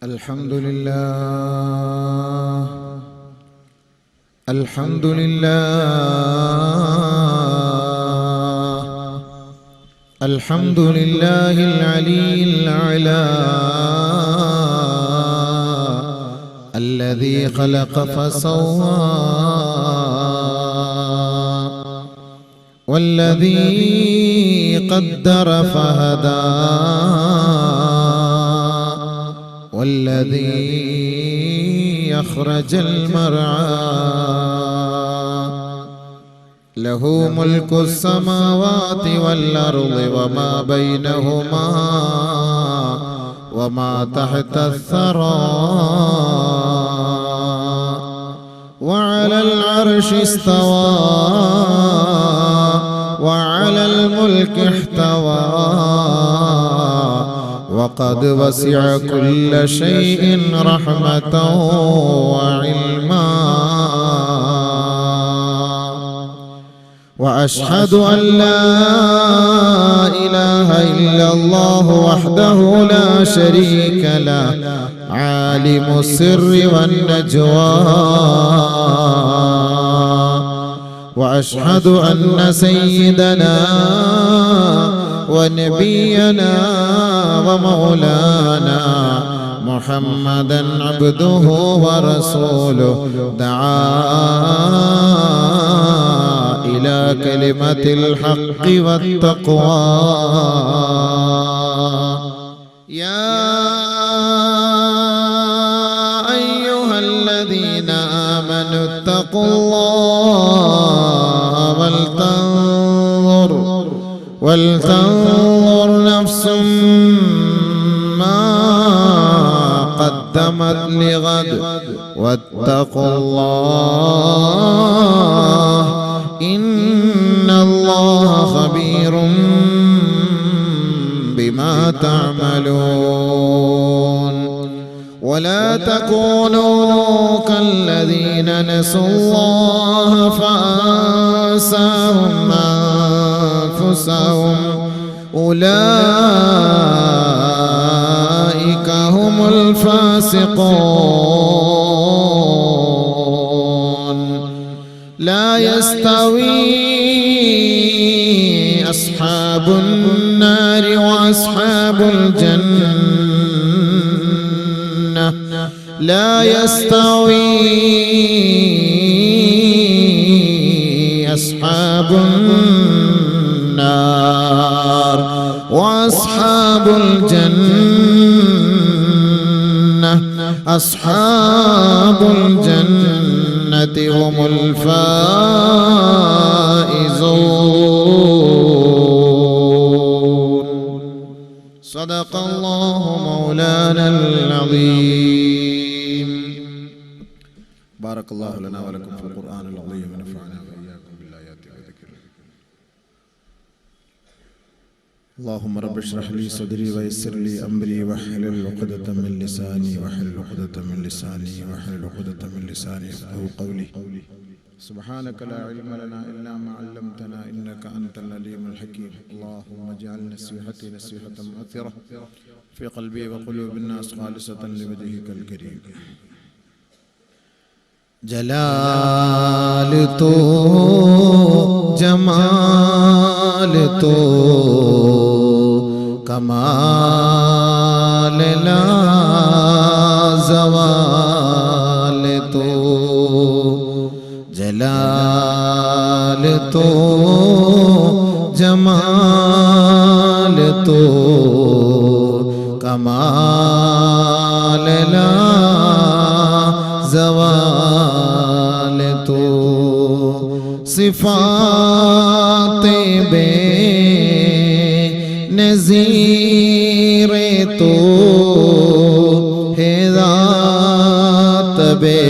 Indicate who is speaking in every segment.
Speaker 1: الحمد لله الحمد لله الحمد لله العلي الأعلى الذي خلق فسوى والذي قدر فهدى والذي أخرج المرعى له ملك السماوات والأرض وما بينهما وما تحت الثرى وعلى العرش استوى وعلى الملك احتوى وقد وسع كل شيء رحمة وعلما وأشهد أن لا إله إلا الله وحده لا شريك له عالم السر والنجوى وأشهد أن سيدنا ونبينا ومولانا محمدا عبده ورسوله دعا إلى كلمة الحق والتقوى يا أيها الذين آمنوا اتقوا الله ولتنظر نفس ما قدمت لغد واتقوا الله إن الله خبير بما تعملون ولا تكونوا كالذين نسوا الله فأنساهم أنفسهم أولئك هم الفاسقون لا يستوي أصحاب النار وأصحاب الجنة لا يستوي أصحاب النار وأصحاب الجنة أصحاب الجنة هم الفائزون صدق الله مولانا العظيم بارك الله لنا ولكم في القرآن العظيم ونفعنا وإياكم بالآيات والذكر اللهم رب اشرح لي صدري ويسر لي أمري واحلل عقدة من لساني يفقهوا قولي سبحانك لا علم لنا إلا ما علمتنا إنك أنت العليم الحكيم اللهم اجعل نصيحتي نصيحة مؤثرة في قلبي وقلوب الناس خالصة لوجهك الكريم جلال تو جمال تو کمال لا زوال تو جلال تو جمال تو کمال لا زوال تو صفات بے نظیر تو ہے ذات بے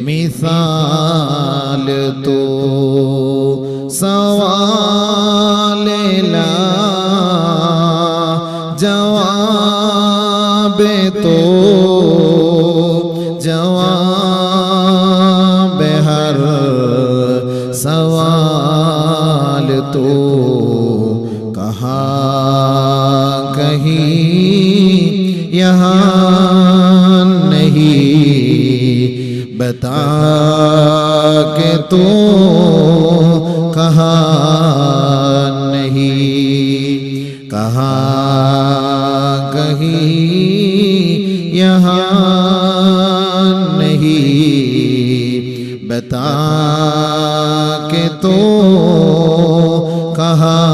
Speaker 1: مثال تو سوال لا جواب تو جواب ہر سوال تو کہاں کہیں यहाँ नहीं, बता के तो कहाँ नहीं, कहाँ कहीं यहाँ नहीं, बता के तो कहाँ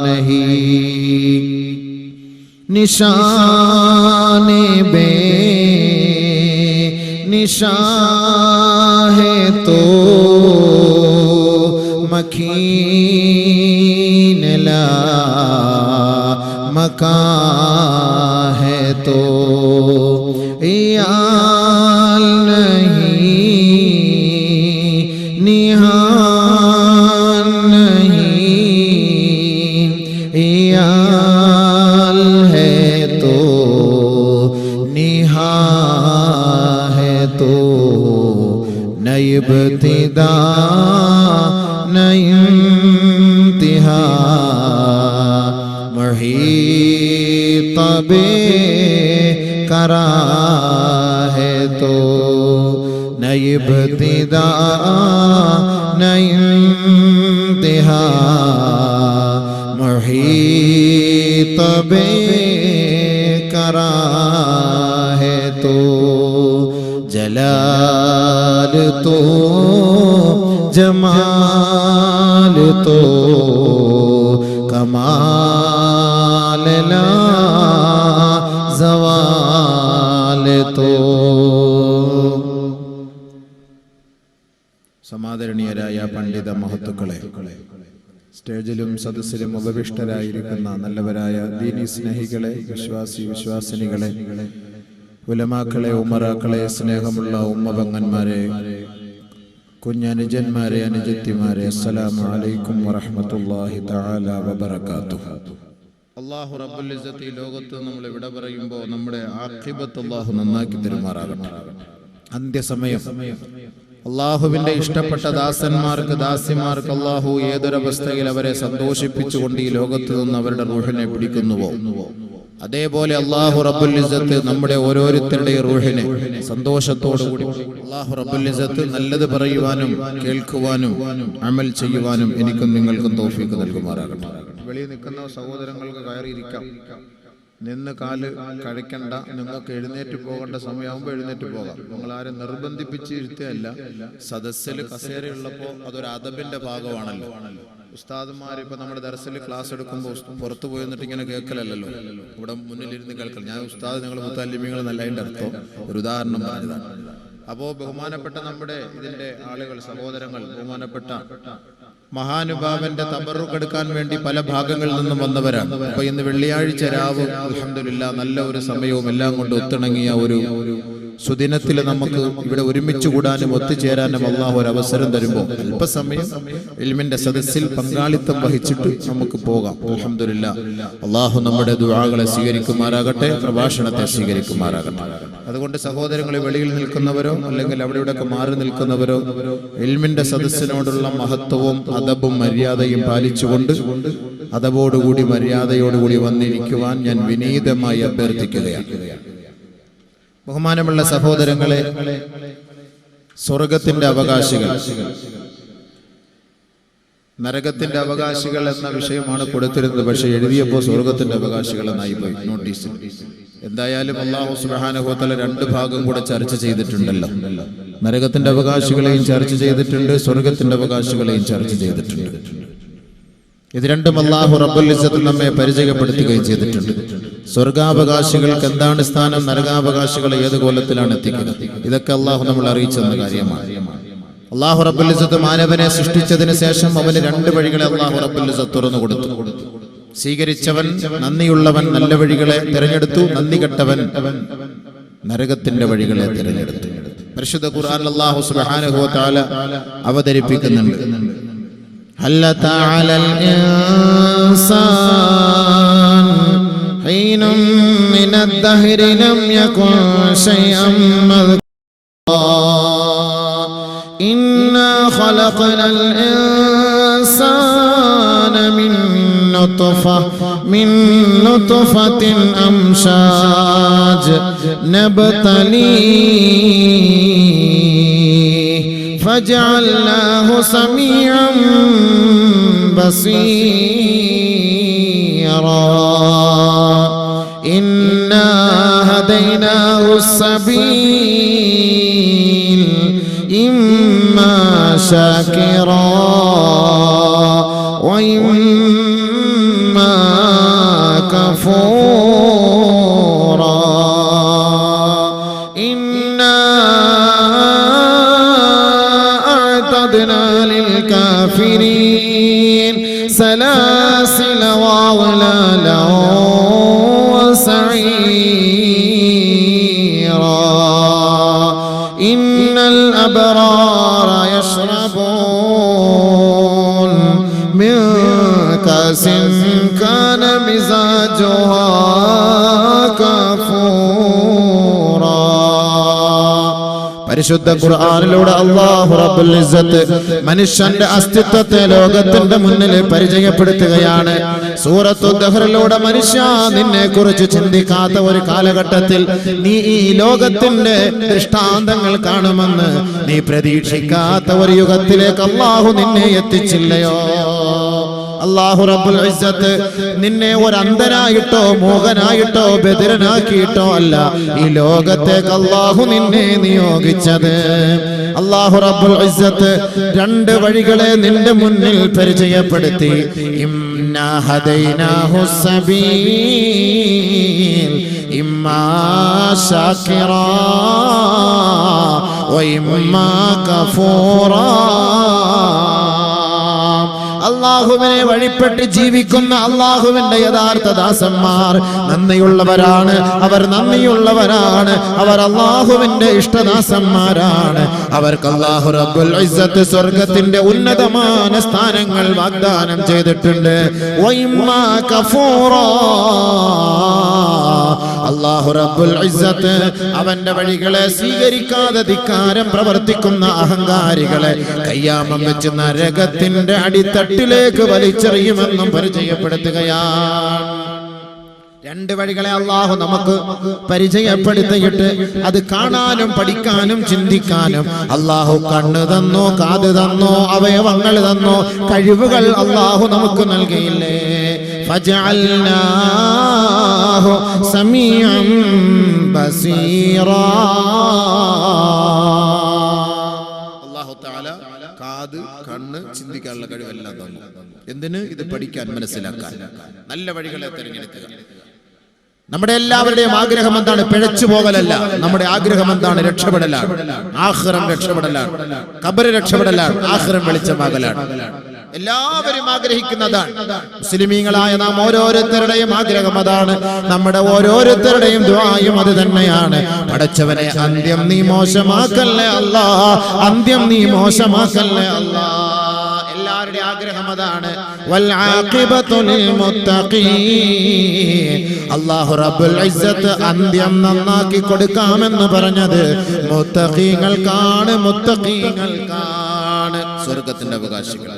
Speaker 1: नहीं। निशाने बे निशान है तो मकीन ला मकान है तो याल नहीं, निहान नहीं, याल है तो निहान है तो न इब्तिदा न इंतिहा, मुहीत बेकरा है तो न इब्तिदा न इंतिहा, मुहीत बेकरा है तो जलाल तो जमाल तो कमाल ला ज़वाल तो। സമാദരണീയരായ പണ്ഡിത മഹത്തുക്കളെ, സ്റ്റേജിലും സദസ്സിലും ഉപവിഷ്ടരായിരിക്കുന്ന നല്ലവരായ ദീനി സ്നേഹികളെ, വിശ്വാസിനികളെ, ഉലമാക്കളെ, ഉമറാക്കളെ, സ്നേഹമുള്ള ഉമ്മപങ്ങന്മാരെ, കുഞ്ഞനുജന്മാരെ, അനുജത്തിമാരെ, അസ്സലാമു അലൈക്കും വറഹ്മത്തുള്ളാഹി തആല വബറകാതുഹു. അല്ലാഹു റബ്ബുൽ ഇസ്സത്തി ലോകത്ത് നമ്മൾ വിട പറയുമ്പോൾ നമ്മുടെ ആഖിബത്ത് അല്ലാഹു നന്നാക്കി തരുമാറാകട്ടെ. അന്ത്യസമയം അള്ളാഹുവിന്റെ ഇഷ്ടപ്പെട്ട ദാസന്മാർക്ക്, ദാസിമാർക്ക് അള്ളാഹു ഏതൊരവസ്ഥയിൽ അവരെ സന്തോഷിപ്പിച്ചുകൊണ്ട് ഈ ലോകത്ത് നിന്ന് അവരുടെ റൂഹിനെ പിടിക്കുന്നുവോ, അതേപോലെ അല്ലാഹു റബ്ബുൽ ഇസ്സത്ത് നമ്മുടെ ഓരോരുത്തരുടെ റൂഹിനെ സന്തോഷത്തോടുകൂടി അല്ലാഹു റബ്ബുൽ ഇസ്സത്ത് നല്ലത് പറയുവാനും കേൾക്കുവാനും അമൽ ചെയ്യുവാനും എനിക്കും നിങ്ങൾക്കും തൗഫീഖ് നൽകുമാറാകട്ടെ. വെളിയിൽ നിൽക്കുന്ന സഹോദരങ്ങൾക്ക് കയറിയിരിക്കാം, നിന്ന് കാല് കഴിക്കണ്ട, നിങ്ങൾക്ക് എഴുന്നേറ്റ് പോകേണ്ട സമയമാകുമ്പോൾ എഴുന്നേറ്റ് പോകാം. നിങ്ങളാരും നിർബന്ധിപ്പിച്ച് ഇരുത്തുകയല്ല. സദസ്സിൽ കസേരയുള്ളപ്പോൾ അതൊരു അദബിന്റെ ഭാഗമാണല്ലോ. ഉസ്താദുമാർ ഇപ്പൊ നമ്മുടെ ദർസിൽ ക്ലാസ് എടുക്കുമ്പോൾ പുറത്തു പോയി എന്നിട്ട് ഇങ്ങനെ കേൾക്കലല്ലോ, ഇവിടെ മുന്നിലിരുന്ന് കേൾക്കൽ. ഞാൻ ഉസ്താദ് നിങ്ങൾ മുത്തല്ലിമീങ്ങൾ എന്നതിന്റെ അർത്ഥം ഒരു ഉദാഹരണം പറഞ്ഞതാണ്. അപ്പോ ബഹുമാനപ്പെട്ട നമ്മുടെ ഇതിന്റെ ആളുകൾ, സഹോദരങ്ങൾ, ബഹുമാനപ്പെട്ട മഹാനുഭാവന്റെ തബറുക്ക് എടുക്കാൻ വേണ്ടി പല ഭാഗങ്ങളിൽ നിന്നും വന്നവരാണ്. അപ്പൊ ഇന്ന് വെള്ളിയാഴ്ച രാവ് അൽഹംദുലില്ലാഹ് നല്ല ഒരു സമയവും എല്ലാം കൊണ്ട് ഒത്തിണങ്ങിയ ഒരു സുദിനത്തിൽ നമുക്ക് ഇവിടെ ഒരുമിച്ച് കൂടാനും ഒത്തുചേരാനും അല്ലാഹു ഒരു അവസരം തരുമ്പോൾ അല്പസമയം ഇൽമിന്റെ സദസ്സിൽ പങ്കാളിത്തം വഹിച്ചിട്ട് നമുക്ക് പോകാം. അൽഹംദുലില്ലാഹ് അല്ലാഹു നമ്മുടെ ദുആകളെ സ്വീകരിക്കുമാറാകട്ടെ, പ്രഭാഷണത്തെ സ്വീകരിക്കുമാറാകട്ടെ. അതുകൊണ്ട് സഹോദരങ്ങളെ, വെളിയിൽ നിൽക്കുന്നവരോ അല്ലെങ്കിൽ അവിടെ ഇവിടെയൊക്കെ മാറി നിൽക്കുന്നവരോ ഇൽമിന്റെ സദസ്സിനോടുള്ള മഹത്വവും അദബും മര്യാദയും പാലിച്ചുകൊണ്ട് അദബോടുകൂടി മര്യാദയോടുകൂടി വന്നിരിക്കുവാൻ ഞാൻ വിനീതമായി അഭ്യർത്ഥിക്കുകയാണ്. ബഹുമാനമുള്ള സഹോദരങ്ങളെ, സ്വർഗത്തിന്റെ അവകാശികൾ, നരകത്തിന്റെ അവകാശികൾ എന്ന വിഷയമാണ് കൊടുത്തിരുന്നത്. പക്ഷെ എഴുതിയപ്പോൾ സ്വർഗത്തിന്റെ അവകാശികൾ എന്നായി പോയി നോട്ടീസിൽ. എന്തായാലും അല്ലാഹു സുബ്ഹാനഹു വ തആല രണ്ട് ഭാഗം കൂടെ ചർച്ച ചെയ്തിട്ടുണ്ടല്ലോ. നരകത്തിന്റെ അവകാശികളെയും ചർച്ച ചെയ്തിട്ടുണ്ട്, സ്വർഗത്തിന്റെ അവകാശികളെയും ചർച്ച ചെയ്തിട്ടുണ്ട്. ഇത് രണ്ടും അല്ലാഹു റബ്ബുൽ ഇസ്സത്ത് നമ്മെ പരിചയപ്പെടുത്തുകയും ചെയ്തിട്ടുണ്ട്. സ്വർഗാവകാശികൾക്ക് എന്താണ് സ്ഥാനം, നരകാവകാശികളെ ഏത് കോലത്തിലാണ് എത്തിക്കുന്നത്, ഇതൊക്കെ അല്ലാഹു നമ്മൾ അറിയിച്ചെന്ന കാര്യമാണ്. അല്ലാഹു റബ്ബുൽ ഇസ്സത്ത് മാനവനെ സൃഷ്ടിച്ചതിന് ശേഷം അവന് രണ്ട് വഴികളെ അല്ലാഹു റബ്ബുൽ ഇസ്സത്ത് തുറന്നു കൊടുത്തു. സ്വീകരിച്ചവൻ, നന്ദിയുള്ളവൻ നല്ല വഴികളെ തിരഞ്ഞെടുത്തു, നന്ദി കെട്ടവൻ നരകത്തിന്റെ വഴികളെ തിരഞ്ഞെടുത്തു. പരിശുദ്ധ ഖുർആനിൽ അല്ലാഹു സുബ്ഹാനഹു വ തആല അവതരിപ്പിക്കുന്നുണ്ട്, ഹൽ തഅലൽ ഇൻസാൻ ഹീനും മിനദ് ദഹ്രി ലം യകുൻ ശൈഅൻ മദ്കൂറാ ഇന്നാ ഖലഖനൽ ഇൻസാന മിൻ نطفة أمشاج نبتليه فجعلناه سميعا بصيرا إنا هديناه السبيل إما شاكرا وإما كفورا إنا أعتدنا للكافرين سلاسل وأغلالا وسعيرا إن الأبرار يشربون من كأس كان مزاجها كافورا. പരിശുദ്ധ ഖുർആനിലൂടെ അല്ലാഹു റബ്ബുൽ ഇസ്സത്ത് മനുഷ്യന്റെ അസ്തിത്വത്തെ ലോകത്തിന്റെ മുന്നിൽ പരിചയപ്പെടുത്തുകയാണ്. സൂറത്തുൽ ദഹറിലൂടെ മനുഷ്യ നിന്നെ കുറിച്ച് ചിന്തിക്കാത്ത ഒരു കാലഘട്ടത്തിൽ നീ ഈ ലോകത്തിന്റെ ദൃഷ്ടാന്തങ്ങൾ കാണുമെന്ന് നീ പ്രതീക്ഷിക്കാത്ത ഒരു യുഗത്തിലേക്ക് അല്ലാഹു നിന്നെ എത്തിച്ചില്ലയോ? അല്ലാഹു റബ്ബുൽ ഇസ്സത്ത് നിന്നെ ഒരു അന്ധനായിട്ടോ മൂകനായിട്ടോ ബധിരനാക്കിയിട്ടോ അല്ല ഈ ലോകത്തേക്ക് അല്ലാഹു നിന്നെ നിയോഗിച്ചത്. അല്ലാഹു റബ്ബുൽ ഇസ്സത്ത് രണ്ട് വഴികളെ നിന്റെ മുന്നിൽ പരിചയപ്പെടുത്തി. ഇന്നാ ഹദൈനാഹു സബീൽ ഇമ്മാ ശാകിറാ വ ഇമ്മാ കഫൂറാ. അള്ളാഹുവിനെ വഴിപ്പെട്ട് ജീവിക്കുന്ന അള്ളാഹുവിന്റെ യഥാർത്ഥ ദാസന്മാർ നന്ദിയുള്ളവരാണ്. അവർ നന്ദിയുള്ളവരാണ്. അവർ അള്ളാഹുവിന്റെ ഇഷ്ടദാസന്മാരാണ്. അവർക്ക് അല്ലാഹു റബ്ബുൽ ഇസ്സത്ത് സ്വർഗത്തിന്റെ ഉന്നതമായ സ്ഥാനങ്ങൾ വാഗ്ദാനം ചെയ്തിട്ടുണ്ട്. വഇമ്മാ കഫൂറാ, അല്ലാഹു റബ്ബുൽ ഇസ്സത്ത് അവന്റെ വഴികളെ സ്വീകരിക്കാതെ ധിക്കാരം പ്രവർത്തിക്കുന്ന അഹങ്കാരികളെ കയ്യാമം വെച്ച് നരകത്തിന്റെ അടിത്തട്ടിലേക്ക് വലിച്ചെറിയുമെന്നും പരിചയപ്പെടുത്തുകയാണ്. രണ്ട് വഴികളെ അല്ലാഹു നമുക്ക് പരിചയപ്പെടുത്തിയിട്ട് അത് കാണാനും പഠിക്കാനും ചിന്തിക്കാനും അല്ലാഹു കണ്ണ് തന്നോ, കാത് തന്നോ, അവയവങ്ങൾ തന്നോ, കഴിവുകൾ അല്ലാഹു നമുക്ക് നൽകിയില്ലേ? ഫജഅൽനാഹു സമീഅൻ ബസീറാ. അല്ലാഹു തആല കാത്, കണ്ണ്, ചിന്തിക്കാനുള്ള കഴിവെല്ലാം തന്നു. എന്തിന്? ഇത് പഠിക്കാൻ, മനസ്സിലാക്കാൻ, നല്ല വഴികളെ തിരഞ്ഞെടുക്കുക. നമ്മുടെ എല്ലാവരുടെയും ആഗ്രഹം എന്താണ്? പിഴച്ചു പോകലല്ല. നമ്മുടെ ആഗ്രഹം എന്താണ്? രക്ഷപ്പെടലാണ്. ആഖിറം രക്ഷപ്പെടലാണ്. ഖബർ രക്ഷപ്പെടലാണ്. ആഖിറം വെളിച്ചമാകലാണ്. എല്ലാവരും ആഗ്രഹിക്കുന്നതാണ്. മുസ്ലിമീങ്ങളായ നാം ഓരോരുത്തരുടെയും ആഗ്രഹം അതാണ്. നമ്മുടെ ഓരോരുത്തരുടെയും ദുആയും അത് തന്നെയാണ്. പടച്ചവനെ, അന്ത്യം നീ മോശമാക്കല്ലേ അല്ലാ, അന്ത്യം നീ മോശമാക്കല്ലേ അല്ലാ. എല്ലാവരുടെയും ആഗ്രഹം അതാണ്. വൽ ആഖിബതു ലിൽ മുത്തഖീൻ. അല്ലാഹു റബ്ബുൽ ഇസ്സത്ത് അന്ത്യം നന്നാക്കി കൊടുക്കാമെന്ന് പറഞ്ഞത് മുത്തഖീങ്ങൾക്കാണ്. മുത്തഖീങ്ങൾക്കാണ് സ്വർഗ്ഗത്തിന്റെ അവകാശികൾ.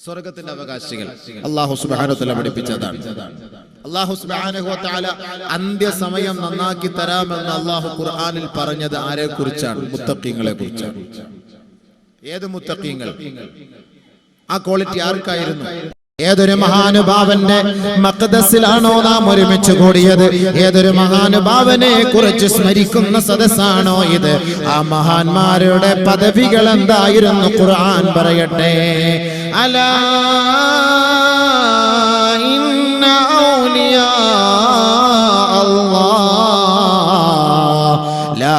Speaker 1: സ്വർഗ്ഗത്തിന്റെ അവകാശികൾ അല്ലാഹു സുബ്ഹാനഹു വ തആല പഠിപ്പിച്ചതാണ്. അല്ലാഹു സുബ്ഹാനഹു വ തആല അന്ത്യസമയം നന്നാക്കി തരാമെന്ന് അല്ലാഹു ഖുർആനിൽ പറഞ്ഞത് ആരെ കുറിച്ചാണ്? മുത്തഖീങ്ങളെ കുറിച്ചാണ്. ഏത് മുത്തഖീങ്ങൾ? ആ ക്വാളിറ്റി ആർക്കായിരുന്നു? ഏതൊരു മഹാനുഭാവന്റെ മഖ്ദസിലാണോ നാം ഒരുമിച്ച് കൂടിയത്? ഏതൊരു മഹാനുഭാവനെ കുറിച്ച് സ്മരിക്കുന്ന സദസ്സാണോ ഇത്? ആ മഹാന്മാരുടെ പദവികൾ എന്തായിരുന്നു? ഖുർആൻ പറയട്ടെ. അലാ ഇന്ന ഔലിയാ അല്ലാഹ് ലാ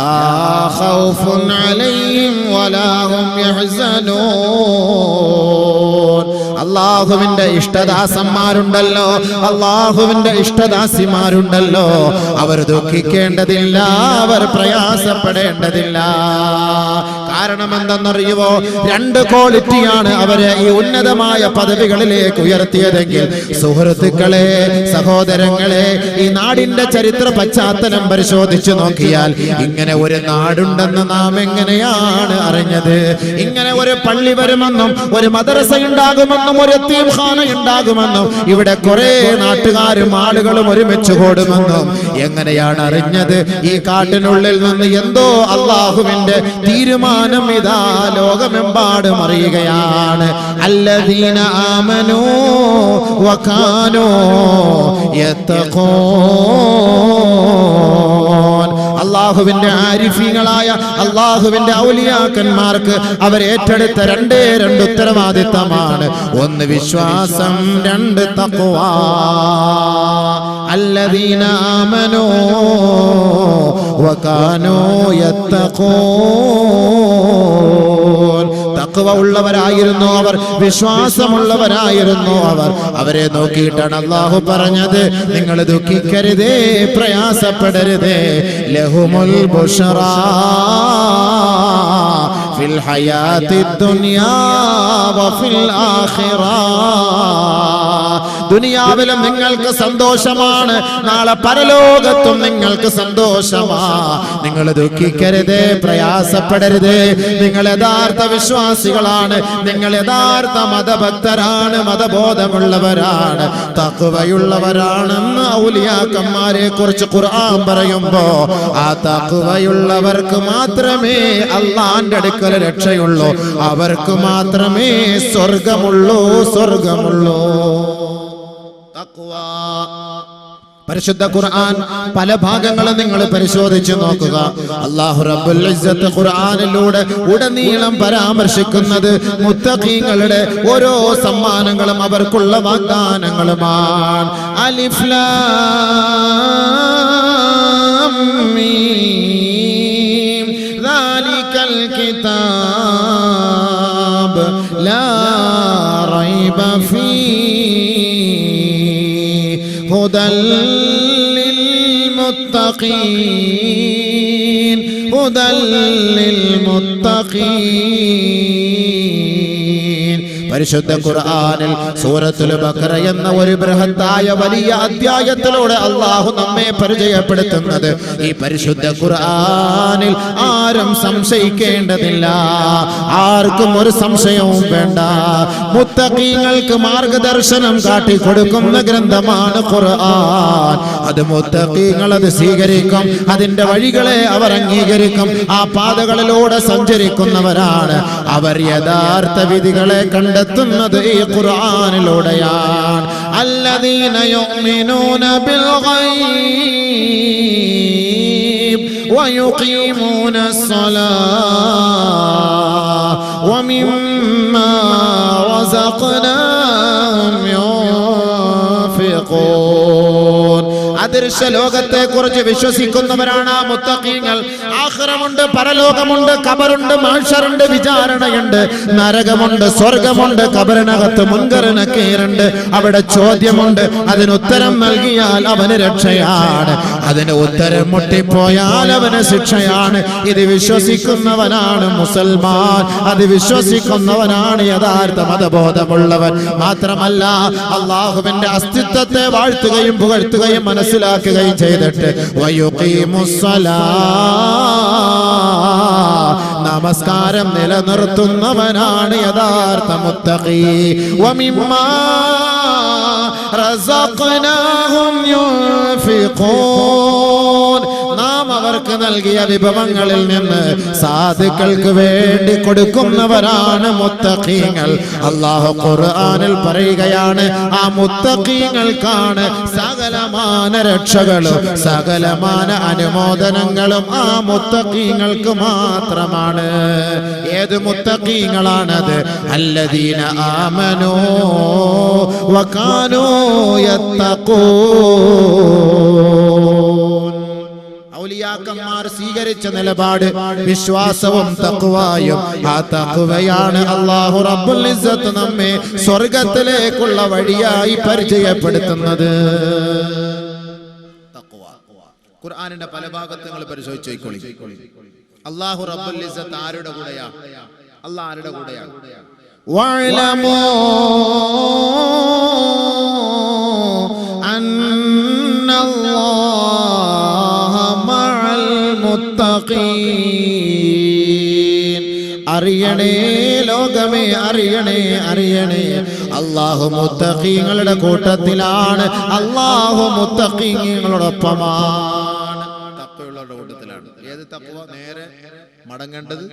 Speaker 1: ഖൗഫുൻ അലൈഹിം വലാ ഹും യഹ്സനൂൻ. അല്ലാഹുവിന്റെ ഇഷ്ടദാസന്മാരുണ്ടല്ലോ, അല്ലാഹുവിന്റെ ഇഷ്ടദാസിമാരുണ്ടല്ലോ, അവർ ദുഃഖിക്കേണ്ടതില്ല, അവർ പ്രയാസപ്പെടേണ്ടതില്ല. കാരണം എന്തെന്നറിയുമോ? രണ്ട് ക്വാളിറ്റിയാണ് അവരെ ഈ ഉന്നതമായ പദവികളിലേക്ക് ഉയർത്തിയതെങ്കിൽ സുഹൃത്തുക്കളെ, സഹോദരങ്ങളെ, ഈ നാടിന്റെ ചരിത്ര പശ്ചാത്തലം പരിശോധിച്ചു നോക്കിയാൽ ഇങ്ങനെ ഒരു നാടുണ്ടെന്ന് നാം എങ്ങനെയാണ് അറിഞ്ഞത്? ഇങ്ങനെ ഒരു പള്ളി വരുമെന്നും ഒരു മദ്രസ ഉണ്ടാകുമെന്നും ഒരു യതീംഖാന ഉണ്ടാകുമെന്നും ഇവിടെ കുറെ നാട്ടുകാരും ആളുകളും ഒരുമിച്ച് കൂടുമെന്നും എങ്ങനെയാണ് അറിഞ്ഞത്? ഈ കാട്ടിനുള്ളിൽ നിന്ന് എന്തോ അല്ലാഹുവിന്റെ തീരുമാനം ഇതാ ലോകമെമ്പാടും അറിയുകയാണ്. അല്ലദീന ആമനൂ വകാനൂ യത്തഖൂൻ. അല്ലാഹുവിന്റെ ആരിഫീങ്ങളായ അല്ലാഹുവിന്റെ ഔലിയാക്കന്മാർക്ക് അവർ ഏറ്റെടുത്ത രണ്ടേ രണ്ട് ഉത്തരവാദിത്തമാണ്. ഒന്ന് വിശ്വാസം, രണ്ട് തഖ്വ. അല്ലദീന ആമനൂ വകാനൂ യത്തഖൂൻ. തഖ്വ ഉള്ളവരായിരുന്നു അവർ, വിശ്വാസമുള്ളവരായിരുന്നു അവർ. അവരെ നോക്കിയിട്ടാണ് അല്ലാഹു പറഞ്ഞത്, നിങ്ങൾ ദുഃഖിക്കരുതേ, പ്രയാസപ്പെടരുതേ. ലഹുമുൽ ബുശ്റാ ഫിൽ ഹയാത്തി ദുനിയാ വഫിൽ ആഖിറ. ദുനിയാവിലും നിങ്ങൾക്ക് സന്തോഷമാണ്, നാളെ പരലോകത്തും നിങ്ങൾക്ക് സന്തോഷമാ. നിങ്ങൾ ദുഃഖിക്കരുതേ, പ്രയാസപ്പെടരുതേ. നിങ്ങൾ യഥാർത്ഥ വിശ്വാസികളാണ്, നിങ്ങൾ യഥാർത്ഥ മതഭക്തരാണ്, മതബോധമുള്ളവരാണ്, തഖ്വയുള്ളവരാണെന്ന് ഔലിയാക്കന്മാരെ കുറിച്ച് ഖുർആൻ പറയുമ്പോ ആ തഖ്വയുള്ളവർക്ക് മാത്രമേ അല്ലാഹുവിന്റെ അടുക്കൽ രക്ഷയുള്ളൂ, അവർക്ക് മാത്രമേ സ്വർഗമുള്ളൂ, സ്വർഗമുള്ളൂ. തഖ്വ. പരിശുദ്ധ ഖുർആൻ പല ഭാഗങ്ങളും നിങ്ങൾ പരിശോധിച്ചു നോക്കുക. അല്ലാഹു റബ്ബുൽ ഇസ്സത്ത് ഖുർആനിലൂടെ ഉടനീളം പരാമർശിക്കുന്നത് മുത്തഖീങ്ങളുടെ ഓരോ സമ്മാനങ്ങളും അവർക്കുള്ള വാഗ്ദാനങ്ങളുമാണ്. അലിഫ് ലാം മീം ദാലികൽ കിതാബ് ലാ റൈബ ഫീഹി هدى للمتقين هدى للمتقين. പരിശുദ്ധ ഖുർആനിൽ സൂറത്തുൽ ബഖറ എന്ന ഒരു ബൃഹത്തായ വലിയ അധ്യായത്തിലൂടെ അല്ലാഹു നമ്മെ പരിചയപ്പെടുത്തുന്നത് ഈ പരിശുദ്ധ ഖുർആനിൽ ആരും സംശയിക്കേണ്ടതില്ല, ആർക്കും ഒരു സംശയവും വേണ്ട. മുത്തഖീങ്ങൾക്ക് മാർഗദർശനം കാട്ടിക്കൊടുക്കുന്ന ഗ്രന്ഥമാണ് ഖുർആൻ. അത് മുത്തഖീങ്ങൾ അത് സ്വീകരിക്കും, അതിന്റെ വഴികളെ അവർ അംഗീകരിക്കും, ആ പാതകളിലൂടെ സഞ്ചരിക്കുന്നവരാണ് അവർ. യഥാർത്ഥ വിധികളെ കണ്ടെത്തുന്നത് ഈ ഖുർആനിലൂടെയാണ്. അല്ലദീന യുഅ്മിനൂന ബിൽ ഗൈബ് വയുഖീമൂന الصلاة ومما رزقناهم ينفقون. അദൃശ്യ ലോകത്തെ കുറിച്ച് വിശ്വസിക്കുന്നവരാണ് ആ മുത്തഖീങ്ങൾ. ആഖിറമുണ്ട്, പരലോകമുണ്ട്, ഖബറുണ്ട്, മഹ്ശറുണ്ട്, വിചാരണയുണ്ട്, നരകമുണ്ട്, സ്വർഗമുണ്ട്, ഖബറിനകത്ത് മുൻകർ നക്കീറുണ്ട്. അവിടെ ചോദ്യമുണ്ട്, അതിന് ഉത്തരം നൽകിയാൽ അവന് രക്ഷയാണ്, അതിന് ഉത്തരം മുട്ടിപ്പോയാൽ അവന് ശിക്ഷയാണ്. ഇത് വിശ്വസിക്കുന്നവനാണ് മുസൽമാൻ, അത് വിശ്വസിക്കുന്നവനാണ് യഥാർത്ഥ മതബോധമുള്ളവൻ. മാത്രമല്ല അല്ലാഹുവിന്റെ അസ്തിത്വത്തെ വാഴ്ത്തുകയും പുകഴ്ത്തുകയും മനസ്സിലാക്കുകയും ചെയ്തിട്ട് നമസ്കാരം നിലനിർത്തുന്നവനാണ് യഥാർത്ഥ മുത്തഖി. വമിമ്മാ റസഖ്നാഹും യുൻഫിഖൂൻ. നാം അവർക്ക് നൽകിയ വിഭവങ്ങളിൽ നിന്ന് സാധുക്കൾക്ക് വേണ്ടി കൊടുക്കുന്നവരാണ് മുത്തഖീങ്ങൾ. അല്ലാഹു ഖുർആനിൽ പറയുകയാണ്, ആ മുത്തഖീങ്ങൾക്കാണ് സകലമാന രക്ഷകളും സകലമാന അനുമോദനങ്ങളും ആ മുത്തഖീങ്ങൾക്ക് മാത്രമാണ്. ഏത് മുത്തഖീങ്ങളാണത്? അല്ലദീന ആമനൂ വകാനൂ യത്തഖൂൻ. ഔലിയാക്കന്മാർ സ്വീകരിച്ച നിലപാട് വിശ്വാസവും തഖ്വയും. ആ തഖ്വയാണ് അല്ലാഹു റബ്ബുൽ ഇസ്സത്ത് നമ്മെ സ്വർഗ്ഗത്തിലേക്കുള്ള വഴിയായി പരിചയപ്പെടുത്തുന്നത്. തഖ്വ ഖുർആനിന്റെ പല ഭാഗത്ത് നിങ്ങൾ പരിശോധിച്ചോളി. അല്ലാഹു റബ്ബുൽ ഇസ്സത്ത് ആരുടെ കൂടെയാ? അല്ലാഹ് ആരുടെ കൂടെയാണ്?
Speaker 2: വഅലമൂ അന്നല്ലാഹ മഅൽ മുത്തഖീൻ. അറിയണേ ലോകമേ, അറിയണേ അറിയണേ, അല്ലാഹു മുത്തഖീങ്ങളുടെ കൂട്ടത്തിലാണ്, അല്ലാഹു മുത്തഖീങ്ങളോടൊപ്പമാണ്,
Speaker 1: തഖ്വയുള്ളവരുടെ കൂട്ടത്തിലാണ്. ഏത് തഖ്വ? നേരെ മടങ്ങേണ്ടത്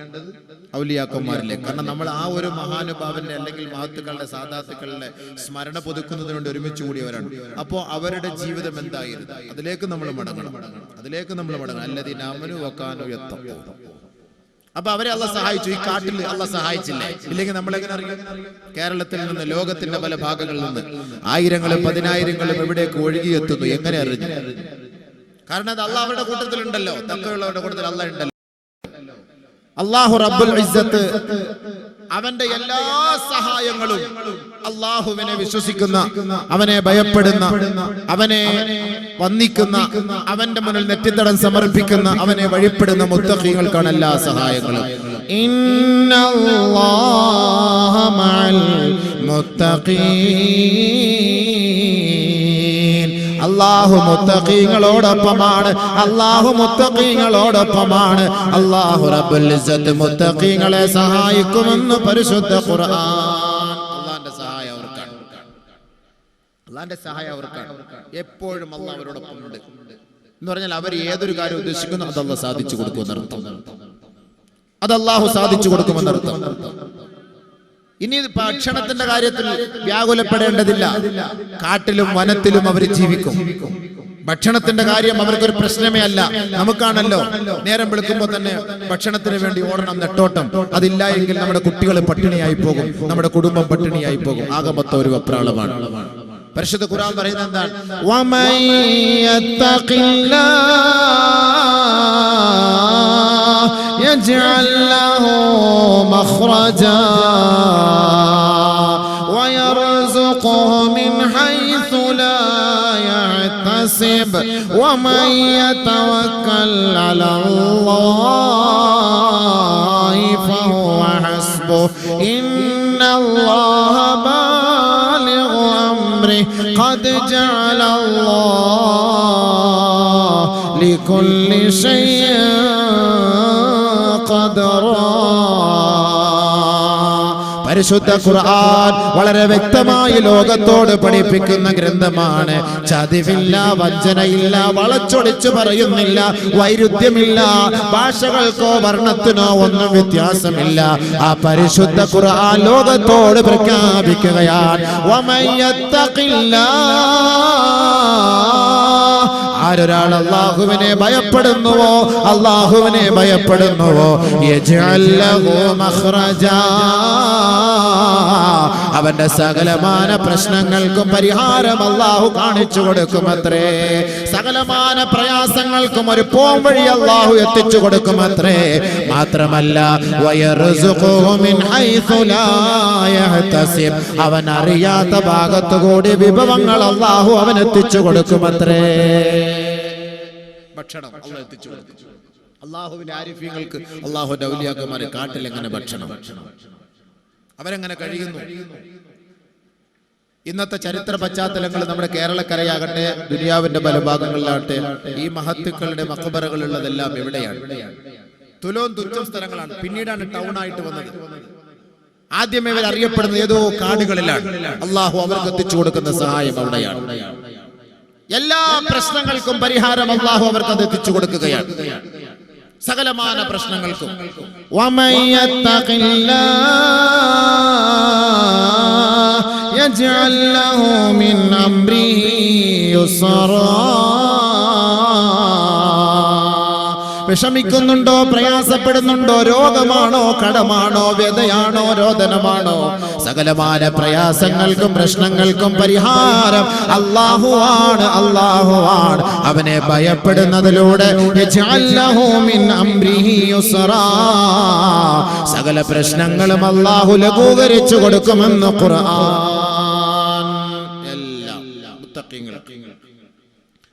Speaker 1: ഔലിയാക്കന്മാരിലേക്ക്. കാരണം നമ്മൾ ആ ഒരു മഹാനുഭാവന്റെ അല്ലെങ്കിൽ മഹത്തുക്കളുടെ സാദാത്തുക്കളുടെ സ്മരണ പുതുക്കുന്നതിന് വേണ്ടി ഒരുമിച്ച് കൂടിയവരാണ്. അപ്പോൾ അവരുടെ ജീവിതം എന്തായിരുന്നു, അതിലേക്ക് നമ്മൾ മടങ്ങണം, അതിലേക്ക് നമ്മൾ മടങ്ങണം. അല്ലദീന ആമനു വകാനു യത്തഖൂൻ. അപ്പൊ അവരെ അള്ളാഹ് സഹായിച്ചു. ഈ കാട്ടിൽ അള്ളാഹ് സഹായിച്ചില്ലേ? ഇല്ലെങ്കിൽ നമ്മളെങ്ങനെ അറിയാം? കേരളത്തിൽ നിന്ന്, ലോകത്തിന്റെ പല ഭാഗങ്ങളിൽ നിന്ന് ആയിരങ്ങളും പതിനായിരങ്ങളും എവിടേക്ക് ഒഴുകിയെത്തുന്നു, എങ്ങനെ അറിഞ്ഞു? കാരണം അത് അള്ളാഹ് അവരുടെ കൂട്ടത്തിലുണ്ടല്ലോ, തഖ്വയുള്ളവരുടെ കൂട്ടത്തിൽ അള്ളാഹ് ഉണ്ടല്ലോ.
Speaker 2: അല്ലാഹു റബ്ബുൽ ഇസ്സത്ത്
Speaker 1: അവന്റെ എല്ലാ സഹായങ്ങളും
Speaker 2: അല്ലാഹുവിനെ വിശ്വസിക്കുന്ന, അവനെ ഭയപ്പെടുന്ന, അവനെ വന്ദിക്കുന്ന, അവന്റെ മുന്നിൽ നെറ്റിത്തടം സമർപ്പിക്കുന്ന, അവനെ വഴിപ്പെടുന്ന മുത്തഖീങ്ങൾക്കാണ് എല്ലാ സഹായങ്ങളും. ഇന്നല്ലാഹ മഅൽ മുത്തഖീൻ. അല്ലാഹു മുത്തഖീങ്ങളോടൊപ്പമാണ്, അല്ലാഹു മുത്തഖീങ്ങളോടൊപ്പമാണ്. അല്ലാഹു റബ്ബുൽ ഇസ്സത്ത് മുത്തഖീങ്ങളെ സഹായിക്കുമെന്ന് പരിശുദ്ധ ഖുർആൻ.
Speaker 1: അള്ളാന്റെ സഹായം അവർക്കാണ്, അള്ളാന്റെ സഹായം അവർക്കാണ്. എപ്പോഴും അള്ളാഹ് അവരോടൊപ്പം ഉണ്ട് എന്ന് പറഞ്ഞാൽ അവർ ഏതൊരു കാര്യം ഉദ്ദേശിക്കുന്നു അത് അള്ളാഹ് സാധിച്ചു കൊടുക്കുമെന്നർത്ഥം.
Speaker 2: അത് അല്ലാഹു സാധിച്ചു കൊടുക്കുമെന്നർത്ഥം.
Speaker 1: ഇനി ഭക്ഷണത്തിന്റെ കാര്യത്തിൽ വ്യാകുലപ്പെടേണ്ടതില്ല. കാട്ടിലും വനത്തിലും അവർ ജീവിക്കും. ഭക്ഷണത്തിന്റെ കാര്യം അവർക്കൊരു പ്രശ്നമേ അല്ല. നമുക്കാണല്ലോ നേരം വെളുക്കുമ്പോൾ തന്നെ ഭക്ഷണത്തിന് വേണ്ടി ഓടണം, നെട്ടോട്ടം. അതില്ല എങ്കിൽ നമ്മുടെ കുട്ടികൾ പട്ടിണിയായി പോകും, നമ്മുടെ കുടുംബം പട്ടിണിയായി പോകും. ആകെ മൊത്തം ഒരു വെപ്രാളമാണ്. പരിശുദ്ധ ഖുർആൻ പറയുന്നത് എന്താണ്?
Speaker 2: വമൻ യത്തഖില്ലാഹ് യജ്അൽ ലഹു മഖ്റജാ വയർസുഖുഹു മിൻ ഹൈസു ലാ യഹ്തസിബ് വമൻ യതവക്കൽ അലല്ലാഹി ഫഹുവ ഹസ്ബുഹു ഇന്നല്ലാഹ ബാലിഗു അംരിഹി ഖദ് ജഅല അല്ലാഹു ലികുല്ലി ശൈഇൻ ഖദറാ. പരിശുദ്ധ ഖുർആൻ വളരെ വ്യക്തമായി ലോകത്തോട് പഠിപ്പിക്കുന്ന ഗ്രന്ഥമാണ്. ചതിവില്ല, വഞ്ചനയില്ല, വളച്ചൊടിച്ചു പറയുന്നില്ല, വൈരുദ്ധ്യമില്ല, ഭാഷകൾക്കോ വർണ്ണത്തിനോ ഒന്നും വ്യത്യാസമില്ല. ആ പരിശുദ്ധ ഖുർആൻ ലോകത്തോട് പ്രഖ്യാപിക്കുകയാണ്, വമൻ യത്തഖില്ലാഹ്. ആരൊരാൾ അല്ലാഹുവിനെ ഭയപ്പെടുന്നുവോ, അല്ലാഹുവിനെ ഭയപ്പെടുന്നുവോ, യജ്അൽ ലഹു മഖ്റജാ. അവന്റെ സകലമാന പ്രശ്നങ്ങൾക്കും പരിഹാരം അല്ലാഹു കാണിച്ചു കൊടുക്കുമത്രേ. സകലമാന പ്രയാസങ്ങൾക്കും ഒരു പോംവഴി അല്ലാഹു എത്തിച്ചു കൊടുക്കുമത്രേ. മാത്രമല്ല വയർസുഖുഹു മിൻ ഹൈസു ലാ യഹ്തസിബ്. അവൻ അറിയാത്ത ഭാഗത്തുകൂടി വിഭവങ്ങൾ അല്ലാഹു അവൻ എത്തിച്ചു കൊടുക്കുമത്രേ.
Speaker 1: ഭക്ഷണം അല്ലാഹു എത്തിച്ചു കൊടുക്കും. അല്ലാഹുവിന്റെ ആരിഫീങ്ങൾക്ക്, അല്ലാഹുവിന്റെ ഔലിയാക്കന്മാരെ കാട്ടിൽ എങ്ങനെ ഭക്ഷണം, അവരെങ്ങനെ കഴിയുന്നു? ഇന്നത്തെ ചരിത്ര പശ്ചാത്തലങ്ങൾ നമ്മുടെ കേരളക്കരയാകട്ടെ, ദുനിയാവിന്റെ പല ഭാഗങ്ങളിലാകട്ടെ, ഈ മഹത്തുക്കളുടെ മഖബറകളുള്ളതെല്ലാം എവിടെയാണ്? തുലോം തുച്ഛം സ്ഥലങ്ങളാണ്. പിന്നീടാണ് ടൗൺ ആയിട്ട് വന്നത്. ആദ്യമേ ഇവർ അറിയപ്പെടുന്നത് ഏതോ കാടുകളിലാണ്. അല്ലാഹു അവർക്ക് എത്തിച്ചു കൊടുക്കുന്ന സഹായം അവിടെയാണ്. എല്ലാ പ്രശ്നങ്ങൾക്കും പരിഹാരം അല്ലാഹു അവർക്ക് അത് എത്തിച്ചു കൊടുക്കുകയാണ്. സകലമാന പ്രശ്നങ്ങൾക്കും.
Speaker 2: വമൻ യത്തഖില്ലാഹ് യജ്അൽ ലഹു മിൻ അംരിഹി യുസ്റാ. വിഷമിക്കുന്നുണ്ടോ, പ്രയാസപ്പെടുന്നുണ്ടോ, രോഗമാണോ, കടമാണോ, വ്യതയാണോ, രോദനമാണോ, സകലമായ പ്രയാസങ്ങൾക്കും പ്രശ്നങ്ങൾക്കും പരിഹാരം അല്ലാഹുവാണ്, അല്ലാഹുവാണ്. അവനെ ഭയപ്പെടുന്നതിലൂടെ യജ്അൽ ലഹു മിൻ അംരിഹി യുസ്റാ. സകല പ്രശ്നങ്ങളും അല്ലാഹു ലഘൂകരിച്ചു കൊടുക്കുമെന്ന് ഖുർആൻ.
Speaker 1: എല്ലാം മുത്തഖീങ്ങൾ.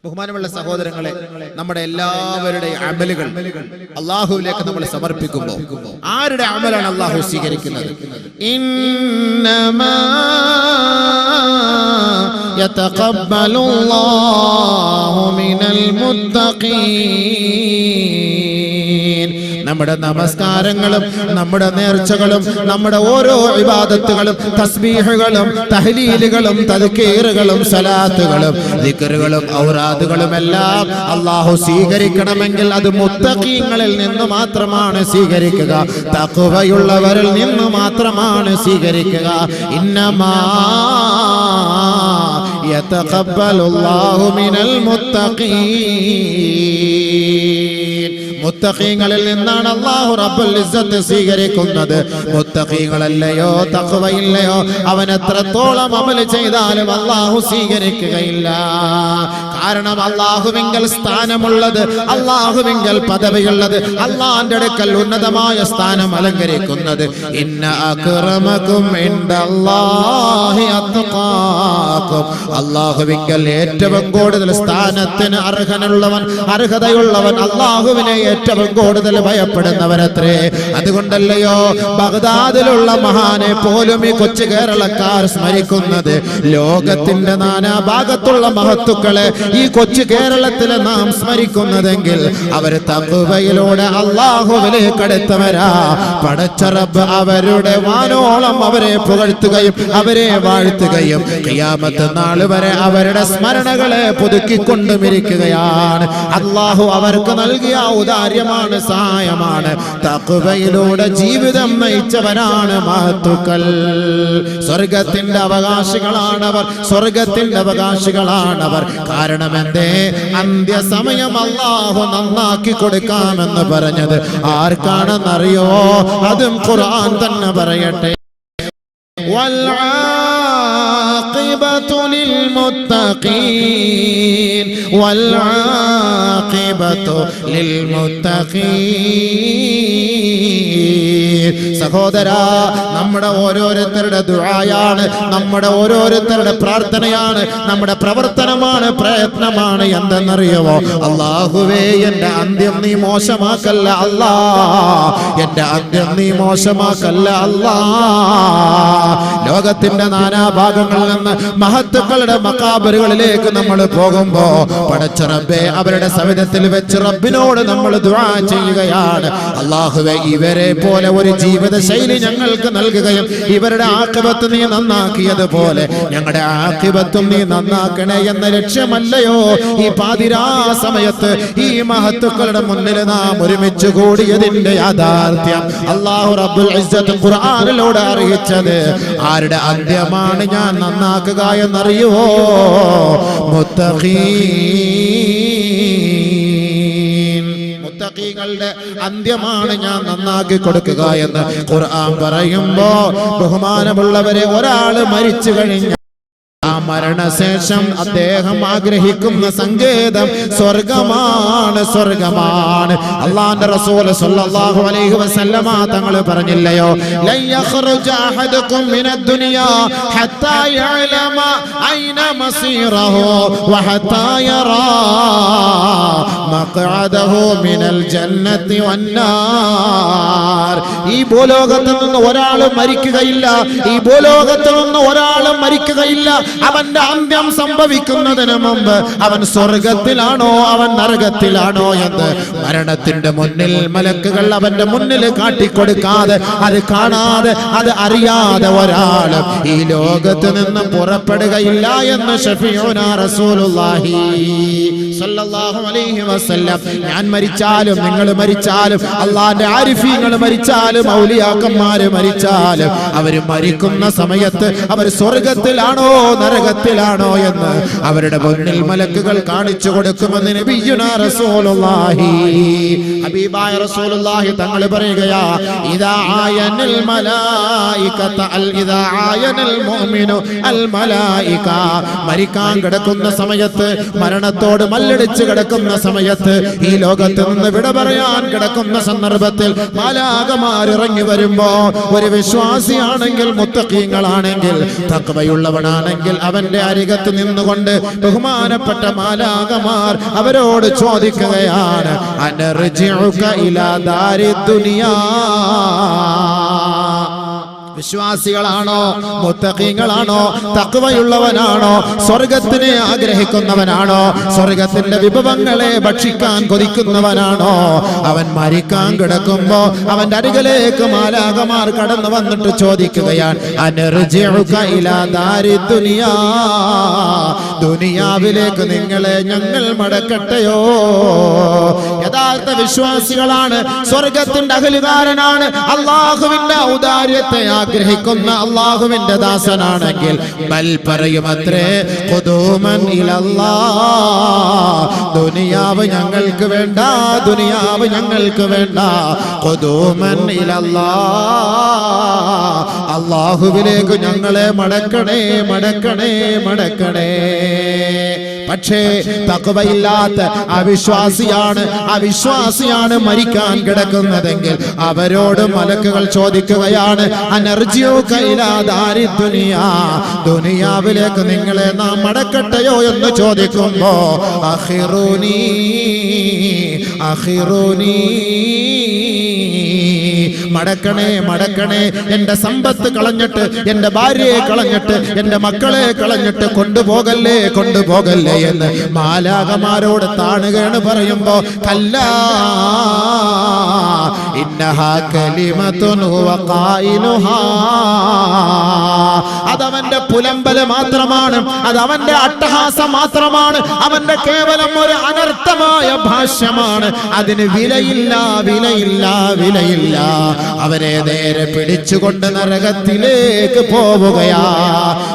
Speaker 2: ബഹുമാനമുള്ള സഹോദരങ്ങളെ, നമ്മുടെ എല്ലാവരുടെയും അമലുകൾ അല്ലാഹുവിലേക്ക് നമ്മൾ സമർപ്പിക്കുമ്പോൾ ആരുടെ അമലാണ് അല്ലാഹു സ്വീകരിക്കുന്നത്? ഇന്നമാ യതഖബ്ബലുല്ലാഹു മിനൽ മുത്തഖീൻ. നമ്മുടെ നമസ്കാരങ്ങളും നമ്മുടെ നേർച്ചകളും നമ്മുടെ ഓരോ ഇബാദത്തുകളും തസ്ബീഹുകളും തഹ്ലീലുകളും തദ്കീറുകളും സലാത്തുകളും ദിക്റുകളും ഔറാദുകളും എല്ലാം അല്ലാഹു സ്വീകരിക്കണമെങ്കിൽ അത് മുത്തഖീങ്ങളിൽ നിന്ന് മാത്രമാണ് സ്വീകരിക്കുക, തഖ്വയുള്ളവരിൽ നിന്ന് മാത്രമാണ് സ്വീകരിക്കുക. ഇന്നമാ യതഖബ്ബലുല്ലാഹു മിനൽ മുത്തഖീൻ. മുത്തഖീങ്ങളിൽ നിന്നാണ് അല്ലാഹു റബ്ബുൽ ഇസ്സത്ത് സ്വീകരിക്കുന്നത്. മുത്തഖീങ്ങളല്ലയോ തഖ്വയില്ലയോ അവൻ എത്രത്തോളം അമൽ ചെയ്താലും അല്ലാഹു സ്വീകരിക്കുകയില്ല. കാരണം അല്ലാഹുവിങ്കൽ സ്ഥാനമുള്ളത്, അല്ലാഹുവിങ്കൽ പദവിയുള്ളത്, അല്ലാഹുവിന്റെ അടുക്കൽ ഉന്നതമായ സ്ഥാനം അലങ്കരിക്കുന്നത് ഇന്ന അക്രമകും ഇൻദല്ലാഹി അത്ഖാകും. അല്ലാഹുവിങ്കൽ ഏറ്റവും കൂടുതൽ സ്ഥാനത്തിന് അർഹതയുള്ളവൻ അല്ലാഹുവിനെ ഏറ്റവും കൂടുതൽ ഭയപ്പെടുന്നവരത്രേ. അതുകൊണ്ടല്ലയോ ബഗ്ദാദിലുള്ള മഹാനെ പോലും ഈ കൊച്ചു കേരളക്കാർ സ്മരിക്കുന്നത്. ലോകത്തിന്റെ നാനാഭാഗത്തുള്ള മഹത്തുക്കളെ ഈ കൊച്ചു കേരളത്തിലെ നാം സ്മരിക്കുന്നതെങ്കിൽ അവർ തഖ്വയിലൂടെ അല്ലാഹുവിലേക്ക് അടുത്തവരാ. പടച്ച റബ്ബ് അവരുടെ വാനോളം അവരെ പുകഴ്ത്തുകയും അവരെ വാഴ്ത്തുകയും ഖിയാമത്ത് നാൾ വരെ അവരുടെ സ്മരണകളെ പുതുക്കിക്കൊണ്ടുമിരിക്കുകയാണ്. അല്ലാഹു അവർക്ക് നൽകിയ ഔദാര്യമാണ്, സഹായമാണ്. തഖ്വയിലൂടെ ജീവിതം നയിച്ചവരാണ് മഹത്തുക്കൾ. സ്വർഗത്തിന്റെ അവകാശികളാണവർ, സ്വർഗത്തിന്റെ അവകാശികളാണവർ. കാരണം എന്തേ? അന്ത്യസമയം അല്ലാഹു നന്നാക്കി കൊടുക്കാമെന്ന് പറഞ്ഞത് ആർക്കാണെന്നറിയോ? അതും ഖുർആൻ തന്നെ പറയട്ടെ. والعاقبة للمتقين والعاقبة للمتقين. സഹോദരാ, നമ്മുടെ ഓരോരുത്തരുടെ ദുആയാണ്, നമ്മുടെ ഓരോരുത്തരുടെ പ്രാർത്ഥനയാണ്, നമ്മുടെ പ്രവർത്തനമാണ്, പ്രയത്നമാണ്. എന്തെന്നറിയുമോ? അല്ലാഹുവേ എന്റെ അന്ത്യം നീ മോശമാക്കല്ല അല്ലാ, എന്റെ അന്ത്യം നീ മോശമാക്കല്ല അല്ലാ. ലോകത്തിന്റെ നാനാഭാഗങ്ങളിൽ നിന്ന് മഹത്തുക്കളുടെ മഖാബറുകളിലേക്ക് നമ്മൾ പോകുമ്പോ പടച്ച റബ്ബേ അവരുടെ സവിധത്തിൽ വെച്ച് റബ്ബിനോട് നമ്മൾ ദുആ ചെയ്യുകയാണ്. അല്ലാഹുവേ ഇവരെ പോലെ ഒരു ജീവിത ശൈലി ഞങ്ങൾക്ക് നൽകുകയും ഇവരുടെ ആഖിബത്ത് നീ നന്നാക്കിയതുപോലെ ഞങ്ങളുടെ ആഖിബത്തും നീ നന്നാക്കണേ എന്ന ലക്ഷ്യമല്ലയോ ഈ പാതിരാ സമയത്ത് ഈ മഹത്തുക്കളുടെ മുന്നിൽ നാം ഒരുമിച്ച് കൂടിയതിന്റെ യാഥാർത്ഥ്യം അല്ലാഹു റബ്ബുൽ ഇസ്സത്ത് ഖുർആനിലൂടെ അറിയിച്ചത്. ആരുടെ അന്ത്യമാണ് ഞാൻ നന്നാക്കുക എന്നറിയുവോ? മുത്തഖീങ്ങളുടെ അന്ത്യമാണ് ഞാൻ നന്നാക്കി കൊടുക്കുക എന്ന് ഖുർആൻ പറയുമ്പോ ബഹുമാനമുള്ളവരെ, ഒരാൾ മരിച്ചു കഴിഞ്ഞ ആ മരണശേഷം അദ്ദേഹം ആഗ്രഹിക്കുന്ന സങ്കേതം സ്വർഗമാണ്, സ്വർഗമാണ്. അല്ലാഹുവിന്റെ റസൂൽ സ്വല്ലല്ലാഹു അലൈഹി വസല്ലമ തങ്ങൾ പറഞ്ഞില്ലയോ, ലൻ യഖ്റുജ അഹദുകും മിനദ് ദുനിയാ ഹത്താ യഅലമ ഐന മസീറഹു വ ഹത്താ യറാ മഖഅദഹു മിനൽ ജന്നത്തി വന്നാർ. ഈ ഭൂലോകത്ത് നിന്ന് ഒരാൾ മരിക്കുകയില്ല, ഈ ഭൂലോകത്ത് നിന്ന് ഒരാൾ മരിക്കുകയില്ല. അവന്റെ അന്ത്യം സംഭവിക്കുന്നതിന് മുമ്പ് അവൻ സ്വർഗത്തിലാണോ അവൻ നരകത്തിലാണോ എന്ന് മരണത്തിന്റെ മുന്നിൽ മലക്കുകൾ അവന്റെ മുന്നിൽ കാട്ടിക്കൊടുക്കാതെ, അത് കാണാതെ, അത് അറിയാതെ ഒരാളും ഈ ലോകത്ത് നിന്ന് പുറപ്പെടുകയില്ല എന്ന് ശഫീഉനാ റസൂലുള്ളാഹി സ്വല്ലല്ലാഹു അലൈഹി വസല്ലം. ഞാൻ മരിച്ചാലും നിങ്ങൾ മരിച്ചാലും അല്ലാഹുവിന്റെ ആരിഫീങ്ങൾ മരിച്ചാലും ഔലിയാക്കന്മാര് മരിച്ചാലും അവർ മരിക്കുന്ന സമയത്ത് അവർ സ്വർഗത്തിലാണോ നരകത്തിലാണോ എന്ന് അവരുടെ മുന്നിൽ മലക്കുകൾ കാണിച്ചു കൊടുക്കുമെന്ന് നബിയുനാ റസൂലുള്ളാഹി, ഹബീബായ റസൂലുള്ളാഹി തങ്ങൾ പറയുകയാ, ഇദാ ആയനൽ മലായികത ഇദാ ആയനൽ മുഅ്മിനു അൽ മലായിക. മരിക്കാൻ കിടക്കുന്ന സമയത്ത്, മരണത്തോട് മല്ലടിച്ച് കിടക്കുന്ന സമയത്ത് സമയത്ത് ഈ ലോകത്ത് നിന്ന് വിട പറയാൻ കിടക്കുന്ന സന്ദർഭത്തിൽ മാലാഖമാർ ഇറങ്ങി വരുമ്പോ ഒരു വിശ്വാസിയാണെങ്കിൽ, മുത്തഖീങ്ങളാണെങ്കിൽ, തഖ്വയുള്ളവനാണെങ്കിൽ അവന്റെ അരികത്ത് നിന്നുകൊണ്ട് ബഹുമാനപ്പെട്ട മാലാഖമാർ അവരോട് ചോദിക്കുകയാണ്, അനർജിഉക ഇലാ ദാരി ദുനിയാ. വിശ്വാസികളാണോ, മുത്തഖീങ്ങളാണോ, തഖ്വയുള്ളവനാണോ, സ്വർഗത്തിനെ ആഗ്രഹിക്കുന്നവനാണോ, സ്വർഗത്തിന്റെ വിഭവങ്ങളെ ഭക്ഷിക്കാൻ കൊതിക്കുന്നവനാണോ, അവൻ മരിക്കാൻ കിടക്കുമ്പോ അവന്റെ അരികിലേക്ക് മാലാഖമാർ കടന്നു വന്നിട്ട് ചോദിക്കുകയാണ്, അനർജിഉക ഇലാ ദാരി ദുനിയാ, ദുനിയാവിലേക്ക് നിങ്ങളെ ഞങ്ങൾ മടക്കട്ടെയോ? യഥാർത്ഥ വിശ്വാസികളാണ്, സ്വർഗത്തിന്റെ അഹലുകാരനാണ്, അല്ലാഹുവിന്റെ ഔദാര്യത്തെ ആഗ്രഹിക്കുന്ന അല്ലാഹുവിന്റെ ദാസനാണെങ്കിൽ ബൽ പറയുമത്രേ, ഖുദൂമൻ ഇലല്ലാഹ്, ദുനിയാവ് ഞങ്ങൾക്ക് വേണ്ട, ദുനിയാവ് ഞങ്ങൾക്ക് വേണ്ട, ഖുദൂമൻ ഇലല്ലാഹ്, അല്ലാഹുവിലേക്ക് ഞങ്ങളെ മടക്കണേ, മടക്കണേ, മടക്കണേ. പക്ഷേ തഖ്വയില്ലാത്ത അവിശ്വാസിയാണ് മരിക്കാൻ കിടക്കുന്നതെങ്കിൽ അവരോട് മലക്കുകൾ ചോദിക്കുകയാണ്, അനർജിഉക ഇലാ ദാരി ദുനിയാ, ദുനിയാവിലേക്ക് നിങ്ങളെ നാം മടക്കട്ടെയോ എന്ന് ചോദിക്കുമ്പോ അഖിറൂനി അഖിറൂനി, മടക്കണേ, മടക്കണേ, എന്റെ സമ്പത്ത് കളഞ്ഞിട്ട്, എന്റെ ഭാര്യയെ കളഞ്ഞിട്ട്, എന്റെ മക്കളെ കളഞ്ഞിട്ട് കൊണ്ടുപോകല്ലേ, കൊണ്ടുപോകല്ലേ എന്ന് മാലാഖമാരോട് താണുകയാണ് പറയുമ്പോ, കല്ലാ ഇന്നഹാ കലിമത്തുൻ ഹുവ ഖായിലുഹാ, അതവന്റെ പുലമ്പല് മാത്രമാണ്, അതവന്റെ അട്ടഹാസം മാത്രമാണ്, അവന്റെ കേവലം ഒരു അനർത്ഥമായ ഭാഷ്യമാണ്, അതിന് വിലയില്ല, വിലയില്ല, വിലയില്ല. അവരെ നേരെ പിടിച്ചുകൊണ്ട് നരകത്തിലേക്ക് പോവുകയാ.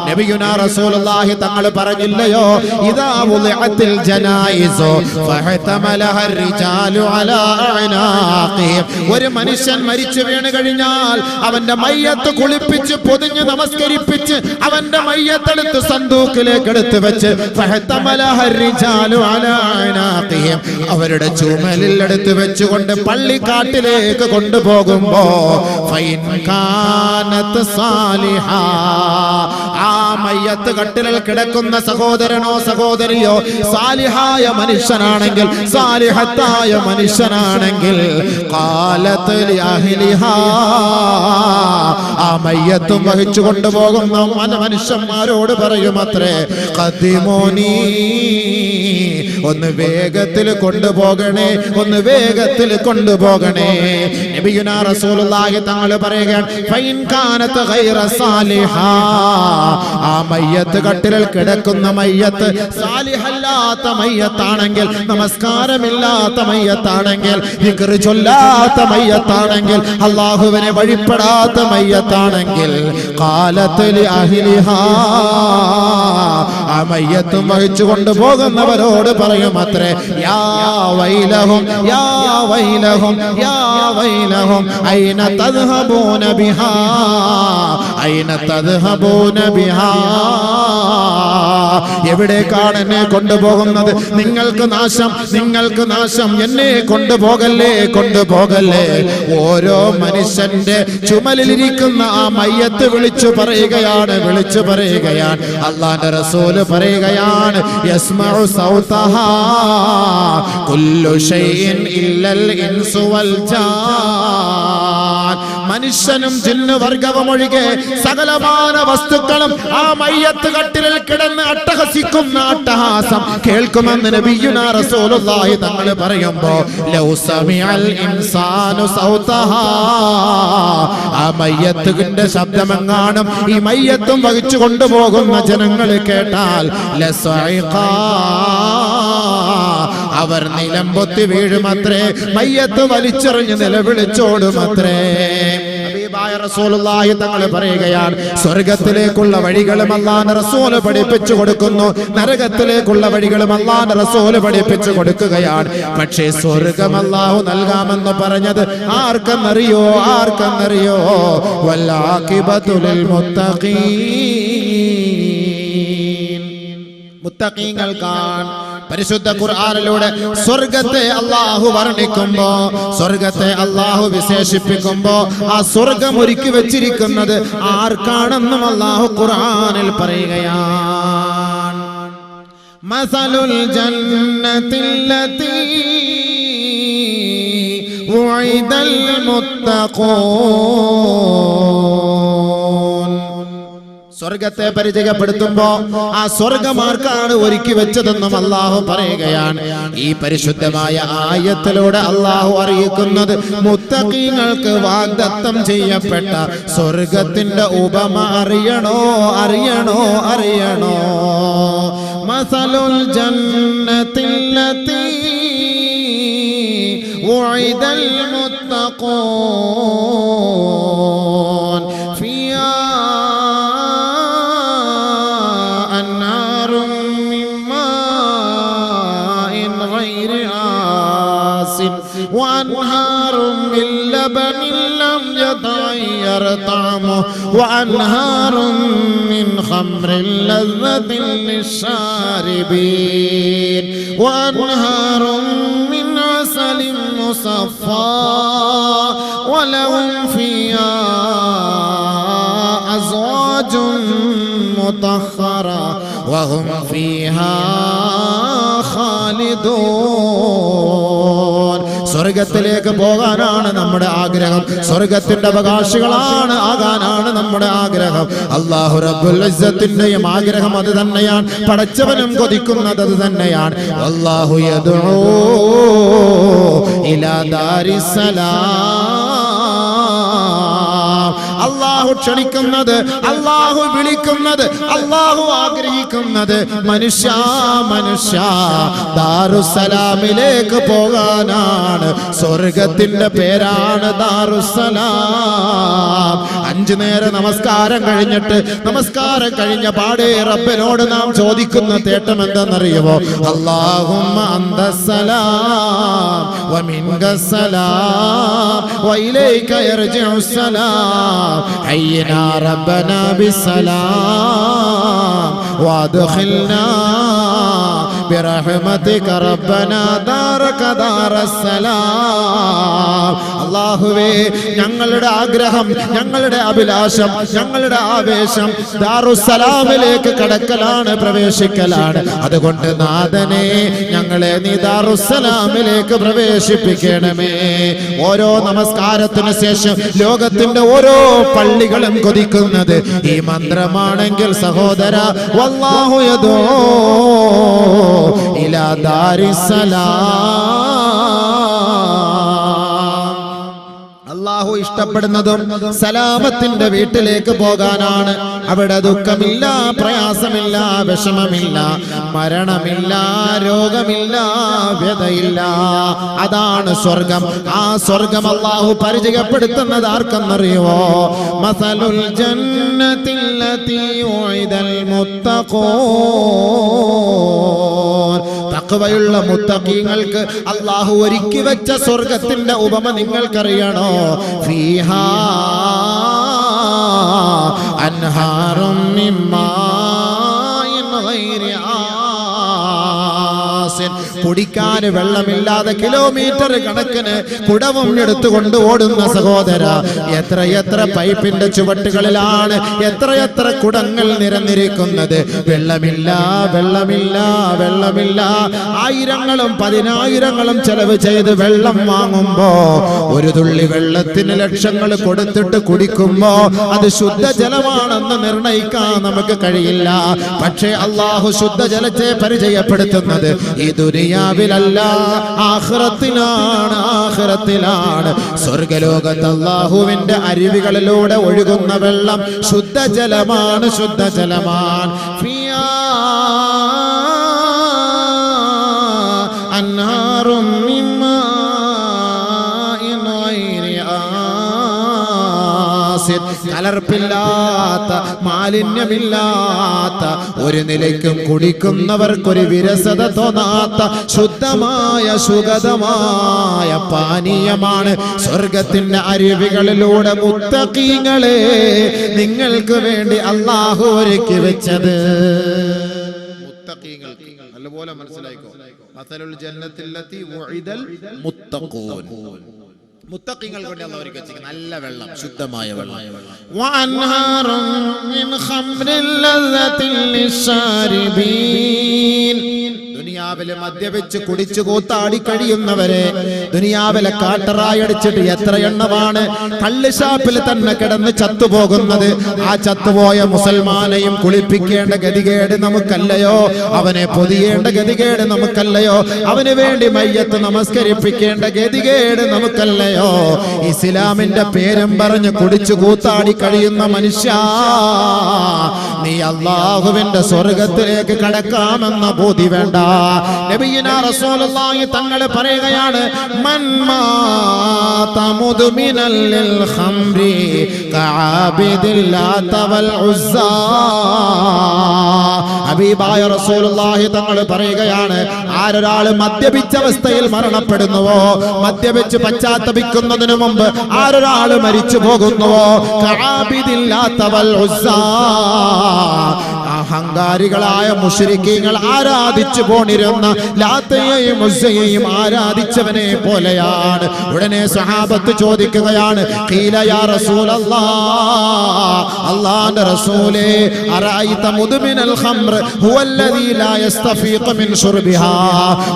Speaker 2: നബിയുനാ റസൂലുള്ളാഹി തങ്ങൾ പറഞ്ഞില്ലയോ, ഇദാ വുളിഅത്തിൽ ജനായിസു ഫഹതമലഹ റിജാലു അലാ അനാഖിഹിം, ഒരു മനുഷ്യൻ മരിച്ചു വീണ് കഴിഞ്ഞാൽ അവന്റെ മയ്യത്ത് കുളിപ്പിച്ച് പൊതിഞ്ഞ് നമസ്കരിപ്പിച്ച് അവന്റെ മയ്യത്തെടുത്ത് സന്തൂക്കിലേക്ക് എടുത്ത് വെച്ച് ഫഹതമലഹ റിജാലു അലാ അനാഖിഹിം, അവരുടെ ചുമലിൽ എടുത്ത് വെച്ചുകൊണ്ട് പള്ളിക്കാട്ടിലേക്ക് കൊണ്ടുപോകുമ്പോ ഫൈൻ കാനത് സാലിഹാ, ആ മയ്യത്ത് കട്ടിലിൽ കിടക്കുന്ന സഹോദരനോ സഹോദരിയോ സാലിഹായ മനുഷ്യനാണെങ്കിൽ, സാലിഹത്തായ മനുഷ്യനാണെങ്കിൽ, ഖാലത് ലി അഹ്ലിഹാ, ആ മയ്യത്തും വഹിച്ചു കൊണ്ടുപോകുന്ന മനുഷ്യന്മാരോട് പറയുമത്രേ, ഖദിമോനി, ഒന്ന് വേഗത്തിൽ കൊണ്ടുപോകണേ, ഒന്ന് വേഗത്തിൽ കൊണ്ടുപോകണേ. നബിയുനാ റസൂലുള്ളാഹി തങ്ങൾ പറയുകയാണ്, ഫൈൻ കാനത് ഗൈറ സാലിഹാ, ആ മയ്യത്ത് കട്ടിലിൽ കിടക്കുന്ന മയ്യത്ത് സാലിഹല്ലാത്ത മയ്യത്താണെങ്കിൽ, നമസ്കാരമില്ലാത്ത മയ്യത്താണെങ്കിൽ, ദിക്ർ ചൊല്ലാത്ത മയ്യത്താണെങ്കിൽ, അല്ലാഹുവിനെ വഴിപ്പെടാത്ത മയ്യത്താണെങ്കിൽ, ഖാലത് ലി അഹ്ലിഹാ, ആ മയ്യത്തും വഹിച്ചു കൊണ്ടുപോകുന്നവരോട് പറയുമത്രേ, യാ വൈലഹും, യാ വൈലഹും, യാ വൈലഹും, ഐന തദ്ഹബൂന ബിഹാ, ഐന തദ്ഹബൂന ബിഹാ, എവിടേക്കാണ് എന്നെ കൊണ്ടുപോകുന്നത്? നിങ്ങൾക്ക് നാശം, നിങ്ങൾക്ക് നാശം, എന്നെ കൊണ്ടുപോകല്ലേ, കൊണ്ടുപോകല്ലേ. ഓരോ മനുഷ്യന്റെ ചുമലിലിരിക്കുന്ന ആ മയ്യത്ത് വിളിച്ചു പറയുകയാണ്, വിളിച്ചു പറയുകയാണ്. അല്ലാഹുവിന്റെ റസൂല് പറയുകയാണ്, യസ്മഉ സൗതഹാ കുല്ലു ഷൈഇൻ ഇല്ലൽ ഇൻസു വൽ ജാൻ, മനുഷ്യനും ജിന്ന് വർഗവും ഒഴികെ സകലമാന വസ്തുക്കളും ആ മയ്യത്ത് കട്ടിലിൽ കിടന്ന് അട്ടഹസിക്കുന്ന അട്ടഹാസം കേൾക്കുമെന്ന് നബിയുനാ റസൂലുള്ളാഹി തങ്ങൾ പറയുമ്പോ, ലൗ സമിഅൽ ഇൻസാനു സൗതഹാ, ആ മയ്യത്തിന്റെ ശബ്ദമെങ്ങാനും ഈ മയ്യത്തും വഹിച്ചു കൊണ്ടുപോകുന്ന ജനങ്ങൾ കേട്ടാൽ ലസഇഖാ, അവർ നിലംപൊത്തി വീഴുമത്രേ, മയ്യത്ത് വലിച്ചെറിഞ്ഞ് നിലവിളിച്ചോടുമത്രേ. ഹബീബായ റസൂലുള്ളാഹി തങ്ങൾ പറയുകയാണ്, സ്വർഗത്തിലേക്കുള്ള വഴികളും അല്ലാഹുവിന്റെ റസൂൽ പഠിപ്പിച്ചു കൊടുക്കുന്നു, നരകത്തിലേക്കുള്ള വഴികളും അല്ലാഹുവിന്റെ റസൂൽ പഠിപ്പിച്ചു കൊടുക്കുകയാണ്. പക്ഷേ സ്വർഗ്ഗം അല്ലാഹു നൽകാമെന്ന് പറഞ്ഞത് ആർക്കെന്നറിയോ? ആർക്കെന്നറിയോ? വല്ലാഖിബതുൽ മുത്തഖീൻ, മുത്തഖീങ്ങൾക്കാണ്. പരിശുദ്ധ ഖുർആനിലൂടെ സ്വർഗ്ഗത്തെ അല്ലാഹു വർണ്ണിക്കുമ്പോ, സ്വർഗ്ഗത്തെ അല്ലാഹു വിശേഷിപ്പിക്കുമ്പോ ആ സ്വർഗ്ഗം ഒരുക്കി വെച്ചിരിക്കുന്നത് ആർക്കാണെന്നും അല്ലാഹു ഖുർആനിൽ പറയുകയാണ്. മസലുൽ ജന്നത്തില്ലതീ വഅദൽ മുത്തഖൂൻ. സ്വർഗത്തെ പരിചയപ്പെടുത്തുമ്പോ ആ സ്വർഗമാർക്കാണ് ഒരുക്കി വെച്ചതെന്നും അല്ലാഹു പറയുകയാണ്. ഈ പരിശുദ്ധമായ ആയത്തിലൂടെ അല്ലാഹു അറിയിക്കുന്നത് മുത്തഖീങ്ങൾക്ക് വാഗ്ദത്തം ചെയ്യപ്പെട്ട സ്വർഗത്തിന്റെ ഉപമ അറിയണോ അറിയണോ അറിയണോ. മസലുൽ ജന്നത്തില്ലതീ വഅദൽ മുത്തഖൂൻ ഫിയാ وأنهار من لبن لم يتغير طعمه وأنهار من خمر لذة للشاربين وأنهار من عسل مصفى ولهم فيها أزواج مطهرة وهم فيها خالدون. സ്വർഗത്തിലേക്ക് പോകാനാണ് നമ്മുടെ ആഗ്രഹം. സ്വർഗത്തിന്റെ അവകാശികളാണ് ആകാനാണ് നമ്മുടെ ആഗ്രഹം. അല്ലാഹു റബ്ബുൽ ഇസ്സത്തിന്റെയും ആഗ്രഹം അത് തന്നെയാണ്. പടച്ചവനും കൊതിക്കുന്നത് അത് തന്നെയാണ്. അല്ലാഹു യദ്ഉ ഇലാ ദാരിസ്സലാം. അല്ലാഹു ക്ഷണിക്കുന്നത്, അല്ലാഹു വിളിക്കുന്നത്, അല്ലാഹു ആഗ്രഹിക്കുന്നത് മനുഷ്യ മനുഷ്യ ദാറുസ്സലാമിലേക്ക് പോകാനാണ്. സ്വർഗത്തിന്റെ പേരാണ് ദാറുസ്സലാം. 5 നേര നമസ്കാരം കഴിഞ്ഞിട്ട്, നമസ്കാരം കഴിഞ്ഞ പാടെ റബ്ബിനോട് നാം ചോദിക്കുന്ന തേട്ടം എന്തെന്നറിയുമോ? അല്ലാഹുമ്മ അന്തസ്സലാം വമിൻകസ്സലാം വഇലൈക യർജിഉസ്സലാം ഹയ്യിനാ റബ്ബനാ ബിസ്സലാം വഅദ്ഖിൽനാ ബിറഹ്മതിക റബ്ബനാ ദാറക ദാറസ്സലാം. അല്ലാഹുവേ, ഞങ്ങളുടെ ആഗ്രഹം, ഞങ്ങളുടെ അഭിലാഷം, ഞങ്ങളുടെ ആവേശം ദാറുസ്സലാമിലേക്ക് കടക്കലാണ്, പ്രവേശിക്കലാണ്. അതുകൊണ്ട് നാഥനെ, ഞങ്ങളെ നീ ദാറുസ്സലാമിലേക്ക് പ്രവേശിപ്പിക്കണമേ. ഓരോ നമസ്കാരത്തിന് ശേഷം ലോകത്തിന്റെ ഓരോ പള്ളികളും കൊതിക്കുന്നത് ഈ മന്ത്രമാണെങ്കിൽ സഹോദര, വല്ലാഹു യദൂ ഇലാ ദാരിസ്സലാം. അല്ലാഹു ഇഷ്ടപ്പെടുന്നതും സലാമത്തിന്റെ വീട്ടിലേക്ക് പോകാനാണ്. അവിടെ ദുഃഖമില്ല, പ്രയാസമില്ല, വിഷമമില്ല, മരണമില്ല, രോഗമില്ല, വ്യതയില്ല. അതാണ് സ്വർഗം. ആ സ്വർഗം അല്ലാഹു പരിചയപ്പെടുത്തുന്നത് ആർക്കെന്നറിയുമോ? മസലുൽ ജന്നത്തില്ലതീ ഉഇദൽ മുത്തഖൂൻ. തഖ്വയുള്ള മുത്തഖീങ്ങൾക്ക് അല്ലാഹു ഒരുക്കി വെച്ച സ്വർഗത്തിന്റെ ഉപമ നിങ്ങൾക്കറിയണോ? ഫീഹാ അൻഹാറും മിൻ മാഇൻ ഗൈരി ആസിൻ. കുടിക്കാൻ വെള്ളമില്ലാതെ കിലോമീറ്റർ കണക്കിന് കുടവും എടുത്തുകൊണ്ട് ഓടുന്ന സഹോദര, എത്രയെത്ര പൈപ്പിന്റെ ചുവട്ടുകളിലാണ് എത്രയെത്ര കുടങ്ങൾ നിരന്നിരിക്കുന്നത്. വെള്ളമില്ല, വെള്ളമില്ല, വെള്ളമില്ല. ആയിരങ്ങളും പതിനായിരങ്ങളും ചെലവ് ചെയ്ത് വെള്ളം വാങ്ങുമ്പോ ഒരു തുള്ളി വെള്ളത്തിന് ലക്ഷങ്ങൾ കൊടുത്തിട്ട് കുടിക്കുമ്പോ അത് ശുദ്ധജലമാണെന്ന് നിർണയിക്കാൻ നമുക്ക് കഴിയില്ല. പക്ഷേ അല്ലാഹു ശുദ്ധജലത്തെ പരിചയപ്പെടുത്തുന്നത് ഈ ദുനിയാവിലല്ല, ആഖിറത്തിലാണ്. ആഖിറത്തിലാണ്. സ്വർഗ്ഗലോകത്ത് അല്ലാഹുവിന്റെ അരുവികളിലൂടെ ഒഴുകുന്ന വെള്ളം ശുദ്ധജലമാണ്, ശുദ്ധജലമാണ്. ഫിയാ അൻഹാറും മിൻ മാഇൻ ഗൈരി ആസിൻ. കലർപ്പില്ലാത്ത, മാലിന്യമില്ലാത്ത, ഒരു നിലയ്ക്കും കുടിക്കുന്നവർക്കൊരു വിരസത തോന്നാത്ത ശുദ്ധമായ സുഗതമായ പാനീയമാണ് സ്വർഗത്തിന്റെ അരുവികളിലൂടെ മുത്തഖീങ്ങളെ നിങ്ങൾക്ക് വേണ്ടി അല്ലാഹു ഒരുക്കി വെച്ചത്. മുത്തഖീങ്ങൾക്ക് നല്ലപോലെ മനസ്സിലായിക്കോ. മസലുൽ ജന്നത്തില്ലത്തി ഉഇദൽ മുത്തഖൂൻ. മുത്തഖീങ്ങൾക്ക് വേണ്ടി അല്ലാഹു ഒരുക്കി വെച്ചിരിക്കുന്ന നല്ല വെള്ളം, ശുദ്ധമായ വെള്ളം. വഅൻഹാറും മിൻ ഖംറിൻ ലസ്സത്തിൻ ലിശ്ശാരിബീൻ. ദുനിയാവിലെ മദ്യപിച്ച് കുടിച്ചു കൂത്താടി കഴിയുന്നവരെ, ദുനിയാവിലെ കാട്ടറായി അടിച്ചിട്ട് എത്ര എണ്ണമാണ് കള്ളുഷാപ്പിൽ തന്നെ കിടന്ന് ചത്തുപോകുന്നത്. ആ ചത്തുപോയ മുസൽമാനെയും കുളിപ്പിക്കേണ്ട ഗതികേട് നമുക്കല്ലയോ? അവനെ പൊതിയേണ്ട ഗതികേട് നമുക്കല്ലയോ? അവന് വേണ്ടി മയ്യത്ത് നമസ്കരിപ്പിക്കേണ്ട ഗതികേട് നമുക്കല്ലയോ? ഇസ്ലാമിന്റെ പേരും പറഞ്ഞ് കുടിച്ചു കൂത്താടി കഴിയുന്ന മനുഷ്യ, നീ അല്ലാഹുവിന്റെ സ്വർഗത്തിലേക്ക് കടക്കാമെന്ന ബോധി വേണ്ട. നബിയുനാ റസൂലുള്ളാഹി തങ്ങൾ പറയുകയാണ്, മൻ മാത മുദ്മിനൽ ലിൽ ഖംരി കഅബിദിൽ ലാത വൽ ഉസ്സാ. ഹബീബായ റസൂലുള്ളാഹി തങ്ങൾ പറയുകയാണ്, ആരൊരാൾ മദ്യപിച്ച അവസ്ഥയിൽ മരണപ്പെടുന്നുവോ, മദ്യപിച്ച് പശ്ചാത്തപിക്കുന്നതിനു മുമ്പ് ആരൊരാൾ മരിച്ചു പോകുന്നുവോ, കഅബിദിൽ ലാത വൽ ഉസ്സാ, അഹങ്കാരികളായ മുശ്രിക്കീങ്ങൾ ആരാധിച്ചു പോണിരുന്ന ലാത്തയെയും ഉസ്സയെയും ആരാധിച്ചവനെ പോലെയാണ്. ഉടനെ സഹാബത്ത് ചോദിക്കുകയാണ്, ഖീല യാ റസൂലല്ലാഹ്, അല്ലാഹുവിന്റെ റസൂലേ, അറഅയ്ത മുദ്മിനൽ ഖംർ ഹുവല്ലദീ ലാ യസ്തഫീഖു മിൻ ശുർബിഹാ.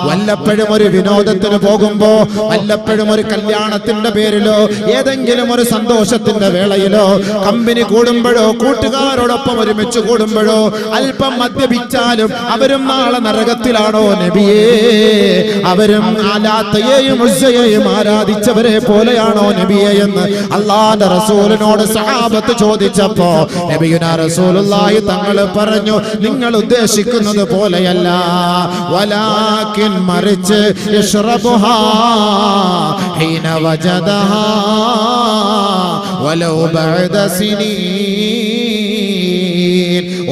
Speaker 2: വല്ലപ്പോഴും ഒരു വിനോദത്തിന് പോകുമ്പോ, വല്ലപ്പോഴും ഒരു കല്യാണത്തിന്റെ പേരിലോ ഏതെങ്കിലും ഒരു സന്തോഷത്തിന്റെ വേളയിലോ കമ്പനി കൂടുമ്പോഴോ കൂട്ടുകാരോടൊപ്പം ഒരുമിച്ച് കൂടുമ്പോഴോ അല്പം മദ്യപിച്ചാലും അവരും നാളെ നരകത്തിലാണോ നബിയേ? അവരും ലാത്തയെയും ഉസ്സയെയും ആരാധിച്ചവരെ പോലെയാണോ നബിയേ എന്ന് അല്ലാഹുവിന്റെ റസൂലിനോട് സഹാബത്ത് ചോദിച്ചപ്പോ നബിയുനാ റസൂലുള്ളാഹി തങ്ങൾ പറഞ്ഞു, നിങ്ങൾ ഉദ്ദേശിക്കുന്നത് പോലെയല്ല, വലാകിൻ മറിച്ച് യശ്റബുഹാ ഹീന വജദഹാ വലൗ ബഅദ സിനീൻ.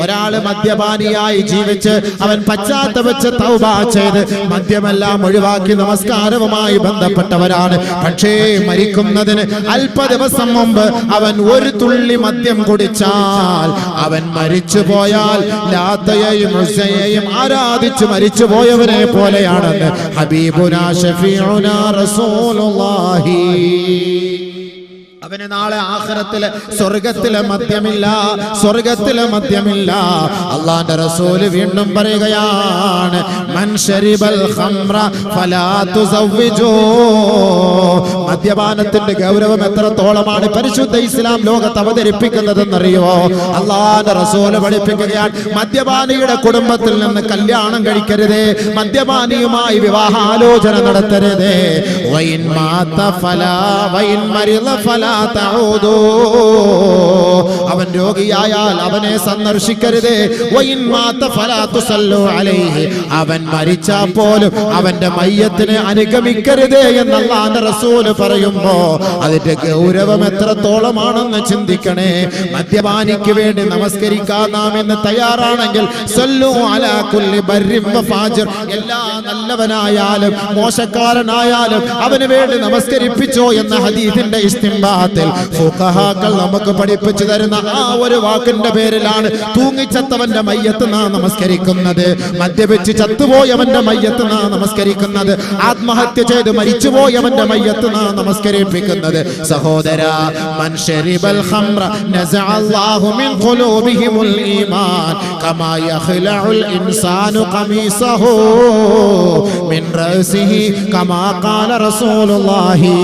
Speaker 2: ഒരാൾ മദ്യപാനിയായി ജീവിച്ച് അവൻ പശ്ചാത്തപിച്ച് തൗബ ചെയ്ത് മദ്യമെല്ലാം ഒഴിവാക്കി നമസ്കാരവുമായി ബന്ധപ്പെട്ടവരാണ്. പക്ഷേ മരിക്കുന്നതിന് അല്പ ദിവസം മുമ്പ് അവൻ ഒരു തുള്ളി മദ്യം കുടിച്ചാൽ അവൻ മരിച്ചു പോയാൽ ലാത്തയെയും ഉസ്സയെയും ആരാധിച്ച് മരിച്ചു പോയവനെ പോലെയാണെന്ന് ഹബീബുനാ ശഫീഉനാ റസൂലുള്ളാഹി. അവന് നാളെ ആഖിറത്തിലെ സ്വർഗത്തിലെ മദ്യമില്ല, സ്വർഗത്തിലെ മദ്യമില്ല. അല്ലാഹുവിന്റെ റസൂൽ വീണ്ടും പറയുകയാണ്, മൻ ശരിബൽ ഖംറ ഫലാ തുസവ്വിജൂ. മദ്യപാനത്തിന്റെ ഗൗരവം എത്രത്തോളമാണ് പരിശുദ്ധ ഇസ്ലാം ലോകത്ത് അവതരിപ്പിക്കുന്നതെന്നറിയോ? അല്ലാഹുവിന്റെ റസൂൽ പഠിപ്പിക്കുകയാണ്, മദ്യപാനിയുടെ കുടുംബത്തിൽ നിന്ന് കല്യാണം കഴിക്കരുതേ, മദ്യപാനിയുമായി വിവാഹാലോചന നടത്തരുതേ. വൈൻ മാത ഫലാ വൈൻ മരിള ഫലാ തഊദൂ. അവൻ രോഗിയായാൽ അവനെ സന്ദർശിക്കരുതേ. വൈൻ മാത ഫലാ തുസല്ലു അലൈഹി. അവൻ മരിച്ചാൽ പോലും അവന്റെ മയ്യത്തിനെ അനുഗമിക്കരുതേ എന്ന് അല്ലാഹുവിന്റെ റസൂൽ പറയുമ്പോ അതിന്റെ ഗൗരവം എത്രത്തോളമാണെന്ന് ചിന്തിക്കണേ. മദ്യപാനിക്ക് വേണ്ടി നമസ്കരിക്കാൻ നാം ഇന്ന് തയ്യാറാണെങ്കിൽ സല്ലു അലാ കുല്ലി ബർരിൻ വ ഫാജിർ, എല്ലാ നല്ലവനായാലും മോശക്കാരനായാലും അവന് വേണ്ടി നമസ്കരിപ്പിച്ചോ എന്ന ഹദീസിന്റെ ഇസ്തിംബാത്തിൽ ഫുഖഹാക്കൾ നമുക്ക് പഠിപ്പിച്ചു തരുന്ന ആ ഒരു വാക്കിന്റെ പേരിലാണ് തൂങ്ങിച്ചത്തവന്റെ മയ്യത്ത് നാം നമസ്കരിക്കുന്നത്, മദ്യപിച്ച് ചത്തുപോയവന്റെ മയ്യത്ത് നാം നമസ്കരിക്കുന്നത്, ആത്മഹത്യ ചെയ്ത് മരിച്ചുപോയവന്റെ മയ്യത്ത് നാം നമസ്കരിപ്പിക്കുന്നത്. സഹോദര, മൻ ശരിബൽ ഖംറ നസഅ അല്ലാഹു മിൻ ഖുലൂബിഹിമുൽ ഈമാൻ കമാ യഖ്ലഉൽ ഇൻസാനു ഖമീസഹു മിൻ റഅസിഹി കമാ ഖാല റസൂലുള്ളാഹി.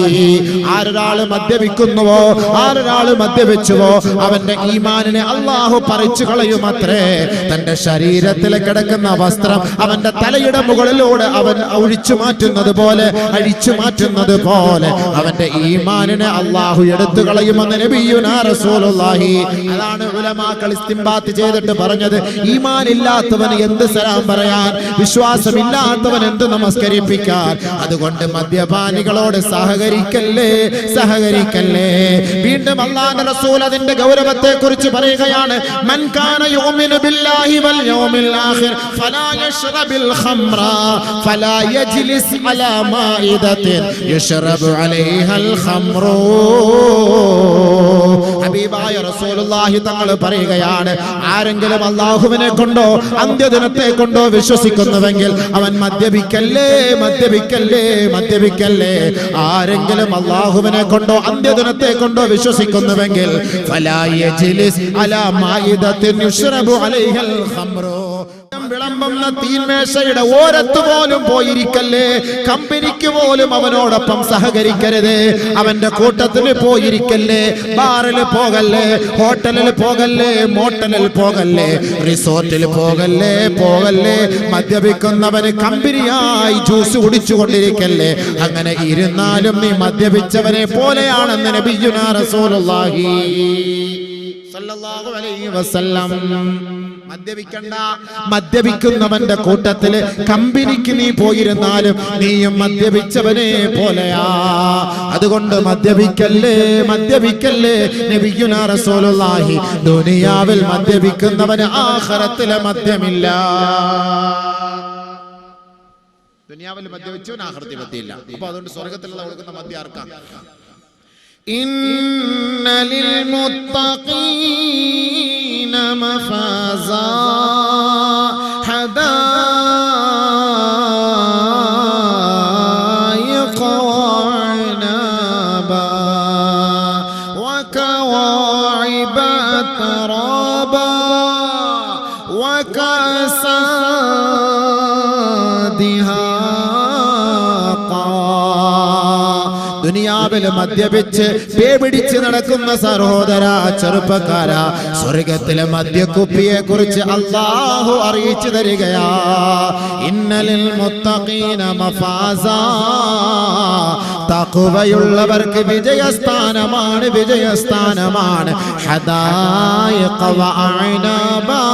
Speaker 2: ആരൊരാൾ മദ്യപിക്കുന്നുവോ, ആരൊരാൾ മദ്യപിച്ചുവോ അവന്റെ ഈമാനിനെ അല്ലാഹു പറിച്ചു കളയുമത്രേ. തന്റെ ശരീരത്തിൽ കിടക്കുന്ന വസ്ത്രം അവന്റെ തലയുടെ മുകളിലൂടെ അവൻ ഒഴിച്ചു മാറ്റുന്നത് പോലെ, അഴിച്ചു മാറ്റുന്നത് പോലെ അവന്റെ ഈമാനിനെ അല്ലാഹു എടുത്തു കളയുമെന്ന് നബിയുനാ റസൂലുള്ളാഹി. അതാണ് ഉലമാക്കൾ ഇസ്തിംബാത്ത് ചെയ്തിട്ട് പറഞ്ഞത്, ഈമാൻ ഇല്ലാത്തവൻ എന്ത് സലാം പറയാൻ, വിശ്വാസമില്ലാത്തവൻ എന്ത് നമസ്കരിപ്പിക്കാൻ. അതുകൊണ്ട് മദ്യപാന മദ്യപാനികളോട് സഹകരിക്കല്ലേ, സഹകരിക്കല്ലേ. വീണ്ടും അല്ലാഹുവിന്റെ റസൂൽ അതിന്റെ ഗൗരവത്തെ കുറിച്ച് പറയുകയാണ്, മൻ കാന യുമിനു ബില്ലാഹി വൽ യൗമിൽ ആഖിർ ഫലാ യശ്റബിൽ ഖംറ ഫലാ യജ്ലിസ് അലാ മാഇദത്തിൻ യശ്റബു അലൈഹൽ ഖംറു. ഹബീബായ റസൂലുള്ളാഹി തങ്ങൾ പറയുകയാണ്, ആരെങ്കിലും അല്ലാഹുവിനെ കൊണ്ടോ അന്ത്യദിനത്തെ കൊണ്ടോ വിശ്വസിക്കുന്നുവെങ്കിൽ അവൻ മദ്യപിക്കല്ലേ, മദ്യപിക്കല്ലേ, മദ്യപിക്കല്ലേ. ആരെങ്കിലും അല്ലാഹുവിനെ കൊണ്ടോ അന്ത്യദിനത്തെ കൊണ്ടോ വിശ്വസിക്കുന്നുവെങ്കിൽ ഫലാ യജ്ലിസ് അലാ മാഇദത്തിൻ യുശ്റബു അലൈഹൽ ഖംറു. വിളമ്പുന്ന തീന്മേശയുടെ ഓരത്ത് പോലും പോയിരിക്കല്ലേ, കമ്പനിക്ക് പോലും അവനോടൊപ്പം സഹകരിക്കരുത്, അവന്റെ കൂട്ടത്തിൽ പോയിരിക്കല്ലേ. ബാറിൽ പോകല്ലേ, ഹോട്ടലിൽ പോകല്ലേ, മോട്ടലിൽ പോകല്ലേ, റിസോർട്ടിൽ പോകല്ലേ, പോകല്ലേ. മദ്യപിക്കുന്നവന് കമ്പനിയായി ജ്യൂസ് കുടിച്ചുകൊണ്ടിരിക്കല്ലേ. അങ്ങനെ ഇരുന്നാലും നീ മദ്യപിച്ചവനെ പോലെയാണെന്ന് നബിയുനാ റസൂലുള്ളാഹി സല്ലല്ലാഹു അലൈഹി വസല്ലം. മദ്യപിക്കണ്ട, മദ്യപിക്കുന്നവന്റെ കൂട്ടത്തില് കമ്പനിക്ക് നീ പോയിരുന്നാലും നീയും മദ്യപിച്ചവനെ പോലെയാ. അതുകൊണ്ട് മദ്യപിക്കല്ലേ, മദ്യപിക്കല്ലേ. നബിയുനാ റസൂലുള്ളാഹി ദുനിയാവിൽ മദ്യപിക്കുന്നവന് ആഖിറത്തിലെ മദ്യമില്ല. ദുനിയാവിൽ മദ്യപിച്ചവൻ ആഖിറത്തിൽ മദ്യമില്ല. അപ്പൊ അതുകൊണ്ട് സ്വർഗ്ഗത്തിലുള്ള കൊടുക്കുന്ന മദ്യം ആർക്കാണ്? إن للمتقين مفازا حدائق وعنبا وكواعب أترابا وكأسا دهاقا. ദുനിയാവിൽ മദ്യപിച്ച് പേപിടിച്ച് നടക്കുന്ന സഹോദര, ചെറുപ്പക്കാര, സ്വർഗത്തിലെ മദ്യക്കുപ്പിയെ കുറിച്ച് അല്ലാഹു അറിയിച്ചു തരികയാ. ഇന്നലിൽ മുത്തഖീന മഫാസാ. തഖ്വയുള്ളവർക്ക് വിജയസ്ഥാനമാണ്, വിജയസ്ഥാനമാണ്. ഹദായിഖ വഅനബാ.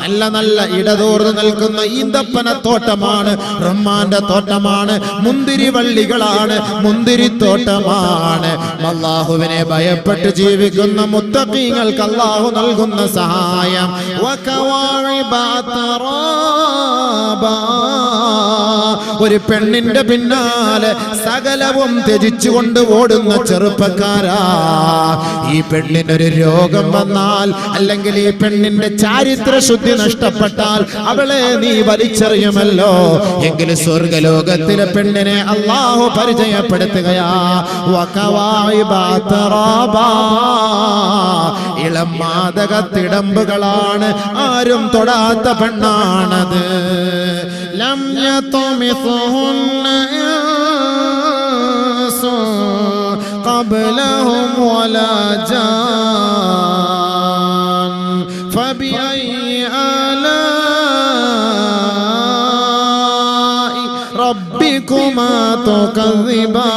Speaker 2: നല്ല നല്ല ഇടതോർന്ന് നിൽക്കുന്ന ഈന്തപ്പന തോട്ടമാണ്, റമ്മാന്റെ തോട്ടമാണ്, മുന്തിരി വള്ളികളാണ്, മുന്തിരിത്തോട്ടമാണ്. അല്ലാഹുവിനെ ഭയപ്പെട്ട് ജീവിക്കുന്ന മുത്തഖീങ്ങൾക്ക് അല്ലാഹു നൽകുന്ന സഹായം. ഒരു പെണ്ണിന്റെ പിന്നാലെ സകലവും ത്യജിച്ചുകൊണ്ട് ഓടുന്ന ചെറുപ്പക്കാരാ, ഈ പെണ്ണിനൊരു രോഗം വന്നാൽ, അല്ലെങ്കിൽ ഈ പെണ്ണിന്റെ ചാരിത്ര ശുദ്ധി നഷ്ടപ്പെട്ടാൽ അവളെ നീ വലിച്ചെറിയുമല്ലോ. എങ്കിൽ സ്വർഗലോകത്തിലെ പെണ്ണിനെ അല്ലാഹു പരിചയപ്പെടുത്തുകയാ. ഇളം മാദകത്തിടമ്പുകളാണ്, ആരും തൊടാത്ത പെണ്ണാണത്. ലം യത്മിസുഹുന്ന ഇൻസു ഖബ്ലഹും വലാ ജാൻ ഫബിഅയ്യി ആലാഇ റബ്ബികുമാ തുകذിബാൻ.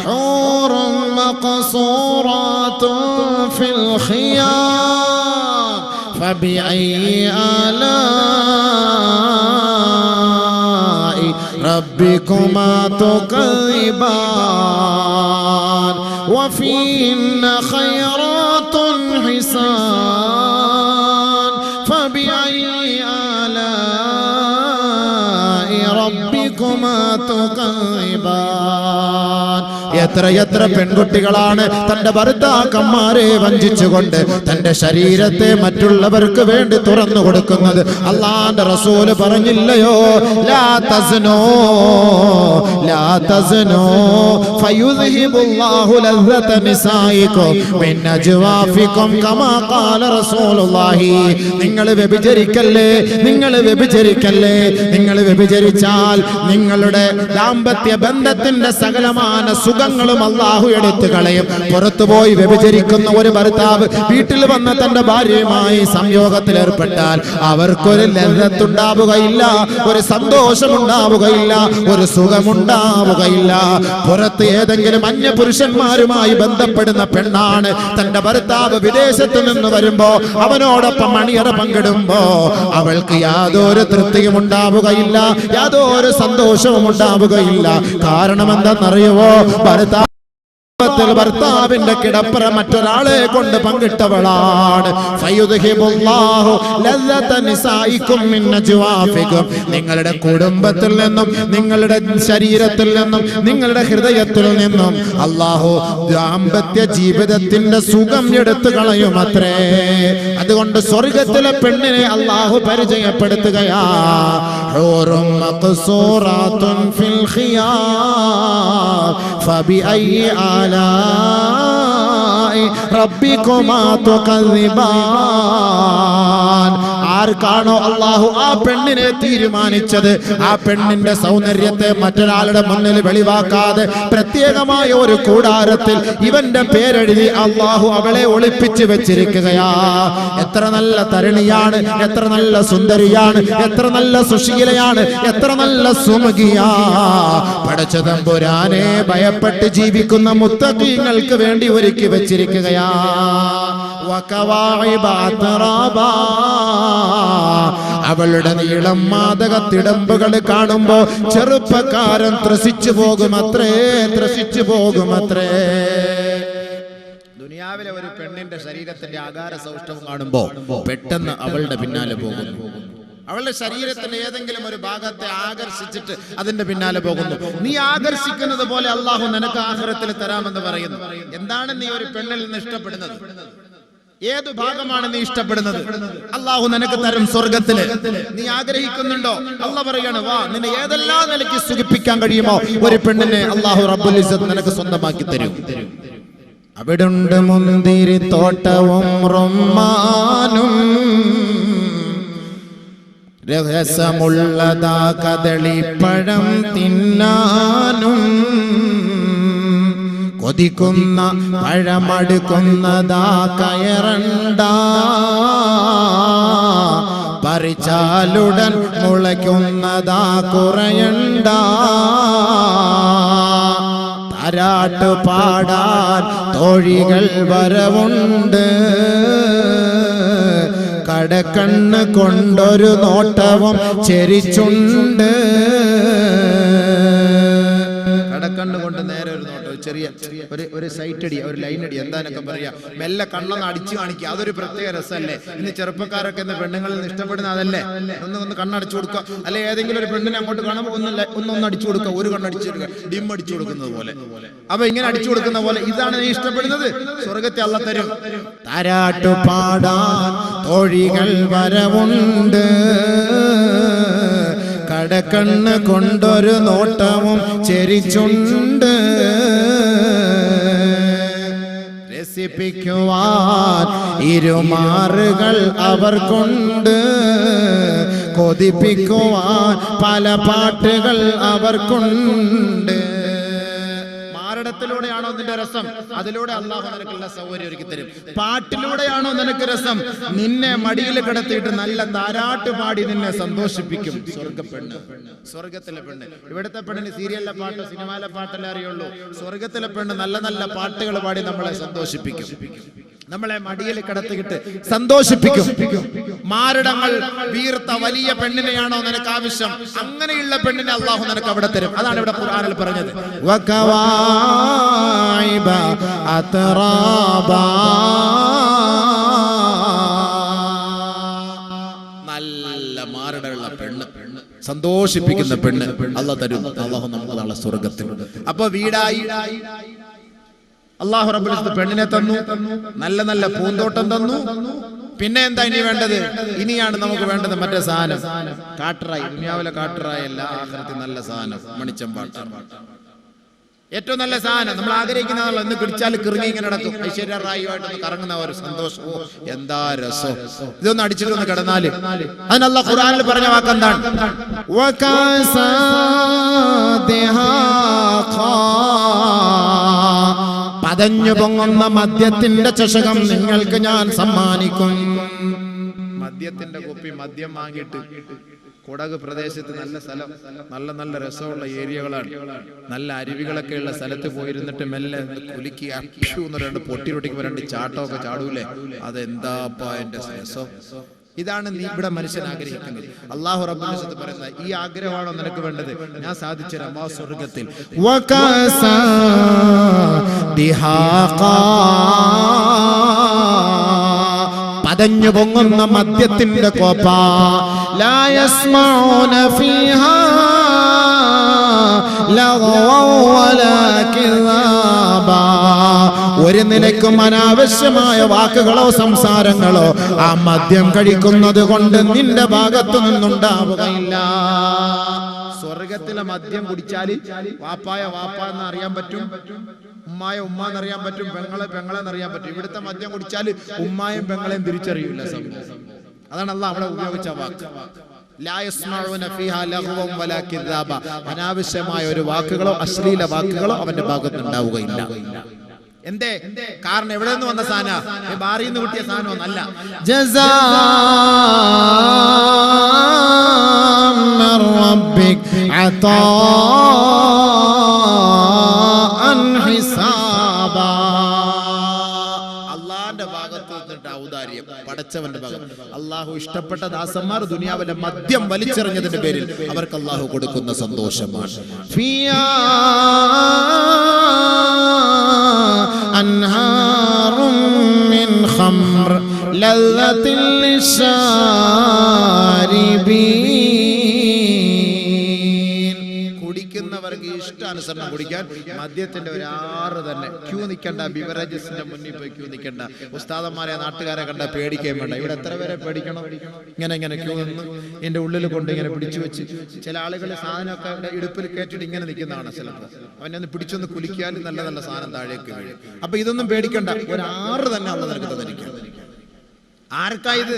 Speaker 2: ഹൂറുൻ മഖ്സൂറാത്തുൻ ഫിൽ ഖിയാം ഫബിഅയ്യി ആലാഇ റബ്ബികുമാ തുകذിബാൻ. വഫീഹിന്ന ഖൈറാത്തുൻ ഹിസാൻ ഫബിഅയ്യി ആലാഇ റബ്ബികുമാ തുകذിബാൻ. എത്ര എത്ര പെൺകുട്ടികളാണ് തന്റെ ഭർത്താക്കന്മാരെ വഞ്ചിച്ചുകൊണ്ട് തന്റെ ശരീരത്തെ മറ്റുള്ളവർക്ക് വേണ്ടി തുറന്നു കൊടുക്കുന്നത്. അല്ലാഹുവിന്റെ റസൂല് പറഞ്ഞില്ലയോ, ലാ തസ്നൂ ലാ തസ്നൂ ഫയുദ്ഹിബുല്ലാഹു ലസ്സത നിസായികും മിൻ അജ്വാഫികും കമാ ഖാല റസൂലുള്ളാഹി. നിങ്ങൾ വ്യഭിചരിക്കല്ലേ, നിങ്ങൾ വ്യഭിചരിക്കല്ലേ. നിങ്ങൾ വ്യഭിചരിച്ചാൽ നിങ്ങളുടെ ദാമ്പത്യ ബന്ധത്തിന്റെ സകലമായ സുഖ സുഖങ്ങളും അല്ലാഹു എടുത്തു കളയും. പുറത്തുപോയി വ്യഭിചരിക്കുന്ന ഒരു ഭർത്താവ് വീട്ടിൽ വന്ന തന്റെ ഭാര്യയുമായി സംയോഗത്തിൽ ഏർപ്പെട്ടാൽ അവർക്കൊരു ലജ്ജത്തുണ്ടാവുകയില്ല, ഒരു സന്തോഷമുണ്ടാവുകയില്ല, ഒരു സുഖമുണ്ടാവുകയില്ല. പുറത്ത് ഏതെങ്കിലും അന്യ പുരുഷന്മാരുമായി ബന്ധപ്പെടുന്ന പെണ്ണാണ് തന്റെ ഭർത്താവ് വിദേശത്ത് നിന്ന് വരുമ്പോ അവനോടൊപ്പം മണിയറ പങ്കിടുമ്പോ അവൾക്ക് യാതൊരു തൃപ്തിയും ഉണ്ടാവുകയില്ല, യാതൊരു സന്തോഷവും ഉണ്ടാവുകയില്ല. കാരണം എന്തെന്നറിയുവോ? ഭർത്താവിന്റെ കിടപ്പറ മറ്റൊരാളെ കൊണ്ട് പങ്കിട്ടവളാണ്. നിങ്ങളുടെ കുടുംബത്തിൽ നിന്നും നിങ്ങളുടെ ശരീരത്തിൽ നിന്നും നിങ്ങളുടെ ഹൃദയത്തിൽ നിന്നും അല്ലാഹു ദാമ്പത്യ ജീവിതത്തിന്റെ സുഖം എടുത്തു കളയുമത്രേ. അതുകൊണ്ട് സ്വർഗത്തിലെ പെണ്ണിനെ അല്ലാഹു പരിചയപ്പെടുത്തുകയാ. ആർക്കാണോ അല്ലാഹു ആ പെണ്ണിനെ തീരുമാനിച്ചത്, ആ പെണ്ണിന്റെ സൗന്ദര്യത്തെ മറ്റൊരാളുടെ മുന്നിൽ വെളിവാക്കാതെ പ്രത്യേകമായ ഒരു കൂടാരത്തിൽ ഇവന്റെ പേരെഴുതി അല്ലാഹു അവളെ ഒളിപ്പിച്ചു വെച്ചിരിക്കുകയാ. എത്ര നല്ല തരുണിയാണ്, എത്ര നല്ല സുന്ദരിയാണ്, എത്ര നല്ല സുശീലയാണ്, എത്ര നല്ല സുമുഖിയാ. പടച്ച തമ്പുരാനെ ഭയപ്പെട്ട് ജീവിക്കുന്ന മുത്തഖീങ്ങൾക്ക് വേണ്ടി ഒരുക്കി വെച്ചിരിക്കുകയാ. അവളുടെ നീളം മാദക തിടമ്പുകൾ കാണുമ്പോ ചെറുപ്പക്കാരൻ ത്രസിച്ചു പോകുമത്രേ, ത്രസിച്ചു പോകുമത്രേ. ദുനിയാവിലെ ഒരു പെണ്ണിന്റെ ശരീരത്തിന്റെ ആകാര സൗഷ്ഠവം കാണുമ്പോ പെട്ടെന്ന് അവളുടെ പിന്നാലെ പോകുന്നു. അവളുടെ ശരീരത്തിന്റെ ഏതെങ്കിലും ഒരു ഭാഗത്തെ ആകർഷിച്ചിട്ട് അതിന്റെ പിന്നാലെ പോകുന്നു. നീ ആകർഷിക്കുന്നത് പോലെ അല്ലാഹു നിനക്ക് ആഖിറത്തിൽ തരാമെന്ന് പറയുന്നു. എന്താണ് നീ ഒരു പെണ്ണിൽ നിന്ന് ഇഷ്ടപ്പെടുന്നത്? ഏതു ഭാഗമാണ് നീ ഇഷ്ടപ്പെടുന്നത്? അല്ലാഹു നിനക്ക് തരും സ്വർഗത്തില്. നീ ആഗ്രഹിക്കുന്നുണ്ടോ? അല്ലാഹു പറയാണ്, വാ, നിന്നെ ഏതെല്ലാം നിലയ്ക്ക് സുഖിപ്പിക്കാൻ കഴിയുമോ ഒരു പെണ്ണിനെ അല്ലാഹു റബ്ബുൽ ഇസ്സത്ത് നിനക്ക് സ്വന്തമാക്കി തരും. അവിടുണ്ട് മുന്തിരി തോട്ടവും റമ്മാനും, രഹസ്യമുള്ളതാ കദളിപ്പഴം തിന്നാനും, കൊതിക്കുന്ന പഴമടുക്കുന്നതാ കയറണ്ട, പറിച്ചാലുടൻ മുളയ്ക്കുന്നതാ കുറയണ്ട. താരാട്ട് പാടാൻ തോഴികൾ വരവുണ്ട്, കടക്കണ്ണ് കൊണ്ടൊരു നോട്ടവും ചെരിച്ചുണ്ട്. കടക്കണ്ണ് കൊണ്ട് നേരെ ഒരു നോട്ടം, ചെറിയ ഒരു സൈറ്റ് അടി, ഒരു ലൈൻ അടി, എന്താനൊക്കെ പറയാ, മെല്ലെ കണ്ണൊന്ന് അടിച്ചു കാണിക്കുക. അതൊരു പ്രത്യേക രസമല്ലേ? ഇന്ന് ചെറുപ്പക്കാരൊക്കെ ഇന്ന് പെണ്ണുങ്ങളിൽ നിന്ന് ഇഷ്ടപ്പെടുന്ന അതല്ലേ? ഒന്ന് കണ്ണടിച്ചു കൊടുക്കുക, അല്ലെ ഏതെങ്കിലും ഒരു പെണ്ണിനെ അങ്ങോട്ട് കാണുമ്പോൾ ഒന്ന് അടിച്ചു കൊടുക്കുക, ഒരു കണ്ണടിച്ചു കൊടുക്കുക, ഡിം അടിച്ചു കൊടുക്കുന്നത് പോലെ. അപ്പൊ ഇങ്ങനെ അടിച്ചു കൊടുക്കുന്ന പോലെ ഇതാണ് നീ ഇഷ്ടപ്പെടുന്നത്, സ്വർഗത്തെ അല്ലാഹു തരും. താരാട്ടു പാടാൻ തോഴികൾ വരവുണ്ട്, കടക്കണ്ണ് കൊണ്ടൊരു നോട്ടവും ചെരിച്ചുണ്ട്. രസിപ്പിക്കുവാൻ ഇരുമാറുകൾ അവർക്കുണ്ട്, കൊതിപ്പിക്കുവാൻ പല പാട്ടുകൾ അവർക്കുണ്ട്. മാരടത്തിലൂടെയാണോ നിന്റെ രസം? അതിലൂടെ അല്ലാഹു നിനക്കുള്ള സൗകര്യം ഒരുക്കി തരും. പാട്ടിലൂടെയാണോ നിനക്ക് രസം? നിന്നെ മടിയിൽ കിടത്തിയിട്ട് നല്ല താരാട്ട് പാടി നിന്നെ സന്തോഷിപ്പിക്കും. സ്വർഗപ്പെണ്ണ്, സ്വർഗത്തിലെ പെണ്ണ്. ഇവിടുത്തെ പെണ്ണിന് സീരിയലിലെ പാട്ടോ സിനിമയിലെ പാട്ടല്ലേ അറിയുള്ളൂ. സ്വർഗത്തിലെ പെണ്ണ് നല്ല നല്ല പാട്ടുകൾ പാടി നമ്മളെ സന്തോഷിപ്പിക്കും, നമ്മളെ മടിയിൽ കിടത്തിയിട്ട് സന്തോഷിപ്പിക്കും. മാരടങ്ങൾ വീർത്ത വലിയ പെണ്ണിനെയാണോ നിനക്ക് ആവശ്യം? അങ്ങനെയുള്ള പെണ്ണിനെ അല്ലാഹു നിനക്ക് അവിടെ തരും. അതാണ് ഇവിടെ ഖുർആനിൽ പറഞ്ഞത്. നല്ല മാരടമുള്ള പെണ്ണ്, സന്തോഷിപ്പിക്കുന്ന പെണ്ണ് അല്ലാഹു തരും. അല്ലാഹു നമുക്ക് നാളെ സ്വർഗത്തിൽ. അപ്പൊ വീടായി അല്ലാഹു റബ്ബുൽ ഇസ്സത്ത് പെണ്ണിനെ തന്നു, നല്ല നല്ല പൂന്തോട്ടം തന്നു. പിന്നെ എന്താ ഇനി വേണ്ടത്? ഇനിയാണ് നമുക്ക് വേണ്ടത് മറ്റേ സാധനം, കാട്ടറായി. ദുനിയാവിലെ കാട്ടറായി അല്ല, ആഖിറത്തിൽ നല്ല സാധനം, മണിച്ചമ്പാട്ടം. ഏറ്റവും നല്ല സാധനം നമ്മൾ ആഗ്രഹിക്കുന്നതാണല്ലോ. എന്ന് പിടിച്ചാൽ കിറങ്ങി ഇങ്ങനെ നടക്കും, ഐശ്വര്യ റായിയുമായിട്ടൊന്ന് കറങ്ങുന്ന ഒരു സന്തോഷം. ഓ എന്താ രസം! ഇതൊന്ന് അടിച്ചിട്ടൊന്ന് കിടന്നാല്. അതിന് അല്ലാഹു ഖുർആനിൽ പറഞ്ഞ വാക്കെന്താണ്? വകാസാദിഹാ പതഞ്ഞു പൊങ്ങുന്ന മദ്യത്തിന്റെ ചഷകം നിങ്ങൾക്ക് ഞാൻ സമ്മാനിക്കും.
Speaker 1: മദ്യത്തിന്റെ കുപ്പി മദ്യം വാങ്ങിയിട്ട് കൊടക് പ്രദേശത്ത് നല്ല സ്ഥലം, നല്ല നല്ല രസമുള്ള ഏരിയകളാണ്, നല്ല അരുവികളൊക്കെ ഉള്ള സ്ഥലത്ത് പോയിരുന്നിട്ട് മെല്ലെ കുലുക്കി അക്ഷു എന്ന് രണ്ട് പൊട്ടി റൊട്ടിക്ക് രണ്ട് ചാട്ടമൊക്കെ ചാടൂലേ, അതെന്താപ്പാ എന്റെ രസം. ഇതാണ് നീ ഇവിടെ മനുഷ്യൻ ആഗ്രഹിക്കുന്നത്. അല്ലാഹു റബ്ബുൽ ഇസ്സത്ത് പറയുന്ന ഈ ആഗ്രഹമാണോ നിനക്ക് വേണ്ടത്? ഞാൻ സാധിച്ചു തരാം. ആ സ്വർഗ്ഗത്തിൽ പതഞ്ഞു പൊങ്ങുന്ന മദ്യത്തിന്റെ കോപ്പ, ലാ യസ്മഊന ഫീഹാ ലഗ്വൻ വലാ കിദാബാ, ഒരു നിലയ്ക്കും അനാവശ്യമായ വാക്കുകളോ സംസാരങ്ങളോ ആ മദ്യം കഴിക്കുന്നത് കൊണ്ട് നിന്റെ ഭാഗത്തു നിന്നുണ്ടാവുകയില്ല. സ്വർഗത്തിലെ മദ്യം കുടിച്ചാൽ വാപ്പായ വാപ്പ എന്ന് അറിയാൻ പറ്റും, ഉമ്മായ ഉമ്മ എന്നറിയാൻ പറ്റും, പെങ്ങളെ എന്നറിയാൻ പറ്റും. ഇവിടുത്തെ മദ്യം കുടിച്ചാൽ ഉമ്മായും പെങ്ങളെയും തിരിച്ചറിയില്ല. അതാണ് അല്ലാഹ് അവിടെ ഉപയോഗിച്ച വാക്ക്. ലാ യസ്മഊന ഫീഹാ ലഗ്വൻ വലാ കിദാബ, അനാവശ്യമായ ഒരു വാക്കുകളോ അശ്ലീല വാക്കുകളോ അവന്റെ ഭാഗത്ത് ഉണ്ടാവുകയില്ല. എന്തേ? കാരണം എവിടെ നിന്ന് വന്ന സാധന? ബാറിൽ നിന്ന് കിട്ടിയ സാധനമൊന്നല്ല. ജസാഅൻ മിർ റബ്ബിക് അതാഅൻ ഹിസാബാ, അല്ലാഹുവിന്റെ ഭാഗത്ത് നിന്നിട്ട് ഔദാര്യം, പടച്ചവന്റെ ഭാഗത്ത്. അല്ലാഹു ഇഷ്ടപ്പെട്ട ദാസന്മാർ ദുനിയാവിലെ മദ്യം വലിച്ചെറിഞ്ഞതിന്റെ പേരിൽ അവർക്ക് അല്ലാഹു കൊടുക്കുന്ന സന്തോഷമാണ്. ഫിയാ അൻഹാറും മിൻ ഖംർ ലല്ലത്തിൽ ലിശാരിബീൻ, കുടിക്കുന്നവർക്ക് ഇഷ്ടാനുസരണം കുടിക്കാൻ മദ്യത്തിന്റെ ഒരു ആറ് തന്നെ. ക്യൂ നിൽക്കണ്ട, ബിവറേജസിന്റെ മുന്നിൽ പോയി ക്യൂ നിൽക്കണ്ട. ഉസ്താദന്മാരെ നാട്ടുകാരെ കണ്ട പേടിക്കാൻ വേണ്ട. ഇവിടെ എത്ര പേരെ പേടിക്കണം? ഇങ്ങനെ ക്യൂ നിന്ന് എന്റെ ഉള്ളിൽ കൊണ്ട് ഇങ്ങനെ പിടിച്ചു വെച്ച്, ചില ആളുകൾ സാധനമൊക്കെ ഇടുപ്പിൽ കയറ്റിട്ട് ഇങ്ങനെ നിൽക്കുന്നതാണ്. ചിലപ്പോൾ അവനെ ഒന്ന് പിടിച്ചൊന്ന് കുലിക്കാൻ നല്ല നല്ല സാധനം താഴേക്ക് വീഴും. അപ്പൊ ഇതൊന്നും പേടിക്കണ്ട, ഒരു ആറ് തന്നെ അള്ളാഹ് നിനക്ക് തന്നിരിക്കും. ആർക്കായത്?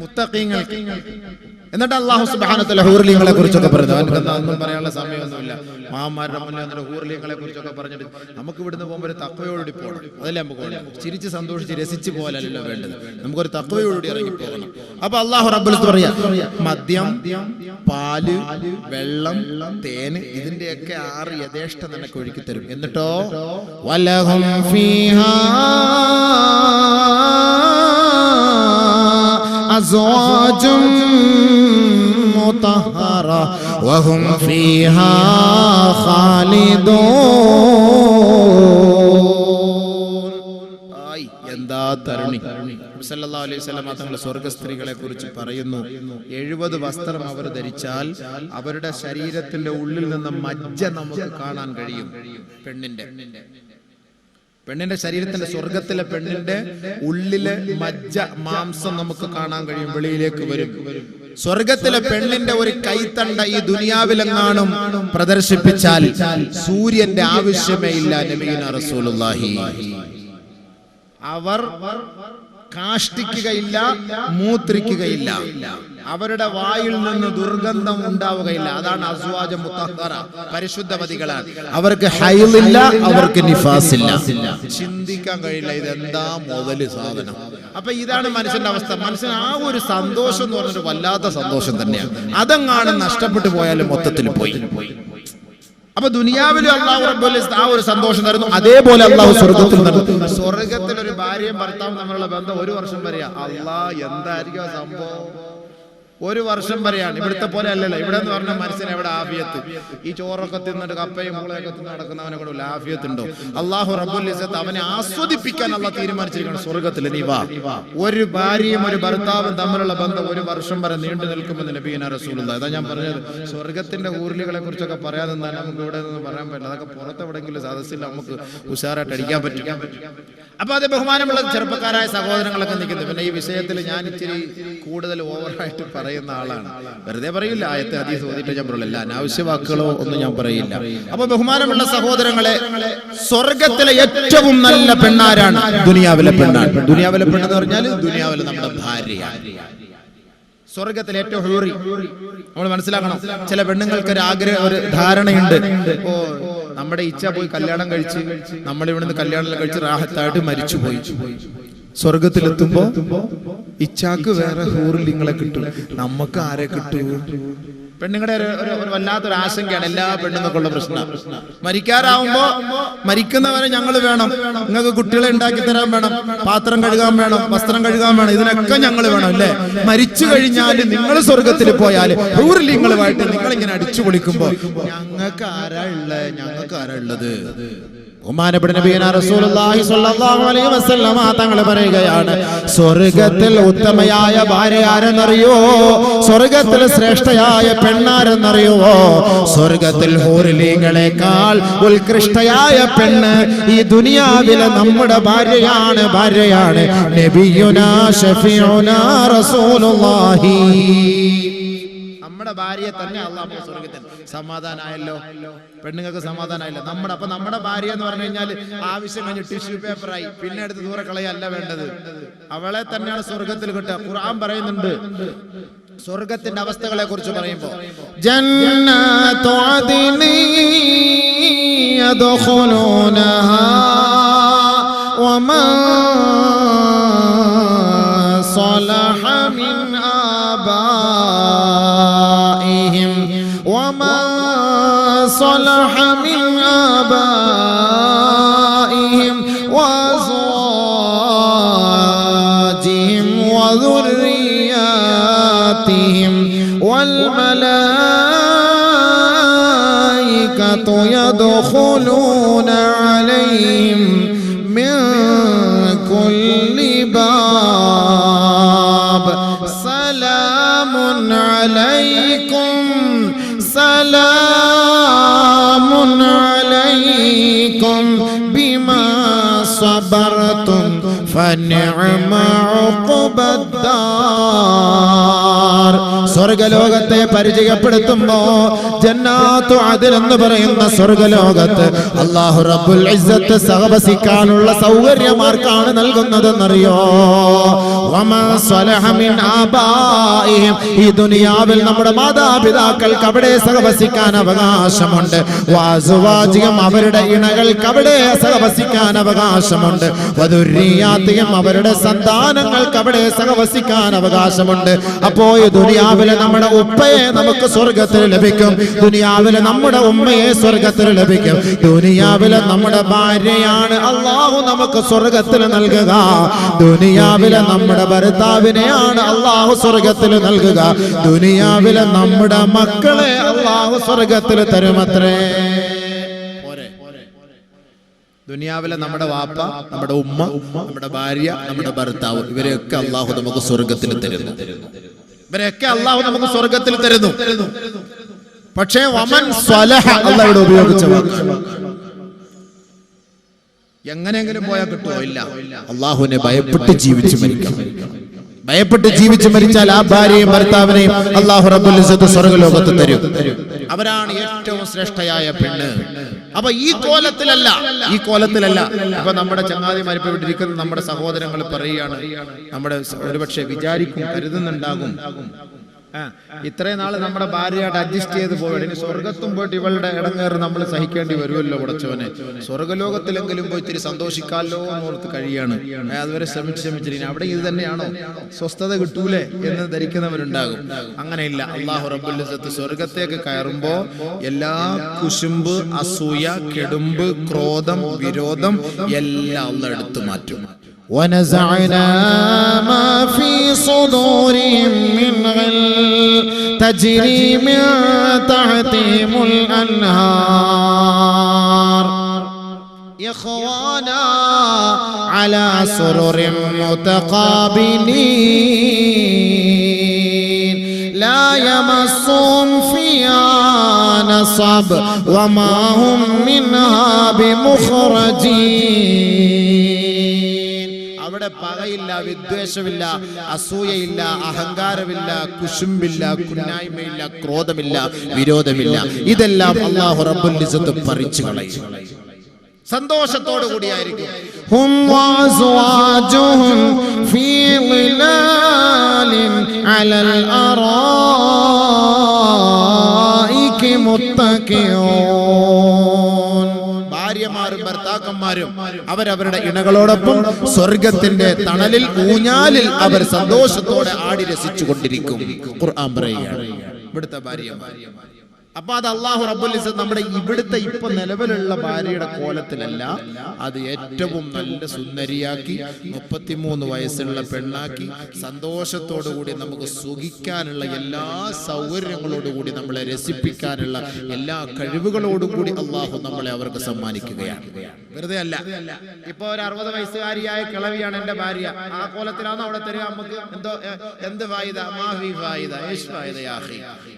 Speaker 1: മുത്തഖീങ്ങൾക്ക്. എന്നിട്ട് അല്ലാഹു സുബ്ഹാനഹു വ തആല ഹൂർലിങ്ങളെ കുറിച്ചൊക്കെ പറഞ്ഞു. അവനൊന്നും പറയാനുള്ള സമയമൊന്നുമില്ല. മാമാരുടെ മുന്നിൽ വന്നിട്ട് ഹൂർലിങ്ങളെ കുറിച്ചൊക്കെ പറഞ്ഞിട്ട് നമുക്ക് ഇവിടുന്ന് പോകുമ്പോൾ ഒരു തഖ്വയോടുകൂടി പോകണം. അതല്ലേ നമുക്ക് വേണം. ചിരിച്ച് സന്തോഷിച്ച് രസിച്ച് പോലല്ലോ വേണ്ടത്, നമുക്കൊരു തഖ്വയോടുകൂടി ഇറങ്ങി പോകണം. അപ്പൊ അല്ലാഹു റബ്ബുൽ ഇസ്സത്ത് പറയാ, മദ്യം, പാല്, വെള്ളം, തേന്, ഇതിന്റെയൊക്കെ ആറ് യഥേഷ്ടം നിനക്ക് ഒഴുക്കി തരും. എന്നിട്ടോ വലഹും ഫീഹാ അസ്വാജും മുതഹറ വഹും ഫീഹാ ഖാലിദൂൻ. ആയി എന്താ തരുണി. സല്ലല്ലാഹു അലൈഹി വസല്ലം തങ്ങൾ സ്വർഗ്ഗ സ്ത്രീകളെ കുറിച്ച് പറയുന്നു, 70 വസ്ത്രം അവർ ധരിച്ചാൽ അവരുടെ ശരീരത്തിന്റെ ഉള്ളിൽ നിന്ന് മജ്ജ നമുക്ക് കാണാൻ കഴിയും. പെണ്ണിന്റെ ശരീരത്തിന്റെ, സ്വർഗത്തിലെ പെണ്ണിന്റെ ഉള്ളിലെ മജ്ജ, മാംസം നമുക്ക് കാണാൻ കഴിയും, വെളിയിലേക്ക് വരും. സ്വർഗത്തിലെ പെണ്ണിന്റെ ഒരു കൈത്തണ്ട ഈ ദുനിയാവിലെങ്ങാനും പ്രദർശിപ്പിച്ചാൽ സൂര്യന്റെ ആവശ്യമേ ഇല്ല. നബിയുനാ റസൂലുള്ളാഹി അവർ കാഷ്ടിക്കുകയില്ല, മൂത്രിക്കുകയില്ല, അവരുടെ വായിൽ നിന്ന് ദുർഗന്ധം ഉണ്ടാവുകയില്ല. അതാണ് അസ്വാജ മുതഹ്ഹറ, പരിശുദ്ധവതികളാണ്. അവർക്ക് ഹൈളില്ല, അവർക്ക് നിഫാസില്ല. ചിന്തിക്കാൻ കഴിയില്ല ഇതെന്താ മുതല് സാധനം. അപ്പൊ ഇതാണ് മനുഷ്യന്റെ അവസ്ഥ. മനുഷ്യൻ ആ ഒരു സന്തോഷം എന്ന് പറഞ്ഞൊരു വല്ലാത്ത സന്തോഷം തന്നെയാണ്. അതെങ്ങാനും നഷ്ടപ്പെട്ടു പോയാലും മൊത്തത്തിൽ പോയി. അപ്പൊ ദുനിയാവിലും അല്ലാഹു റബ്ബുൽ ഇസ്സത്ത് ആ ഒരു സന്തോഷം തരുന്നു. അതേപോലെ അല്ലാഹു സ്വർഗ്ഗത്തിൽ തരുന്നു. സ്വർഗ്ഗത്തിൽ ഒരു ഭാര്യയും ഭർത്താവും തമ്മിലുള്ള ബന്ധം 1 വർഷം വരെയാ. അല്ലാഹ് എന്തായിരിക്കും സംഭവം? 1 വർഷം വരെയാണ്. ഇവിടുത്തെ പോലെ അല്ലല്ലോ. ഇവിടെ എന്ന് പറഞ്ഞാൽ മനുഷ്യന് എവിടെ ആഫിയത്ത്? ഈ ചോറൊക്കെ തിന്നിട്ട് കപ്പയും മൂളയൊക്കെ തിന്ന് നടക്കുന്നവനെ കൊണ്ട് ആഫിയത്ത് ഉണ്ടോ? അല്ലാഹു റബ്ബുൽ ഇസ്സത്ത് അവനെ ആസ്വദിപ്പിക്കാൻ അല്ലാഹ് തീരുമാനിച്ചിരിക്കണം സ്വർഗ്ഗത്തിൽ. നീ വാ. ഒരു ഭാര്യയും ഒരു ഭർത്താവും തമ്മിലുള്ള ബന്ധം 1 വർഷം വരെ നീണ്ടു നിൽക്കുമെന്ന് നബിയുനാ റസൂലുള്ളാഹി. അതാ ഞാൻ പറഞ്ഞത്, സ്വർഗ്ഗത്തിന്റെ ഊർലികളെ കുറിച്ചൊക്കെ പറയാതെ നമുക്ക് ഇവിടെ നിന്ന് പറയാൻ പറ്റില്ല. അതൊക്കെ പുറത്തെവിടെങ്കിലും സദസ്സിൽ നമുക്ക് ഉഷാറായിട്ട് അടിക്കാൻ പറ്റും. അപ്പൊ അത് ബഹുമാനമുള്ള ചെറുപ്പക്കാരായ സഹോദരങ്ങളൊക്കെ നിൽക്കുന്നു. പിന്നെ ഈ വിഷയത്തിൽ ഞാൻ ഇച്ചിരി കൂടുതൽ ഓവറായിട്ട് പറയുന്ന ആളാണ്. വെറുതെ പറയില്ല, ആയത്തെ ഹദീസ് ഓതിയിട്ട് ഞാൻ പറയില്ല, അനാവശ്യ വാക്കുകളോ ഒന്നും ഞാൻ പറയില്ല. അപ്പൊ ബഹുമാനമുള്ള സഹോദരങ്ങളെ, സ്വർഗത്തിലെ ഏറ്റവും നല്ല പെണ്ണാരാണ്? ദുനിയാവിലെ പെണ്ണാണ്. ദുനിയാവിലെ പെണ്ണെന്ന് പറഞ്ഞാൽ ദുനിയാവിലെ നമ്മുടെ ഭാര്യയാണ്. സ്വർഗത്തിലെ ഏറ്റവും ഹൂറി നമ്മൾ മനസ്സിലാക്കണം. ചില പെണ്ണുങ്ങൾക്ക് ഒരു ആഗ്രഹം, ഒരു ധാരണയുണ്ട്, ഓ നമ്മുടെ ഇച്ഛ പോയി കല്യാണം കഴിച്ച് നമ്മളിവിടുന്ന് കല്യാണം കഴിച്ച് റാഹത്തായിട്ട് മരിച്ചുപോയി. സ്വർഗത്തിലെത്തുമ്പോ ഇച്ഛാക്ക് വേറെ ഹൂറിലിങ്ങളെ കിട്ടും, നമുക്ക് ആരെ കിട്ടൂ? പെണ്ണുങ്ങളുടെ ഒരു വല്ലാത്തൊരു ആശങ്കയാണ് എല്ലാ പെണ്ണുങ്ങൾക്കുള്ള പ്രശ്നം. മരിക്കാറാവുമ്പോ മരിക്കുന്നവരെ ഞങ്ങൾ വേണം, നിങ്ങൾക്ക് കുട്ടികളെ ഉണ്ടാക്കി തരാൻ വേണം, പാത്രം കഴുകാൻ വേണം, വസ്ത്രം കഴുകാൻ വേണം, ഇതിനൊക്കെ ഞങ്ങൾ വേണം അല്ലേ? മരിച്ചു കഴിഞ്ഞാൽ നിങ്ങൾ സ്വർഗത്തിൽ പോയാൽ ഹൂറിലിങ്ങളുമായിട്ട് നിങ്ങൾ ഇങ്ങനെ അടിച്ചു പൊളിക്കുമ്പോ ഞങ്ങൾക്ക് ആരാ ഉള്ളത്?
Speaker 2: ബഹുമാനപ്പെട്ട നബിയനാ റസൂലുള്ളാഹി സ്വല്ലല്ലാഹു അലൈഹി വസല്ലമ തങ്ങൾ പറയുകയാണ്, സ്വർഗ്ഗത്തിൽ ഉത്തമയായ ഭാര്യ ആരെന്നറിയോ? സ്വർഗ്ഗത്തിൽ ശ്രേഷ്ഠയായ പെണ്ണാരെന്നറിയോ? സ്വർഗ്ഗത്തിൽ ഹൂറിലീങ്ങളെക്കാൾ ഉത്കൃഷ്ടയായ പെണ്ണ് ഈ ദുനിയാവിലെ നമ്മുടെ ഭാര്യയാണ് നബിയുനാ ഷഫീഉനാ റസൂലുള്ളാഹി. നമ്മുടെ ഭാര്യയെ തന്നെ അല്ലാഹു സ്വർഗ്ഗത്തിൽ സമാധാനായല്ലോ, പെണ്ണുങ്ങൾക്ക് സമാധാനായില്ല. നമ്മുടെ ഭാര്യ എന്ന് പറഞ്ഞു കഴിഞ്ഞാൽ ആവശ്യം കഴിഞ്ഞ് ടിഷ്യൂ പേപ്പറായി, പിന്നെ എടുത്ത് ദൂരെ കളയല്ല വേണ്ടത്, അവളെ തന്നെയാണ് സ്വർഗത്തിൽ കിട്ടുക. ഖുർആൻ പറയുന്നുണ്ട് സ്വർഗത്തിന്റെ അവസ്ഥകളെ കുറിച്ച് പറയുമ്പോൾ, ജന്നത്തു അദ്നി യദ്ഖുലൂനഹാ വമാ صلح من آبائهم وما صلح من آبائهم وأزواجهم وذرياتهم والملائكة يدخلون عليهم من كل باب سلام عليكم بما صبرتم فنعم عقبى الدار. സ്വർഗലോകത്തെ പരിചയപ്പെടുത്തുമ്പോ ജന്നാത്തു അദ്ൻ എന്ന് പറയുന്ന സ്വർഗലോകത്ത് അല്ലാഹു റബ്ബുൽ ഇസ്സത്ത് സഹവസിക്കാനുള്ള സൗകര്യമാർക്കാണ് നൽകുന്നതെന്നറിയോ? വമാ സ്വലഹ മിൻ ആബാഇഹിം, ഈ ദുനിയാവിൽ നമ്മുടെ മാതാപിതാക്കൾക്ക് അവിടെ സഹവസിക്കാൻ അവകാശമുണ്ട്. വഅസ്വാജിഹിം, അവരുടെ ഇണകൾക്ക് അവിടെ സഹവസിക്കാൻ അവകാശമുണ്ട്. വദുർരിയാതിഹിം, അവരുടെ സന്താനങ്ങൾക്ക് അവിടെ സഹവസിക്കാൻ അവകാശമുണ്ട്. അപ്പോ ഈ ദുനിയാവിലെ നമ്മുടെ ഉപ്പയെ നമുക്ക് സ്വർഗത്തിൽ ലഭിക്കും, ദുനിയാവിലെ നമ്മുടെ ഉമ്മയെ സ്വർഗത്തിൽ ലഭിക്കും. ദുനിയാവിലെ നമ്മുടെ ഭാര്യയാണ് അല്ലാഹു നമുക്ക് സ്വർഗത്തിൽ നൽകുക, ദുനിയാവിലെ നമ്മുടെ ഭർത്താവിനെയാണ് അല്ലാഹു സ്വർഗത്തിൽ നൽകുക, ദുനിയാവിലെ നമ്മുടെ മക്കളെ അല്ലാഹു സ്വർഗത്തിൽ തരുമത്രേ. ദുനിയാവിലെ നമ്മുടെ വാപ്പ, നമ്മുടെ ഉമ്മ, നമ്മുടെ ഭാര്യ, നമ്മുടെ ഭർത്താവ്, ഇവരെയൊക്കെ അല്ലാഹു നമുക്ക് സ്വർഗത്തിൽ തരുന്നു. പക്ഷേ വമൻ സ്വലഹ അല്ലാഹു ഉപയോഗിച്ച വാക്ക് എങ്ങനെയെങ്കിലും പോയാൽ കിട്ടുമോ? ഇല്ല. അല്ലാഹുവിനെ ഭയപ്പെട്ട് ജീവിച്ചു മരിക്കണം. ഭയപ്പെട്ട് ജീവിച്ചു മരിച്ചാൽ ആ ഭാര്യയും ഭർത്താവിനെയും അല്ലാഹു റബ്ബുൽ ഇസ്സത്ത് സ്വർഗ്ഗലോകത്ത് തരും. അവരാണ് ഏറ്റവും ശ്രേഷ്ഠയായ പെണ്ണ്. അപ്പൊ ഈ കോലത്തിലല്ല. അപ്പൊ നമ്മുടെ ചങ്ങാതിമാർ ഇപ്പൊ ഇരിക്കുന്ന നമ്മുടെ സഹോദരങ്ങൾ പറയുകയാണ്, നമ്മുടെ ഒരുപക്ഷെ വിചാരിക്കും, കരുതുന്നുണ്ടാകും, ഇത്രയും നാള് നമ്മുടെ ഭാര്യയായിട്ട് അഡ്ജസ്റ്റ് ചെയ്ത് പോയത്, ഇനി സ്വർഗത്തും പോയിട്ട് ഇവളുടെ ഇടങ്ങേറ് നമ്മൾ സഹിക്കേണ്ടി വരുമല്ലോ പടച്ചവനെ, സ്വർഗലോകത്തിലെങ്കിലും പോയി ഇത്തിരി സന്തോഷിക്കാമല്ലോ എന്നോർത്ത് കഴിയാണ്. അതുവരെ ശ്രമിച്ചിരിക്കും, അവിടെ ഇത് തന്നെയാണോ, സ്വസ്ഥത കിട്ടൂലേ എന്ന് ധരിക്കുന്നവരുണ്ടാകും. അങ്ങനെയില്ല. അല്ലാഹു റബ്ബുൽ ഇസ്സത്ത് സ്വർഗത്തേക്ക് കയറുമ്പോ എല്ലാ കുശുമ്പ്, അസൂയ, കെടുമ്പ്, ക്രോധം, വിരോധം എല്ലാം അല്ലാഹു എടുത്തു മാറ്റും. ونزعنا ما في صدورهم من غل تجري من تحتهم الأنهار إخوانا على سرر متقابلين لا يمسهم فيها نصب وما هم منها بمخرجين. അവിടെ പകയില്ല, വിദ്വേഷമില്ല, അസൂയയില്ല, അഹങ്കാരമില്ല, കുശുമ്പില്ല, കുന്നായ്മയില്ല, ക്രോധമില്ല, വിരോധമില്ല. ഇതെല്ലാം അല്ലാഹു റബ്ബുൽ ഇസ്സത്ത് പറിച്ചു കളയും. സന്തോഷത്തോടു കൂടിയായിരിക്കും. ഹും വഅസ്വാജുഹും ഫീ ളിലാലിൻ അലൽ അറായികി മുത്തഖിഊൻ. ഭാര്യമാരും ഭർത്താക്കന്മാരും അവരവരുടെ ഇണകളോടൊപ്പം സ്വർഗത്തിന്റെ തണലിൽ ഊഞ്ഞാലിൽ അവർ സന്തോഷത്തോടെ ആടി രസിച്ചു കൊണ്ടിരിക്കും. ഖുർആൻ പറയുകയാണ് ഇവിടുത്തെ ഭാര്യമാർ. അപ്പൊ അത് അല്ലാഹു റബ്ബുൽ ഇസ്സത്ത് നമ്മുടെ ഇവിടുത്തെ ഇപ്പൊ നിലവിലുള്ള ഭാര്യയുടെ കോലത്തിലല്ല, അത് ഏറ്റവും നല്ല സുന്ദരിയാക്കി 33 വയസ്സുള്ള പെണ്ണാക്കി സന്തോഷത്തോടുകൂടി നമുക്ക് സുഖിക്കാനുള്ള എല്ലാ സൗകര്യങ്ങളോടുകൂടി നമ്മളെ രസിപ്പിക്കാനുള്ള എല്ലാ കഴിവുകളോടുകൂടി അല്ലാഹു നമ്മളെ അവർക്ക് സമ്മാനിക്കുകയാണ്. വെറുതെ അല്ല. ഇപ്പൊ ഒരു 60 വയസ്സുകാരിയായ കിളവിയാണ് എന്റെ ഭാര്യ, ആ കോലത്തിലാണോ അവിടെ തരിക? നമുക്ക് എന്തോ എന്ത് ഫായിദ?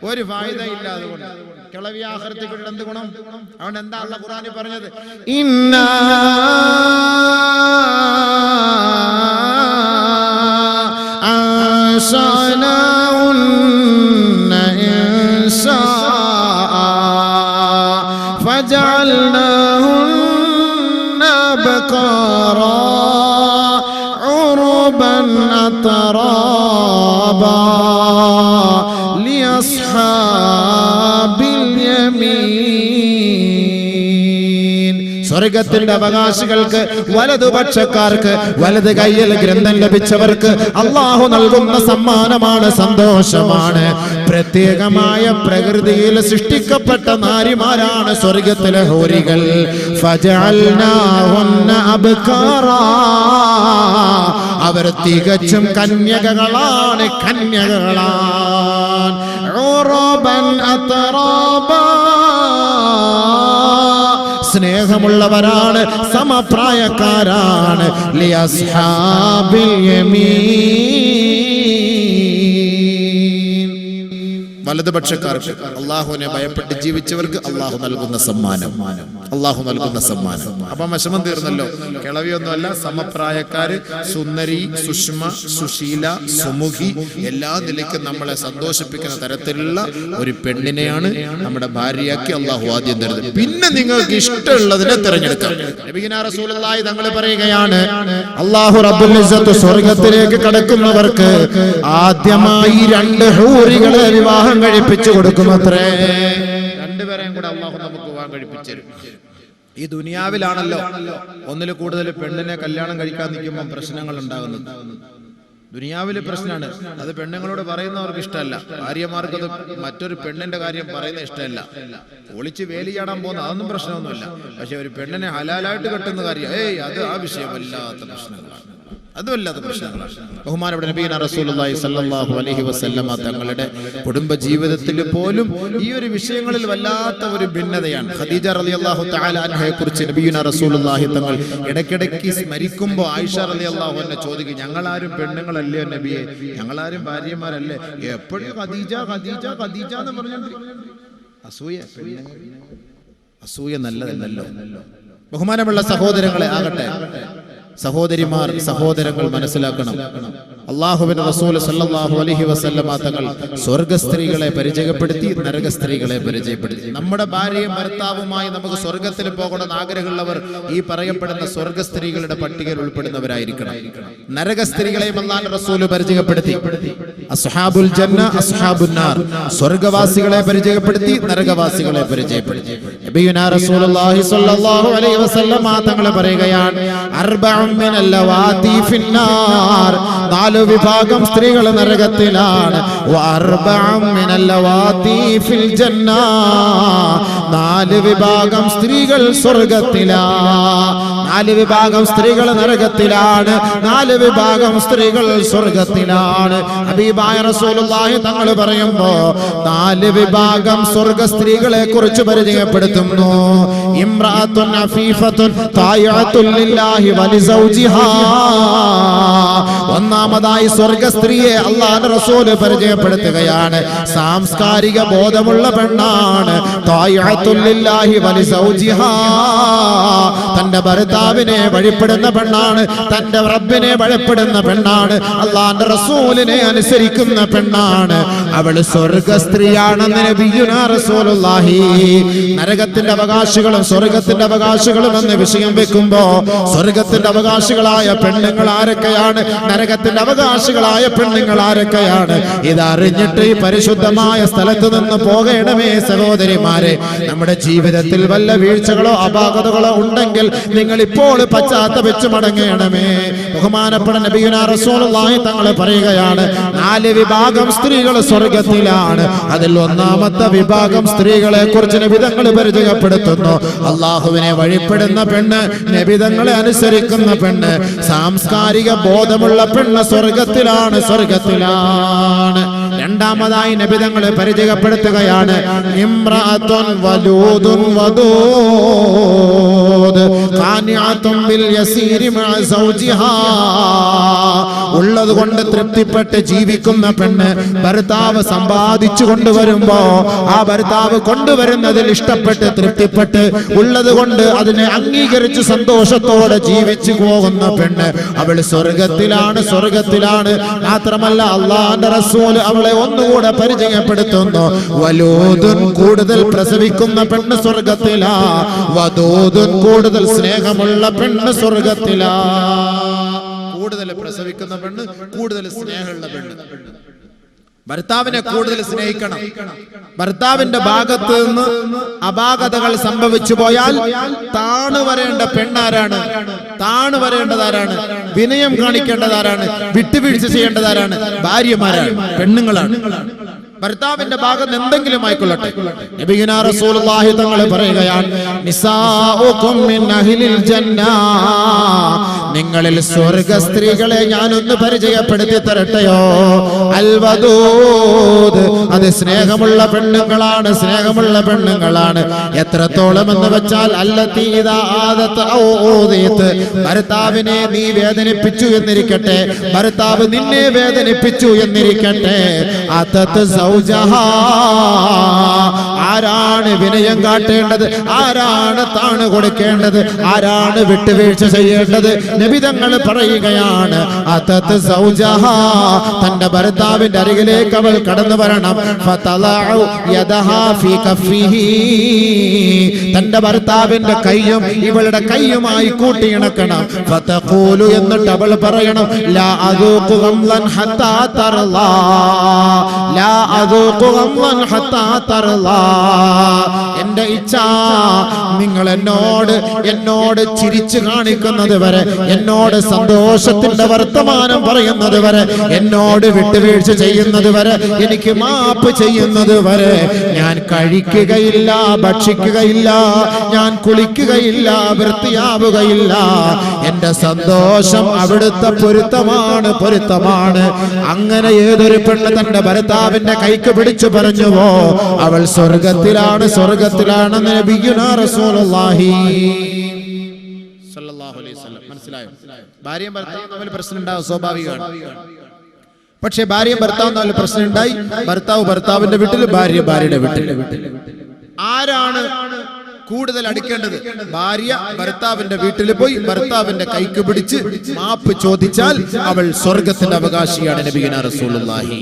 Speaker 2: ഒരു ഫായിദ ഇല്ല. അതുകൊണ്ട് കിളവി ആഖിറത്തിൽ എന്ത് ഗുണം? അവൻ എന്താ അല്ലാഹു ഖുർആനിൽ പറഞ്ഞത്? ഇന്നാ അൻശഅനാഉന്ന ഇൻശാഅ ഫജഅൽനാഹുന്ന ബഖറാ ഉറുബൻ അത്റാബാ ലിഅസ്ഹാബിൽ യമീൻ. സ്വർഗത്തിന്റെ അവകാശികൾക്ക്, വലതുപക്ഷക്കാർക്ക്, വലത് കയ്യിൽ ഗ്രന്ഥം ലഭിച്ചവർക്ക് അല്ലാഹു നൽകുന്ന സമ്മാനമാണ്, സന്തോഷമാണ്. പ്രത്യേകമായ പ്രകൃതിയിൽ സൃഷ്ടിക്കപ്പെട്ട നാരിമാരാണ് സ്വർഗത്തിലെ ഹൂറികൾ. ഫജഅൽനാഹുന്ന അബ്കാറാ, അവർ തികച്ചും കന്യകകളാണ്, കന്യകകളാണ്. ഉറബൻ അത്റാബാ, സ്നേഹമുള്ളവരാണ്, സമപ്രായക്കാരാണ്. ലിഅസ്ഹാബിൽ യമീൻ, വലതുപക്ഷക്കാർക്ക്, അള്ളാഹുവിനെ ഭയപ്പെട്ട് ജീവിച്ചവർക്ക് അള്ളാഹു നൽകുന്ന സമ്മാനം, അള്ളാഹു നൽകുന്ന സമ്മാനം. അപ്പം വിഷമം തീർന്നല്ലോ. കിളവിയൊന്നുമല്ല, സമപ്രായക്കാര്, സുന്ദരി, സുഷ്മ, സുശീല, സുമുഖി, എല്ലാ നിലയ്ക്കും നമ്മളെ സന്തോഷിപ്പിക്കുന്ന തരത്തിലുള്ള ഒരു പെണ്ണിനെയാണ് നമ്മുടെ ഭാര്യയാക്കി അള്ളാഹു ആദ്യം തരുന്നത്. പിന്നെ നിങ്ങൾക്ക് ഇഷ്ടമുള്ളതിനെ തിരഞ്ഞെടുക്കാം. നബിയുനാ റസൂലുള്ളാഹി തങ്ങൾ പറയുകയാണ്, അല്ലാഹു റബ്ബുൽ ഇസ്സത്ത് സ്വർഗ്ഗത്തിലേക്ക് കടക്കുന്നവർക്ക് ആദ്യമായി 2 ഹൂറികളെ വിവാഹം കഴിപ്പിച്ചു കൊടുക്കുമത്രേ. 2 പേരെയും കൂടെ അല്ലാഹു നമുക്ക് വിവാഹം കഴിപ്പിച്ചു തരും. ഈ ദുനിയാവിലാണല്ലോ ഒന്നിൽ കൂടുതൽ പെണ്ണിനെ കല്യാണം കഴിക്കാൻ നിൽക്കുമ്പോൾ പ്രശ്നങ്ങൾ ഉണ്ടാകുന്നത്. ദുനിയാവിലെ പ്രശ്നമാണ് അത്. പെണ്ണുങ്ങളോട് പറയുന്നവർക്ക് ഇഷ്ടമല്ല, ഭാര്യമാർക്ക് അത് മറ്റൊരു പെണ്ണിന്റെ കാര്യം പറയുന്ന ഇഷ്ടമല്ല. ഒളിച്ച് വേലി ചാടാൻ പോകുന്ന അതൊന്നും പ്രശ്നമൊന്നുമില്ല. പക്ഷെ ഒരു പെണ്ണിനെ ഹലാലായിട്ട് കെട്ടുന്ന കാര്യം, അത് ആ വിഷയമല്ലാത്ത പ്രശ്നങ്ങളാണ്, അതുമല്ലാത്ത പ്രശ്നങ്ങളാണ്. ബഹുമാനപ്പെട്ട നബിയുനാ റസൂലുള്ളാഹി സ്വല്ലല്ലാഹു അലൈഹി വസല്ലമ തങ്ങളുടെ കുടുംബ ജീവിതത്തിൽ പോലും ഈ ഒരു വിഷയങ്ങളിൽ വല്ലാത്ത ഒരു ഭിന്നതയാണ്. ഖദീജ റളിയല്ലാഹു തആല അൻഹയെ കുറിച്ച് നബിയുനാ റസൂലുള്ളാഹി തങ്ങൾ ഇടയ്ക്കിടയ്ക്ക് സ്മരിക്കുമ്പോൾ ആയിഷ റളിയല്ലാഹു അൻഹ ചോദിക്കും, ഞങ്ങളാരും പെണ്ണുങ്ങളല്ലേ നബിയെ, ഞങ്ങളാരും ഭാര്യമാരല്ലേ? എപ്പോഴും ഖദീജ ഖദീജ ഖദീജ എന്ന് പറഞ്ഞിട്ട് അസൂയ നല്ലതല്ലല്ലോ. ബഹുമാനമുള്ള സഹോദരങ്ങളെ ആകട്ടെ, സഹോദരിമാർ, സഹോദരങ്ങൾ മനസ്സിലാക്കണം, അല്ലാഹുവിന്റെ റസൂൽ സല്ലല്ലാഹു അലൈഹി വസല്ലമ തങ്ങൾ സ്വർഗ്ഗ സ്ത്രീകളെ പരിചയപ്പെടുത്തി, നരക സ്ത്രീകളെ പരിചയപ്പെടുത്തി. നമ്മുടെ ഭാര്യയും ഭർത്താവുമായി നമുക്ക് സ്വർഗ്ഗത്തിൽ പോകണമെന്ന് ആഗ്രഹമുള്ളവർ ഈ പറയപ്പെടുന്ന സ്വർഗ്ഗ സ്ത്രീകളുടെ പട്ടികയിൽ ഉൾപ്പെടുന്നവരായിരിക്കണം. നരക സ്ത്രീകളെയും അല്ലാഹുവിന്റെ റസൂൽ പരിചയപ്പെടുത്തി. അസ്ഹാബുൽ ജന്ന അസ്ഹാബുൻ നാർ, സ്വർഗ്ഗവാസികളെ പരിചയപ്പെടുത്തി, നരകവാസികളെ പരിചയപ്പെടുത്തി. നബിയുനാ റസൂലുള്ളാഹി സ്വല്ലല്ലാഹു അലൈഹി വസല്ലമ തങ്ങൾ പറയുകയാണ്, നാല് വിഭാഗം സ്ത്രീകൾ നരകത്തിലാണ്. 4 വിഭാഗം സ്ത്രീകൾ സ്വർഗത്തിലാണ്. 4 വിഭാഗം സ്ത്രീകൾ നരകത്തിലാണ്, 4 വിഭാഗം സ്ത്രീകൾ സ്വർഗത്തിലാണ്. ഹബീബായ റസൂലുള്ളാഹി തങ്ങൾ പറയുമ്പോ 4 വിഭാഗം സ്വർഗ സ്ത്രീകളെ കുറിച്ച് പരിചയപ്പെടുത്തുന്നു. ഇംറഅത്തുൻ അഫീഫത്തുൻ തായിഅത്തുൻ ലില്ലാഹി വലിസൗജിഹാ. ഒന്നാമതായി സ്വർഗ സ്ത്രീയെ അല്ലാഹുവിന്റെ റസൂൽ പരിചയപ്പെടുത്തുകയാണ്. സാംസ്കാരിക ബോധമുള്ള പെണ്ണാണ്. തായിഅത്തുൻ ലില്ലാഹി വലിസൗജിഹാ, തന്റെ ഭർത്താവ് ഭർത്താവിനെ വഴിപ്പെടുന്ന പെണ്ണാണ്, തന്റെ റബ്ബിനെ വഴിപ്പെടുന്ന പെണ്ണാണ്, അള്ളാന്റെ റസൂലിനെ അനുസരിക്കുന്ന പെണ്ണാണ്, അവള് സ്വർഗ സ്ത്രീയാണെന്ന് നബിയുനാ റസൂലുള്ളാഹി. നരകത്തിന്റെ അവകാശികളും സ്വർഗത്തിന്റെ അവകാശികളും എന്ന വിഷയം വെക്കുമ്പോ സ്വർഗത്തിന്റെ അവകാശികളായ പെണ്ണുങ്ങൾ ആരൊക്കെയാണ്, നരകത്തിന്റെ അവകാശികളായ പെണ്ണുങ്ങൾ ആരൊക്കെയാണ്, ഇതറിഞ്ഞിട്ട് ഈ പരിശുദ്ധമായ സ്ഥലത്ത് നിന്ന് പോകണമേ സഹോദരിമാരെ. നമ്മുടെ ജീവിതത്തിൽ വല്ല വീഴ്ചകളോ അപാകതകളോ ഉണ്ടെങ്കിൽ നിങ്ങൾ ഇപ്പോൾ പശ്ചാത്തപിച്ചു മടങ്ങണമേ. ബഹുമാനപ്പെട്ട നബിയുനാ റസൂലുള്ളാഹി തങ്ങൾ പറയുകയാണ്, 4 വിഭാഗം സ്ത്രീകൾ സ്വർഗത്തിലാണ്. അതിൽ ഒന്നാമത്തെ വിഭാഗം സ്ത്രീകളെ കുറിച്ച് നബി തങ്ങൾ പരിചയപ്പെടുത്തുന്നു. അള്ളാഹുവിനെ വഴിപ്പെടുന്ന പെണ്ണ്, നബി തങ്ങളെ അനുസരിക്കുന്ന പെണ്ണ്, സാംസ്കാരിക ബോധമുള്ള പെണ്ണ് സ്വർഗത്തിലാണ്, സ്വർഗത്തിലാണ്. രണ്ടാമതായി നബി തങ്ങൾ പരിചയപ്പെടുത്തുകയാണ്, ഇംറഅത്തുൻ വലൂദുൻ വദൂദ് ഖാനിഅത്തുൻ ബിൽ യസീരി മഅ സൗജിഹാ. ഉള്ളത് കൊണ്ട് തൃപ്തിപ്പെട്ട് ജീവിക്കുന്ന പെണ്ണ്, ഭർത്താവ് സമ്പാദിച്ചു കൊണ്ടുവരുമ്പോ ആ ഭർത്താവ് കൊണ്ടുവരുന്നതിൽ ഇഷ്ടപ്പെട്ട് തൃപ്തിപ്പെട്ട് ഉള്ളത് കൊണ്ട് അതിനെ അംഗീകരിച്ച് സന്തോഷത്തോടെ ജീവിച്ചു പോകുന്ന പെണ്ണ്, അവൾ സ്വർഗത്തിലാണ്, സ്വർഗത്തിലാണ്. മാത്രമല്ല അള്ളാഹുവിന്റെ റസൂൽ അവളെ ഒന്നുകൂടെ പരിചയപ്പെടുത്തുന്നു, വലൂദുൻ കൂടുതൽ പ്രസവിക്കുന്ന പെണ്ണ് സ്വർഗത്തിലാ, വദൂദുൻ കൂടുതൽ സ്നേഹമുള്ള പെണ്ണ് സ്വർഗത്തിലാ. കൂടുതൽ പ്രസവിക്കുന്ന പെണ്ണ്, കൂടുതൽ സ്നേഹമുള്ള പെണ്ണ്. ഭർത്താവിനെ കൂടുതൽ സ്നേഹിക്കണം. ഭർത്താവിന്റെ ഭാഗത്ത് നിന്ന് അപാകതകൾ സംഭവിച്ചു പോയാൽ താണു വരേണ്ട പെണ്ണാരാണ്, താണു വരേണ്ടതാരാണ്, വിനയം കാണിക്കേണ്ടതാരാണ്, വിട്ടുവീഴ്ച ചെയ്യേണ്ടതാരാണ്, ഭാര്യമാരാണ്, പെണ്ണുങ്ങളാണ്. ഭർത്താവിന്റെ ഭാഗത്ത് എന്തെങ്കിലും ആയിക്കൊള്ളട്ടെ. നബിയുനാ റസൂലുള്ളാഹി തങ്ങൾ പറയുകയാണ്, നിസാഉകും മിൻ അഹ്ലിൽ ജന്ന. നിങ്ങളിൽ സ്വർഗ സ്ത്രീകളെ ഞാനൊന്ന് പരിചയപ്പെടുത്തി തരട്ടെയോ? അൽ വദൂദ്, അത് സ്നേഹമുള്ള പെണ്ണുങ്ങളാണ്, സ്നേഹമുള്ള പെണ്ണുങ്ങളാണ്. എത്രത്തോളം എന്ന് വെച്ചാൽ അല്ലത്തി ഇദാ ആദത ഔ ഊദിത്, ഭർത്താവിനെ നീ വേദനിപ്പിച്ചു എന്നിരിക്കട്ടെ, ഭർത്താവ് നിന്നെ വേദനിപ്പിച്ചു എന്നിരിക്കട്ടെ, അതത് സൗജഹാ, ആരാണ് വിനയം കാട്ടേണ്ടത്, ആരാണ് താണു കൊടുക്കേണ്ടത്, ആരാണ് വിട്ടുവീഴ്ച ചെയ്യേണ്ടത്? നബി തങ്ങൾ പറയുകയാണ്, അതത് സൗജഹാ, തന്റെ ഭർത്താവിന്റെ അരികിലേക്ക് അവൾ കടന്നു വരണം. ഫതലഉ യദഹാ ഫീ കഫിഹി, തന്റെ ഭർത്താവിന്റെ കൈയും ഇവളുടെ കൈയുമായി കൂട്ടിയിണക്കണം. ഫതഖൂലു, എന്നിട്ട് അവൾ പറയണം, ലാ അദൂഖു ഗംലൻ ഹത്താ തർലാ, ലാ അദൂഖു ഗംലൻ ഹത്താ തർലാ. എന്റെ ഇച്ഛ നിങ്ങൾ എന്നോട് ചിരിച്ചു കാണിക്കുന്നത് വരെ, എന്നോട് സന്തോഷത്തിന്റെ വർത്തമാനം പറയുന്നത് വരെ, എന്നോട് വിട്ടുവീഴ്ച ചെയ്യുന്നത് വരെ, എനിക്ക് മാപ്പ് ചെയ്യുന്നത് വരെ ഞാൻ കഴിക്കുകയില്ല, ഭക്ഷിക്കുകയില്ല, ഞാൻ കുളിക്കുകയില്ല, വൃത്തിയാവുകയില്ല. എന്റെ സന്തോഷം അവിടുത്തെ പൊരുത്തമാണ്, പൊരുത്തമാണ്. അങ്ങനെ ഏതൊരു പെണ്ണ് തന്റെ ഭർത്താവിന്റെ കൈക്ക് പിടിച്ചു പറഞ്ഞുവോ അവൾ സ്വർഗത്തിലാണ്, സ്വർഗത്തിലാണെന്ന് നബിയുനാ റസൂലുള്ളാഹി സ്വല്ലല്ലാഹു അലൈഹി വസല്ലം. മനസ്സിലായോ? ഭാര്യയും ഭർത്താവും തമ്മിൽ പ്രശ്നം ഉണ്ടാവും, സ്വാഭാവികമാണ്. പക്ഷെ ഭാര്യയും ഭർത്താവും തമ്മിൽ പ്രശ്നം ഉണ്ടായി, ഭർത്താവ് ഭർത്താവിന്റെ വീട്ടിൽ, ഭാര്യ ഭാര്യയുടെ വീട്ടിൽ. ആരാണ് കൂടുതൽ അടുക്കേണ്ടത്? ഭാര്യ ഭർത്താവിന്റെ വീട്ടിൽ പോയി ഭർത്താവിന്റെ കൈക്ക് പിടിച്ച് മാപ്പ് ചോദിച്ചാൽ അവൾ സ്വർഗത്തിന്റെ അവകാശിയാണ്. നബിയുനാ റസൂലുള്ളാഹി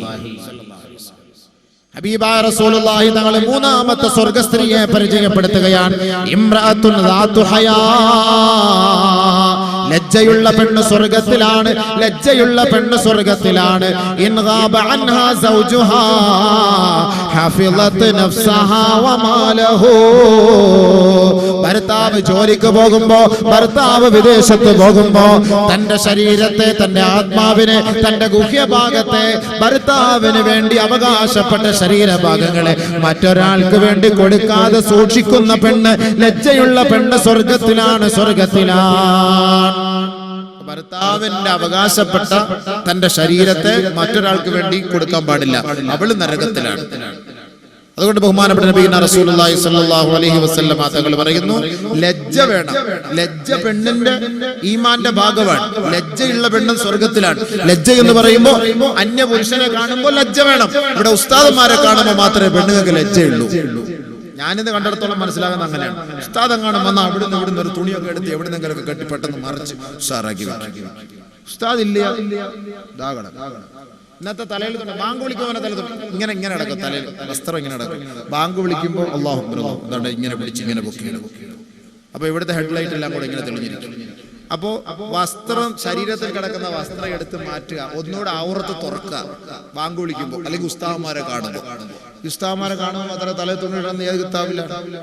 Speaker 2: ഹബീബായ റസൂലുള്ളാഹി തങ്ങൾ മൂന്നാമത്തെ സ്വർഗസ്ത്രീയെ പരിചയപ്പെടുത്തുകയാണ്. ഇംറഅത്തുൻ ദാതു ഹയാ, ലജ്ജയുള്ള പെണ്ണ് സ്വർഗത്തിലാണ്, ലജ്ജയുള്ള പെണ്ണ് സ്വർഗത്തിലാണ്. ഇൻ ഗാബ അൻഹാ സൗജുഹാ ഹഫിളത് നഫ്സഹാ വമാലഹു. ഭർത്താവ് ജോലിക്ക് പോകുമ്പോ, ഭർത്താവ് വിദേശത്ത് പോകുമ്പോ തന്റെ ശരീരത്തെ, തന്റെ ആത്മാവിനെ, തന്റെ ഗുഹ്യഭാഗത്തെ ഭർത്താവിന് വേണ്ടി അവകാശപ്പെട്ട ശരീരഭാഗങ്ങളെ മറ്റൊരാൾക്ക് വേണ്ടി കൊടുക്കാതെ സൂക്ഷിക്കുന്ന പെണ്ണ്, ലജ്ജയുള്ള പെണ്ണ് സ്വർഗത്തിലാണ്, സ്വർഗത്തിലാണ്. ഭർത്താവിന്റെ അവകാശപ്പെട്ട തന്റെ ശരീരത്തെ മറ്റൊരാൾക്ക് വേണ്ടി കൊടുക്കാൻ പാടില്ല, അവള് നരകത്തിലാണ്. അതുകൊണ്ട് ബഹുമാനപ്പെട്ട നബിയുനാ റസൂലുള്ളാഹി സ്വല്ലല്ലാഹു അലൈഹി വസല്ലം തങ്ങൾ പറയുന്നു, ലജ്ജ വേണം. ലജ്ജ പെണ്ണിന്റെ ഈമാന്റെ ഭാഗമാണ്. ലജ്ജയുള്ള പെണ്ണ് സ്വർഗത്തിലാണ്. ലജ്ജ എന്ന് പറയുമ്പോൾ അന്യ പുരുഷനെ കാണുമ്പോൾ ലജ്ജ വേണം. ഇവിടെ ഉസ്താദന്മാരെ കാണുമ്പോൾ മാത്രമേ പെണ്ണുങ്ങൾക്ക് ലജ്ജയുള്ളൂ.
Speaker 1: ഞാനിത് കണ്ടിടത്തോളം മനസ്സിലാകുന്ന അങ്ങനെയാണ്. ഉസ്താദ് എങ്ങാനും വന്നാൽ അവിടുന്ന് ഇവിടുന്ന് ഒരു തുണിയൊക്കെ എടുത്ത് എവിടുന്നെങ്കിലൊക്കെ കെട്ടി പെട്ടെന്ന് മറിച്ച് ഉഷാറാക്കി വെക്കും. ഉസ്താദ് ഇല്ല, ഇന്നത്തെ തലയിൽ ബാങ്ക് വിളിക്കുമ്പോൾ തല ഇങ്ങനെ ഇങ്ങനെ നടക്കും, തലയിൽ വസ്ത്രം ഇങ്ങനെ നടക്കും. ബാങ്ക് വിളിക്കുമ്പോൾ അല്ലാഹു അക്ബർ അല്ലാഹു ഇങ്ങനെ പിടിച്ച് ഇങ്ങനെ പൊക്കി. അപ്പൊ ഇവിടുത്തെ ഹെഡ്ലൈറ്റ് എല്ലാം കൂടെ ഇങ്ങനെ തെളിഞ്ഞിരിക്കും. അപ്പോ വസ്ത്രം, ശരീരത്തിൽ കിടക്കുന്ന വസ്ത്രം എടുത്ത് മാറ്റുക, ഒന്നുകൂടെ ഔറത്ത് തുറക്കുക ബാങ്ക് വിളിക്കുമ്പോൾ. അല്ലെങ്കിൽ ഉസ്താദന്മാരെ കാണുമ്പോൾ മാത്രമേ തലയിൽ തുണിയിടുന്ന ഏത് കിതാബില്ല.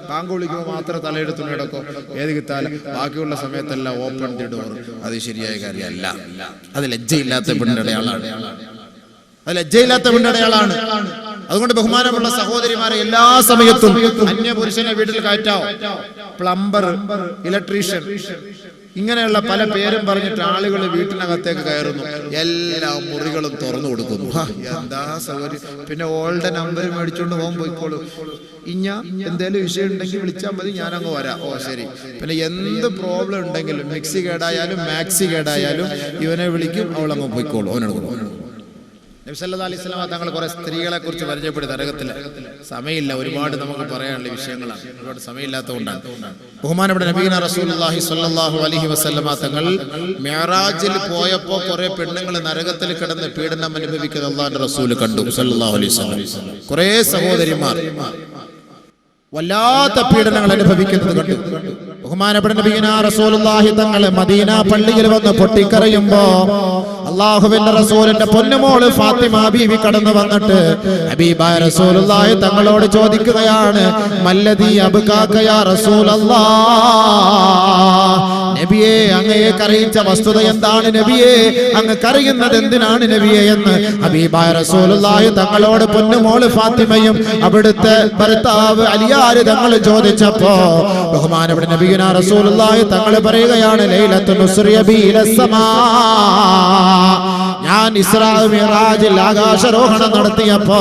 Speaker 1: ബാങ്ക് വിളിക്കുമ്പോൾ മാത്രമേ തലയുടെ തുണിയിടക്കോ ഏത് കിതാബില്ല. ബാക്കിയുള്ള സമയത്തെല്ലാം ഓപ്പൺ ദി ഡോർ. അത് ശരിയായ കാര്യമല്ല. അത് ലജ്ജയില്ലാത്ത പെണ്ണിന്റെ ആളാണ്. അതുകൊണ്ട് ബഹുമാനമുള്ള സഹോദരിമാരെ, എല്ലാ സമയത്തും അന്യ പുരുഷനെ വീട്ടിൽ കയറ്റാവോ? പ്ലംബർ, ഇലക്ട്രീഷ്യൻ, ഇങ്ങനെയുള്ള പല പേരും പറഞ്ഞിട്ട് ആളുകൾ വീട്ടിനകത്തേക്ക് കയറുന്നു. എല്ലാ മുറികളും തുറന്നു കൊടുക്കുന്നു. എന്താ സൗകര്യം. പിന്നെ ഓൾഡ് നമ്പർ മേടിച്ചോണ്ട് പോയിക്കോളൂ. ഇഞ്ഞ എന്തേലും വിഷയം ഉണ്ടെങ്കിൽ വിളിച്ചാൽ മതി, ഞാനങ്ങ് വരാം. ഓ ശരി. പിന്നെ എന്ത് പ്രോബ്ലം ഉണ്ടെങ്കിലും, മിക്സി കേടായാലും മാക്സി കേടായാലും ഇവനെ വിളിക്കും, അവളങ്ങ് പോയിക്കോളൂ. അവനോട് നബി സല്ലല്ലാഹു അലൈഹി വസല്ലം തങ്ങൾ കുറെ സ്ത്രീകളെ കുറിച്ച് പരിചയപ്പെടുത്തി നരകത്തിൽ. സമയമില്ല, ഒരുപാട് നമുക്ക് പറയാനുള്ള വിഷയങ്ങളാണ്, ഒരുപാട് സമയമില്ലാത്തതുകൊണ്ടാണ്. ബഹുമാനപ്പെട്ട നബിയുന റസൂലുള്ളാഹി സ്വല്ലല്ലാഹു അലൈഹി വസല്ലം തങ്ങൾ മിഅ്റാജിൽ പോയപ്പോൾ കുറെ പെണ്ണുങ്ങൾ നരകത്തിൽ കിടന്ന് പീഡനം അനുഭവിക്കുന്ന അല്ലാഹുവിന്റെ റസൂൽ കണ്ടു സല്ലല്ലാഹു അലൈഹി വസല്ലം. കുറെ സഹോദരിമാർ വല്ലാത്ത പീഡനങ്ങൾ അനുഭവിക്കുന്നത് കണ്ടു. ബഹുമാനപ്പെട്ട നബിയുന റസൂലുള്ളാഹി തങ്ങൾ മദീന പള്ളിയിൽ വന്ന് പൊട്ടിക്കരയുമ്പോ അല്ലാഹുവിന്റെ റസൂലിന്റെ പൊന്നുമോള് ഫാത്തിമ ബീവി കടന്നു വന്നിട്ട് ഹബീബായ റസൂലുള്ളാഹി തങ്ങളോട് ചോദിക്കുകയാണ്, മല്ലദീ അബ്കാക യാ റസൂലല്ലാഹ്, നബിയെ അങ്ങയെ കരയിച്ച വസ്തുത എന്താണ് നബിയെ? അങ്ങ് കരയുന്നത് എന്തിനാണ് നബിയെ എന്ന് ഹബീബായ റസൂലുള്ളാഹി തങ്ങളോട് പൊന്നുമോള് ഫാത്തിമയും അവിടുത്തെ ഭർത്താവ് അലിയാര് തങ്ങൾ ചോദിച്ചപ്പോ ബഹുമാനപ്പെട്ട നബിയുന റസൂലുള്ളാഹി തങ്ങൾ പറയുകയാണ്, ലൈലത്തുൻ നുസ്രിയ ബി ഇലസ്സമാ, ഞാൻ ഇസ്രാ മിഅ്റാജിൽ ആകാശാരോഹണം നടത്തിയപ്പോ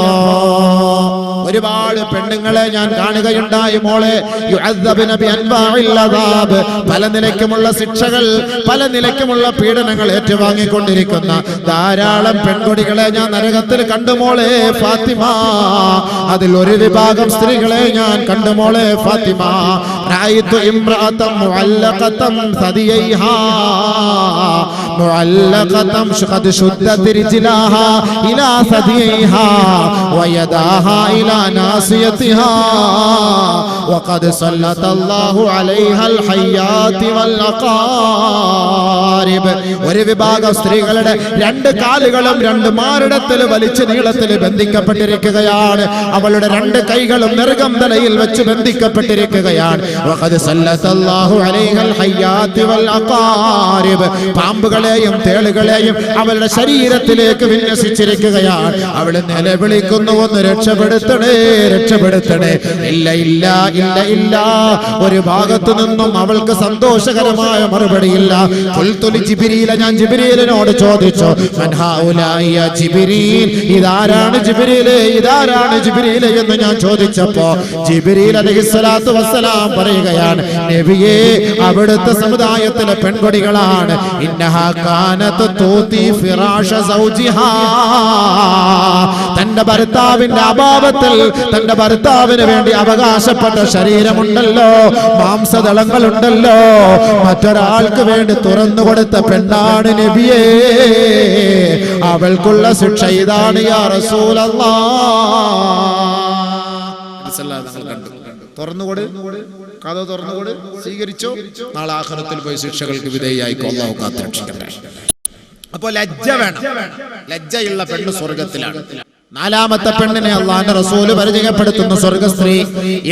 Speaker 1: ഒരുപാട് പെണ്ണുങ്ങളെ ഞാൻ കാണുകയുണ്ടായി മോളെ. യുഅദ്ദബ്ന ബി അൻവാഇൽ അദാബ്, പല നിലയ്ക്കുമുള്ള ശിക്ഷകൾ, പല നിലയ്ക്കുമുള്ള പീഡനങ്ങൾ ഏറ്റുവാങ്ങിക്കൊണ്ടിരിക്കുന്ന ധാരാളം പെൺകുട്ടികളെ ഞാൻ നരകത്തിൽ കണ്ടു മോളെ ഫാത്തിമ. അതിൽ ഒരു വിഭാഗം സ്ത്രീകളെ ഞാൻ കണ്ടു മോളെ ഫാത്തിമ. റഅയ്തു ഇംറഅതൻ മുഅല്ലഖതൻ സദിയൈഹാ മുഅല്ലഖതൻ ഖദ് ശുദ്ദത് റിജ്ലാഹാ ഇലാ സദിയൈഹാ വയദാഹാ ഇലാ നാസിയതിഹാ വഖദ് സല്ലത്തല്ലാഹു അലൈഹൽ ഹയ്യാതി വൽ അഖാരിബ്. ഒരു വിഭാഗം സ്ത്രീകളുടെ രണ്ട് കാലുകളും രണ്ട് മാറിടത്തിൽ വലിച്ചു നീളത്തിൽ ബന്ധിക്കപ്പെട്ടിരിക്കുകയാണ്. അവളുടെ രണ്ട് കൈകളും നെറുകം തലയിൽ വെച്ച് ബന്ധിക്കപ്പെട്ടിരിക്കുകയാണ്. വഖദ് സല്ലത്തല്ലാഹു അലൈഹൽ ഹയ്യാതി വൽ അഖാരിബ്, പാമ്പുകളെയും തേളുകളെയും അവളുടെ ശരീരത്തിലേക്ക് വിന്യസിച്ചിരിക്കുകയാണ്. അവൾ നിലവിളിക്കുന്നു, ഒന്ന് രക്ഷപ്പെടുത്തണേ, രക്ഷപ്പെടുത്തണേ. ഇല്ല ഇല്ല ഇല്ല ഇല്ല. ഒരു ഭാഗത്തു നിന്നും അവൾക്ക് സന്തോഷകരമായ മറുപടിയില്ല. ജിബ്രീൽ, ഞാൻ ജിബ്രീലിനോട് ചോദിച്ചു, മൻ ഹൗലാഇ യാ ജിബ്രീൽ, ഇതാരാണ് ജിബ്രീലേ, ഇതാരാണ് ജിബ്രീലേ എന്ന് ഞാൻ ചോദിച്ചപ്പോ ജിബ്രീൽ അലൈഹിസ്സലാത്തു വസ്സലാം പറയുകയാണ്, നബിയേ, അവിടുത്തെ സമുദായത്തിലെ പെൺകുട്ടികളാണ്. ഇന്നഹാ കാനത് തൂതി ഫിറാഷ സൗജിഹാ, തന്റെ ഭർത്താവിന്റെ അഭാവത്തിൽ തന്റെ ഭർത്താവിന് വേണ്ടി അവകാശപ്പെട്ട ശരീരമുണ്ടല്ലോ, മാംസദളങ്ങളുണ്ടല്ലോ, മറ്റൊരാൾക്ക് വേണ്ടി തുറന്നു കൊടുത്ത പെണ്ണാണ് നബിയേ. അവൾക്കുള്ള ശിക്ഷ ഇതാണ് യാ റസൂലല്ലാഹ്. തുറന്നുകൊട്, കഥ തുറന്നുകൊട്, സ്വീകരിച്ചോ, നാളെ ആഖിറത്തിൽ പോയി ശിക്ഷകൾക്ക് വിധേയായിക്കോ. അല്ലാഹു കാത്തുരക്ഷിക്കട്ടെ. അപ്പോൾ ലജ്ജ വേണം. ലജ്ജയുള്ള പെണ്ണ് സ്വർഗത്തിലാണ്. നാലാമത്തെ പെണ്ണിനെ അല്ലാഹുവിന്റെ റസൂൽ പരിചയപ്പെടുത്തുന്ന സ്വർഗ്ഗസ്ത്രീ,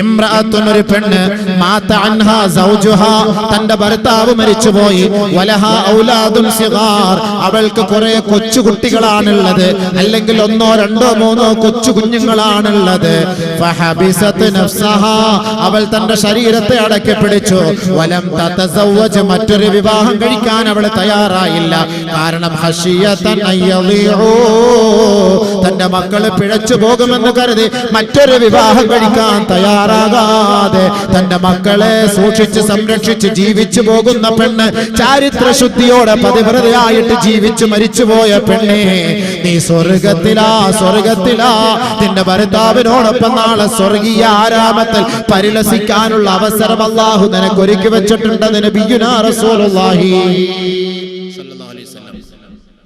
Speaker 1: ഇംറഅത്തുൻ, ഒരു പെണ്ണ്, മാത അൻഹാ സൗജുഹാ, തന്റെ ഭർത്താവ് മരിച്ചുപോയി, വലഹാ ഔലാദുൻ സിഗാർ, അവൾക്ക് കുറെ കൊച്ചു കുട്ടികളാണുള്ളത്, അല്ലെങ്കിൽ ഒന്നോ രണ്ടോ മൂന്നോ കൊച്ചു കുഞ്ഞുങ്ങളാണുള്ളത്. ഫഹബിസത് നഫ്സഹാ, അവൾ തന്റെ ശരീരത്തെ അടക്കി പിടിച്ചു. വലം തതസവ്വജ്, മറ്റൊരു വിവാഹം കഴിക്കാൻ അവൾ തയ്യാറായില്ല. കാരണം ഹശിയതൻ അയ്യളിഉ, തന്റെ
Speaker 2: മക്കള് പിഴച്ചു പോകുമെന്ന് കരുതി മറ്റൊരു വിവാഹം കഴിക്കാൻ തയ്യാറാകാതെ തന്റെ മക്കളെ സൂക്ഷിച്ച് സംരക്ഷിച്ച് ജീവിച്ചു പോകുന്ന പെണ്ണ്, ചാരിത്ര ശുദ്ധിയോടെ പതിവ്രതയായിട്ട് ജീവിച്ചു മരിച്ചുപോയ പെണ്ണെ, നീ സ്വർഗത്തിലാ നിന്റെ ഭർത്താവിനോടൊപ്പം നാളെ സ്വർഗീയ ആരാമത്തിൽ പരിലസിക്കാനുള്ള അവസരം അല്ലാഹു നിനക്ക് ഒരുക്കി വെച്ചിട്ടുണ്ടെന്ന് നബിയുനാ റസൂലുള്ളാഹി സ്വല്ലല്ലാഹു അലൈഹി വസല്ലം.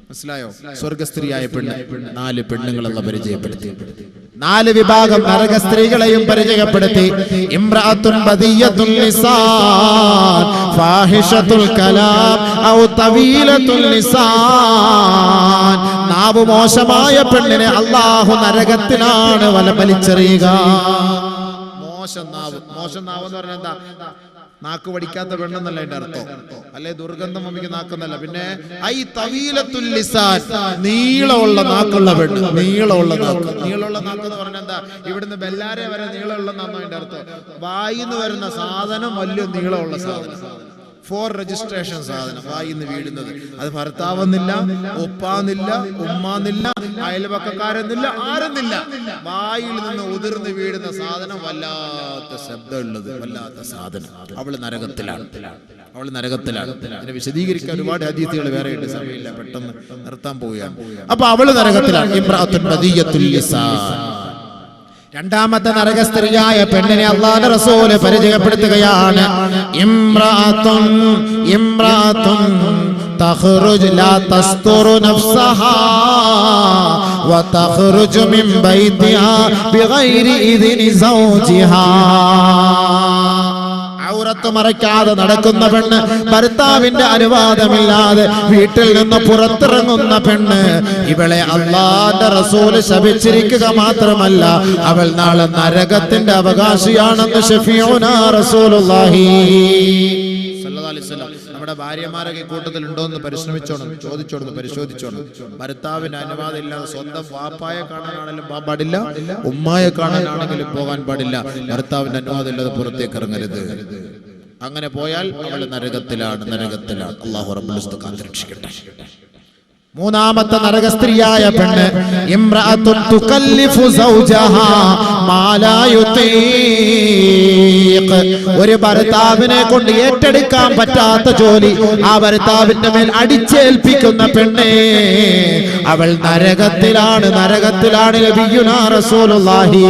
Speaker 2: മനസ്സിലായോ? സ്വർഗസ്ത്രീയായ പെണ്ണ് 4 പെണ്ണുങ്ങളെല്ലാം പരിചയപ്പെടുത്തി, 4 വിഭാഗം നരക സ്ത്രീകളെയും പരിചയപ്പെടുത്തി. ഇംറഅത്തുൻ ബദിയത്തുൽ ലിസാൻ ഫാഹിഷത്തുൽ കലാം ഔ തവീലത്തുൽ ലിസാൻ. നാവ് മോശമായ പെണ്ണിനെ അല്ലാഹു നരകത്തിലാണ് വലിച്ചെറിയുക. മോശം നാവ് എന്ന് പറഞ്ഞാൽ എന്താ? നാക്ക് പഠിക്കാത്ത പെണ്ണെന്നല്ല അതിന്റെ അർത്ഥം, അല്ലെ ദുർഗന്ധം വമിക്ക് നാക്കെന്നല്ല. പിന്നെ ഐ തവീലത്തുൽ ലിസാൻ, നീളമുള്ള നാക്കുള്ള പെണ്ണ്. നീളമുള്ള നാക്ക് എന്ന് പറഞ്ഞാൽ എന്താ? ഇവിടുന്ന് ബെല്ലാരെ വരെ നീളമുള്ള നാന്നോ അതിന്റെ അർത്ഥം. വായിന്ന് വരുന്ന സാധനം വലിയ നീളമുള്ള സാധനം, ഫോർ രജിസ്ട്രേഷൻ സാധനം വായിന്ന് വീഴുന്നത്. അത് ഭർത്താവെന്നില്ല, ഒപ്പാന്നില്ല, ഉമ്മാന്നില്ല, അയൽപക്കക്കാരെന്നില്ല, ആരെന്നില്ല. വായിൽ നിന്ന് ഉതിർന്ന് വീഴുന്ന സാധനം വല്ലാത്ത ശബ്ദമുള്ളത്, വല്ലാത്ത സാധനം. അവള് നരകത്തിലാണ്. അതിനെ വിശദീകരിക്കാൻ ഒരുപാട് ഹദീസുകൾ വേറെ ഉണ്ട്, സമയമില്ല, പെട്ടെന്ന് നിർത്താൻ പോവുകയാണ്. അപ്പൊ അവള് നരകത്തിലാണ്. ഇംറഅത്തുൻ ബദിയത്തുൽ ലിസാൻ. രണ്ടാമത്തെ നരക സ്ത്രീയായ പെണ്ണിനെ അല്ലാഹുവിന്റെ റസൂൽ പരിചയപ്പെടുത്തുകയാണ്. ഇംറഅത്തുൻ തഖ്റുജ് ലാ തസ്തുറു നഫ്സഹാ വ തഖ്റുജു മിൻ ബൈതിഹാ ബിഗൈരി ഇദ്നി സൗജിഹാ. ഔറത്ത് മറയ്ക്കാതെ നടക്കുന്ന പെണ്ണ്, ഭർത്താവിന്റെ അനുവാദമില്ലാതെ വീട്ടിൽ നിന്ന് പുറത്തിറങ്ങുന്ന പെണ്ണ്, ഇവളെ അല്ലാഹുവിന്റെ റസൂല് ശപിച്ചിരിക്കുക മാത്രമല്ല, അവൾ നാളെ നരകത്തിന്റെ അവകാശിയാണെന്ന് ശഫീഉനാ റസൂലുള്ളാഹി സ്വല്ലല്ലാഹു അലൈഹി വസല്ലം. നമ്മുടെ ഭാര്യമാരൊക്കെ കൂട്ടത്തിൽ ഉണ്ടോ എന്ന് പരിശോധിച്ചോണം. ഭർത്താവിന്റെ അനുവാദം ഇല്ലാതെ സ്വന്തം വാപ്പായെ കാണാനാണെങ്കിലും പോകാൻ പാടില്ല, ഉമ്മായെ കാണാനാണെങ്കിലും പോകാൻ പാടില്ല. ഭർത്താവിന്റെ അനുവാദം ഇല്ലാതെ പുറത്തേക്ക് ഇറങ്ങരുത്. അങ്ങനെ പോയാൽ അവൾ നരകത്തിലാണ്. അല്ലാഹു റബ്ബുൽ ഇസ്സത്ത് കാത്തുരക്ഷിക്കട്ടെ. മൂന്നാമത്തെ നരക സ്ത്രീയായ പെണ്ണ് ഇംറഅത്തുൻ തുകല്ലിഫു സൗജഹാ മാ ലാ യുതീഖ്. ഒരു ഭർത്താവിനെ കൊണ്ട് ഏറ്റെടുക്കാൻ പറ്റാത്ത ജോലി ആ ഭർത്താവിന്റെ മേൽ അടിച്ചേൽപ്പിക്കുന്ന പെണ്ണെ, അവൾ നരകത്തിലാണ്. നബിയുനാ റസൂലുള്ളാഹി.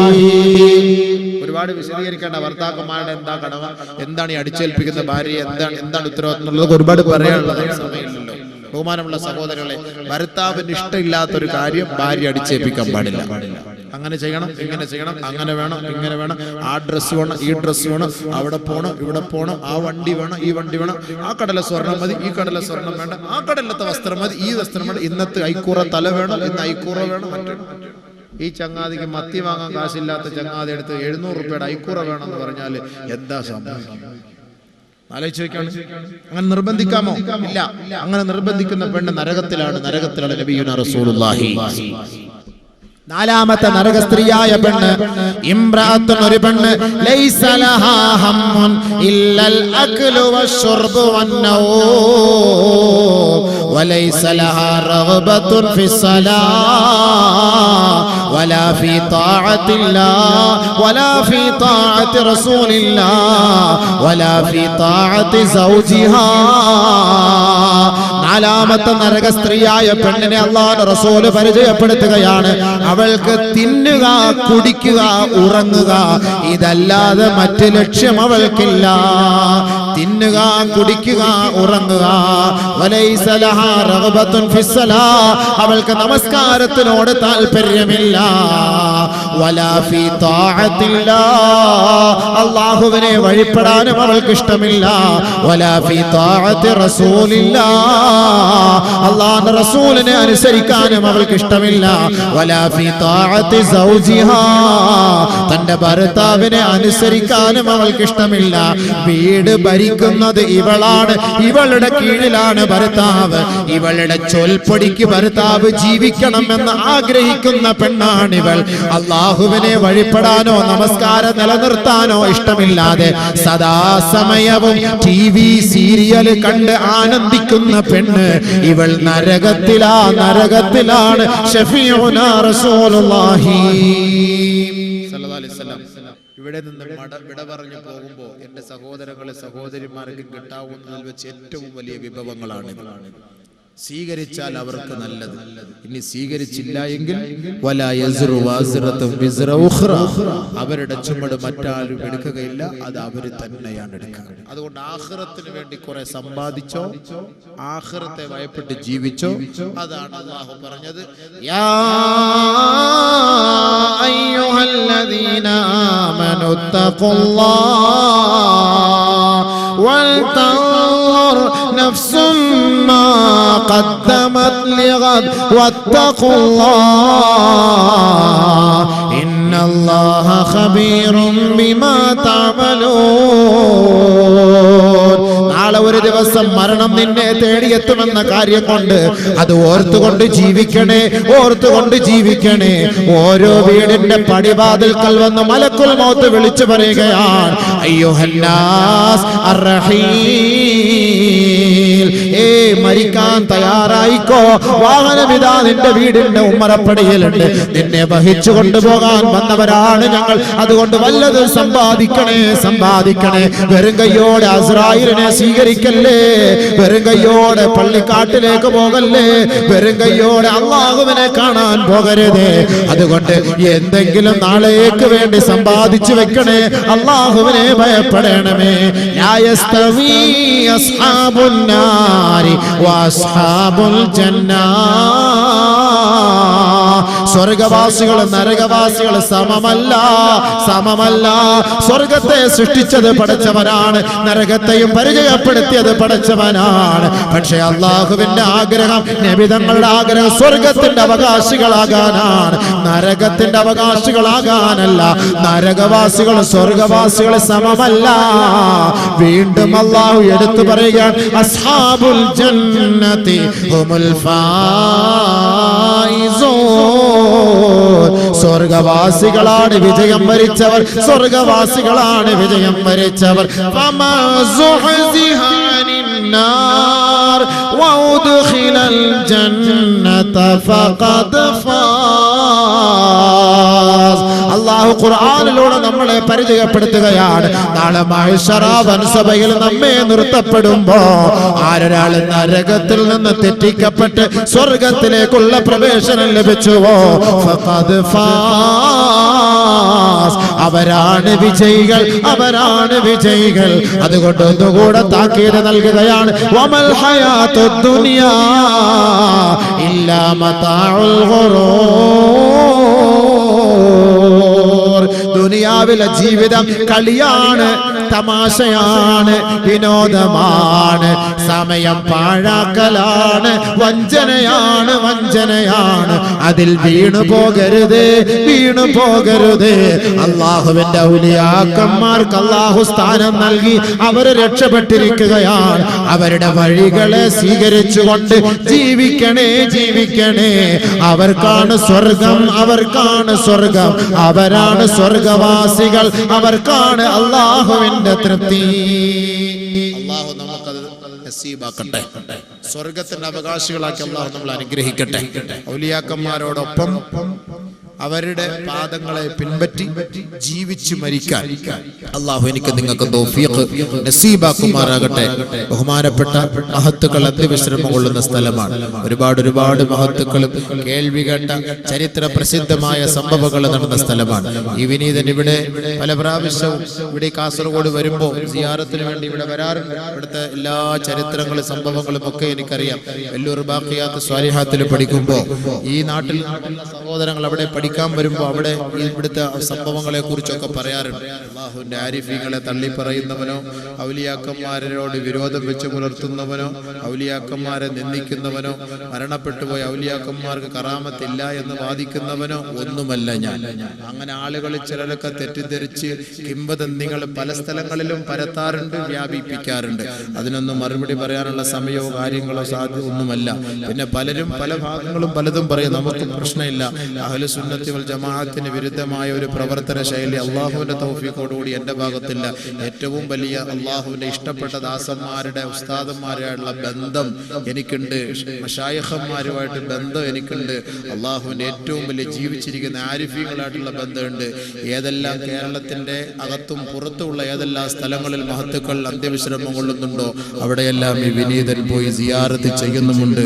Speaker 2: ഒരുപാട് വിശദീകരിക്കേണ്ട ഭർത്താക്കന്മാരുടെ എന്താ കടമ, എന്താണ് ഈ അടിച്ചേൽപ്പിക്കുന്ന ഭാര്യ, എന്താണ് ഉത്തരവാദിത്തം എന്നുള്ളത് ഒരുപാട് പറയാനുള്ളത് സമയമില്ലല്ലോ. ബഹുമാനമുള്ള സഹോദരങ്ങളെ, ഭർത്താവിന് ഇഷ്ടമില്ലാത്തൊരു കാര്യം ഭാര്യ അടിച്ചേൽപ്പിക്കാൻ പാടില്ല. അങ്ങനെ ചെയ്യണം, ഇങ്ങനെ ചെയ്യണം, അങ്ങനെ വേണം, ഇങ്ങനെ വേണം, ആ ഡ്രസ്സ് വേണം, ഈ ഡ്രസ്സ് വേണം, അവിടെ പോണം, ഇവിടെ പോണം, ആ വണ്ടി വേണം, ഈ വണ്ടി വേണം, ആ കടല സ്വർണം മതി, ഈ കടല സ്വർണം വേണ്ട, ആ കടലത്തെ വസ്ത്രം മതി, ഈ വസ്ത്രം വേണം, ഇന്നത്തെ ഐക്കൂറ തല വേണം, ഇന്ന് ഐക്കൂറ വേണം, മറ്റേ ഈ ചങ്ങാതിക്ക് മത്തി വാങ്ങാൻ കാശില്ലാത്ത ചങ്ങാതി എടുത്ത് 700 രൂപയുടെ ഐക്കൂറ വേണമെന്ന് പറഞ്ഞാൽ എന്താ സംഭവിക്കും? ആലോചിക്കണം. അങ്ങനെ നിർബന്ധിക്കാമോ? ഇല്ല. അങ്ങനെ നിർബന്ധിക്കുന്ന പെണ്ണ് നരകത്തിലാണ്. നബിയുനാ റസൂലുള്ളാഹി. നാലാമത്തെ നരക സ്ത്രീയായ പെണ്ണ് ഇംറഅത്തുൻ, ഒരു പെണ്ണ് ലൈസ ലഹാ ഹമ്മുൻ ഇല്ലൽ അക്ലു വശുർബു വന്നൗം വലൈസ ലഹാ റഗ്ബത്തുൻ ഫിസ്സലാ വലാ ഫീ ത്വാഅത്തില്ലാഹ് വലാ ഫീ ത്വാഅത്തി റസൂലില്ലാഹ് വലാ ഫീ ത്വാഅത്തി സൗജിഹാ. നാലാമത്തെ നരക സ്ത്രീയായ പെണ്ണിനെ അല്ലാഹുവിന്റെ റസൂല് പരിചയപ്പെടുത്തുകയാണ്. അവൾക്ക് തിന്നുക, കുടിക്കുക, ഉറങ്ങുക, ഇതല്ലാതെ മറ്റ് ലക്ഷ്യം അവൾക്കില്ല. തിന്നുക, കുടിക്കുക, ഉറങ്ങുക. വലൈസ ലഹാ റഗ്ബത്തുൻ ഫിസ്സലാ, അവൾക്ക് നമസ്കാരത്തിനോട് താല്പര്യമില്ല. വലാ ഫീ ത്വാഅത്തില്ലാഹ്, അല്ലാഹുവിനെ വഴിപ്പെടാനും അവൾക്ക് ഇഷ്ടമില്ല. വലാ ഫീ ത്വാഅത്തി റസൂലില്ലാഹ്, അല്ലാഹുവിന്റെ റസൂലിനെ അനുസരിക്കാനും അവൾക്ക് ഇഷ്ടമില്ല. വലാ ഫീ ത്വാഅത്തി സൗജിഹാ, തന്റെ ഭർത്താവിനെ അനുസരിക്കാനും അവൾക്ക് ഇഷ്ടമില്ല. വീട് ഭരിക്കുന്നത് ഇവളാണ്, ഇവളുടെ കീഴിലാണ് ഭർത്താവ്. ഇവളുടെ ചൊൽപ്പൊടിക്ക് ഭർത്താവ് ജീവിക്കണമെന്ന് ആഗ്രഹിക്കുന്ന പെണ്ണാണിവൾ. അള്ളാഹുവിനെ വഴിപ്പെടാനോ നമസ്കാരം നിലനിർത്താനോ ഇഷ്ടമില്ലാതെ സദാസമയവും TV സീരിയൽ കണ്ട് ആനന്ദിക്കുന്ന പെണ്ണ് പെണ്ണ്, ഇവൾ നരകത്തിലാണ്. ഷഫീഉനാ റസൂലുള്ളാഹി സ്വല്ലല്ലാഹു അലൈഹി വസല്ലം ഇവിടെ നിന്ന് വിട പറഞ്ഞു പോകുമ്പോൾ എന്റെ സഹോദരങ്ങളെ സഹോദരിമാർക്ക് കിട്ടാവുന്നതിൽ വെച്ച് ഏറ്റവും വലിയ വിഭവങ്ങളാണ്. സ്വീകരിച്ചാൽ അവർക്ക് നല്ലത്, ഇനി സ്വീകരിച്ചില്ല എങ്കിൽ വലാ യസ്റു വാസിറത്തും വിസ്റ ഉഖ്റ, അവരുടെ ചുമട് മറ്റാരും എടുക്കുകയില്ല, അത് അവര് തന്നെയാണ് എടുക്കുക. അതുകൊണ്ട് ആഖിറത്തിന് വേണ്ടി കുറെ സമ്പാദിച്ചോ, ആഖിറത്തെ ഭയപ്പെട്ട് ജീവിച്ചോ. അതാണ് അല്ലാഹു പറഞ്ഞത്, യാ അയ്യുഹല്ലദീന ആമനു തഖുല്ലാഹ വൽതൻദുർ നഫ്സും മാ قدمت لغد واتقوا الله إن الله خبير بما تعملون. നാളെ ഒരു ദിവസം മരണം നിന്നെ തേടിയെത്തുമെന്ന കാര്യം കൊണ്ട് അത് ഓർത്തുകൊണ്ട് ജീവിക്കണേ. ഓരോ വീടിന്റെ പടിവാതിൽക്കൽ വന്ന് മലക്കുൽ മൗത്ത് വിളിച്ചു പറയുകയാണ്, അയ്യുഹന്നാസ് അർറഹീൽ, മരിക്കാൻ തയ്യാറായിക്കോ, വാഹനമിതാ നിന്റെ വീടിന്റെ ഉമ്മറപ്പടിയിലുണ്ട്, നിന്നെ വഹിച്ചു കൊണ്ടുപോകാൻ വന്നവരാണ് ഞങ്ങൾ. അതുകൊണ്ട് വല്ലതും സമ്പാദിക്കണേ. വെറും കയ്യോടെ അസ്രായിലിനെ സ്വീകരിക്കല്ലേ, വെറും കയ്യോടെ പള്ളിക്കാട്ടിലേക്ക് പോകല്ലേ, വെറും കയ്യോടെ അല്ലാഹുവിനെ കാണാൻ പോകരുതേ. അതുകൊണ്ട് എന്തെങ്കിലും നാളേക്ക് വേണ്ടി സമ്പാദിച്ചു വെക്കണേ, അല്ലാഹുവിനെ ഭയപ്പെടണമേ. ലാ യസ്തവി അസ്ഹാബുൻ നാരി വഅസ്ഹാബുൽ ജന്നാ, സ്വർഗവാസികൾ നരകവാസികൾ സമമല്ല. സ്വർഗത്തെ സൃഷ്ടിച്ചത് പടച്ചവനാണ്, നരകത്തെയും പരിചയപ്പെടുത്തിയത് പടച്ചവനാണ്. പക്ഷേ അല്ലാഹുവിന്റെ ആഗ്രഹം, നബി തങ്ങളുടെ ആഗ്രഹം സ്വർഗത്തിന്റെ അവകാശികളാകാനാണ്, നരകത്തിന്റെ അവകാശികളാകാനല്ല. നരകവാസികൾ സ്വർഗവാസികൾ സമമല്ല. വീണ്ടും അല്ലാഹു എടുത്തു പറയുകയാണ്, അസ്ഹാബുൽ ജന്നതി ഹുമുൽ ഫായിസൂൻ, സ്വർഗവാസികളാണ് വിജയം വരിച്ചവർ, സ്വർഗവാസികളാണ് വിജയം വരിച്ചവർ. ഫമാ സുഹ്സിഹ അനിന്നാർ വഉദ്ഖിലൽ ജന്നത ഫഖദ് ഫാസ്. അല്ലാഹു ഖുർആനിലൂടെ നമ്മളെ പരിചയപ്പെടുത്തുകയാണ്, നാളെ മഹ്ശറ വൻസഭയിൽ നമ്മെ നിർത്തപ്പെടുമ്പോ ആരൊരാൾ നരകത്തിൽ നിന്ന് തെറ്റിക്കപ്പെട്ട് സ്വർഗത്തിലേക്കുള്ള പ്രവേശനം ലഭിച്ചുവോ ഫഖദ് ഫാസ്, അവരാണ് വിജയികൾ. അതുകൊണ്ട് ഒന്നുകൂടെ താക്കീത് നൽകുകയാണ്, വമൽ ഹയാത്തുദ് ദുനിയാ ഇല്ലാ മതാഉൽ ഗുറൂർ. ദുനിയാവിലെ ജീവിതം കളിയാണ്, തമാശയാണ്, വിനോദമാണ്, സമയം പാഴാക്കലാണ്, വഞ്ചനയാണ്. അതിൽ വീണു പോകരുത്. അല്ലാഹുവിന്റെ ഔലിയാക്കന്മാർക്ക് അല്ലാഹു സ്ഥാനം നൽകി അവരെ രക്ഷപ്പെട്ടിരിക്കുകയാണ്. അവരുടെ വഴികളെ സ്വീകരിച്ചുകൊണ്ട് ജീവിക്കണേ. അവർക്കാണ് സ്വർഗം, അവരാണ് സ്വർഗവാസികൾ, അവർക്കാണ് അല്ലാഹുവിന്റെ തൃപ്തി. അല്ലാഹു നമുക്കത് നസീബാക്കട്ടെ, സ്വർഗത്തിന്റെ അവകാശികളാക്കി അല്ലാഹു നമ്മളെ അനുഗ്രഹിക്കട്ടെ. ഔലിയാക്കന്മാരോടൊപ്പം അവരുടെ പാദങ്ങളെ പിൻപറ്റി ജീവിച്ചു മരിക്കാൻ അല്ലാഹു എനിക്ക് നിങ്ങൾക്ക് തൗഫീഖ് നസീബാക്കുമാറാകട്ടെ. ബഹുമാനപ്പെട്ട മഹത്തുക്കൾ അന്ത്യവിശ്രമം കൊള്ളുന്ന സ്ഥലമാണ്. ഒരുപാട് മഹത്തുക്കളും കേൾവി കേട്ട ചരിത്ര പ്രസിദ്ധമായ സംഭവങ്ങൾ നടന്ന സ്ഥലമാണ്. ഈ വിനീതൻ ഇവിടെ പല പ്രാവശ്യവും ഇവിടെ കാസർഗോഡ് വരുമ്പോൾ സിയാറത്തിന് വേണ്ടി ഇവിടെ വരാറുണ്ട്. ഇവിടുത്തെ എല്ലാ ചരിത്രങ്ങളും സംഭവങ്ങളും ഒക്കെ എനിക്കറിയാം. വെല്ലൂർ ബാഖിയാത്ത് സ്വാലിഹാത്തിൽ പഠിക്കുമ്പോൾ ഈ നാട്ടിൽ സഹോദരങ്ങൾ അവിടെ പഠിക്കാൻ വരുമ്പോൾ അവിടെ ഇവിടുത്തെ സംഭവങ്ങളെ കുറിച്ചൊക്കെ പറയാറുണ്ട്. അല്ലാഹുവിന്റെ ആരിഫീങ്ങളെ തള്ളി പറയുന്നവനോ, ഔലിയാക്കന്മാരോട് വിരോധം വെച്ച് പുലർത്തുന്നവനോ, ഔലിയാക്കന്മാരെ നിന്ദിക്കുന്നവനോ, മരണപ്പെട്ടുപോയ ഔലിയാക്കന്മാർക്ക് കറാമത്തില്ല എന്ന് വാദിക്കുന്നവനോ ഒന്നുമല്ല ഞാൻ. അങ്ങനെ ആളുകളിൽ ചിലരൊക്കെ തെറ്റിദ്ധരിച്ച് കിംവദന്തികൾ പല സ്ഥലങ്ങളിലും പരത്താറുണ്ട്, വ്യാപിപ്പിക്കാറുണ്ട്. അതിനൊന്നും മറുപടി പറയാനുള്ള സമയമോ കാര്യങ്ങളോ ഒന്നുമല്ല. പിന്നെ പലരും പല ഭാഗങ്ങളും പലതും പറയും. നമുക്ക് പ്രശ്നമില്ല. അഹ്ലുസുന്നത്തി വൽ ജമാഅത്തിന് വിരുദ്ധമായ ഒരു പ്രവർത്തന ശൈലി അല്ലാഹുവിന്റെ തൗഫീഖോട്
Speaker 1: തൗഫീഖോടുകൂടി എൻ്റെ ഭാഗത്തില്ല. ഏറ്റവും വലിയ അള്ളാഹുവിൻ്റെ ഇഷ്ടപ്പെട്ട ദാസന്മാരുടെ ഉസ്താദന്മാരായുള്ള ബന്ധം എനിക്കുണ്ട്, മശായിഖന്മാരുമായിട്ട് ബന്ധം എനിക്കുണ്ട്. അള്ളാഹുവിൻ്റെ ഏറ്റവും വലിയ ജീവിച്ചിരിക്കുന്ന ആരിഫീങ്ങളായിട്ടുള്ള ബന്ധമുണ്ട്. ഏതെല്ലാം കേരളത്തിൻ്റെ അകത്തും പുറത്തുമുള്ള ഏതെല്ലാം സ്ഥലങ്ങളിൽ മഹത്തുക്കൾ അന്ത്യവിശ്രമം കൊള്ളുന്നുണ്ടോ അവിടെയെല്ലാം ഈ വിനീതൻ പോയി സിയാറത്ത് ചെയ്യുന്നുമുണ്ട്.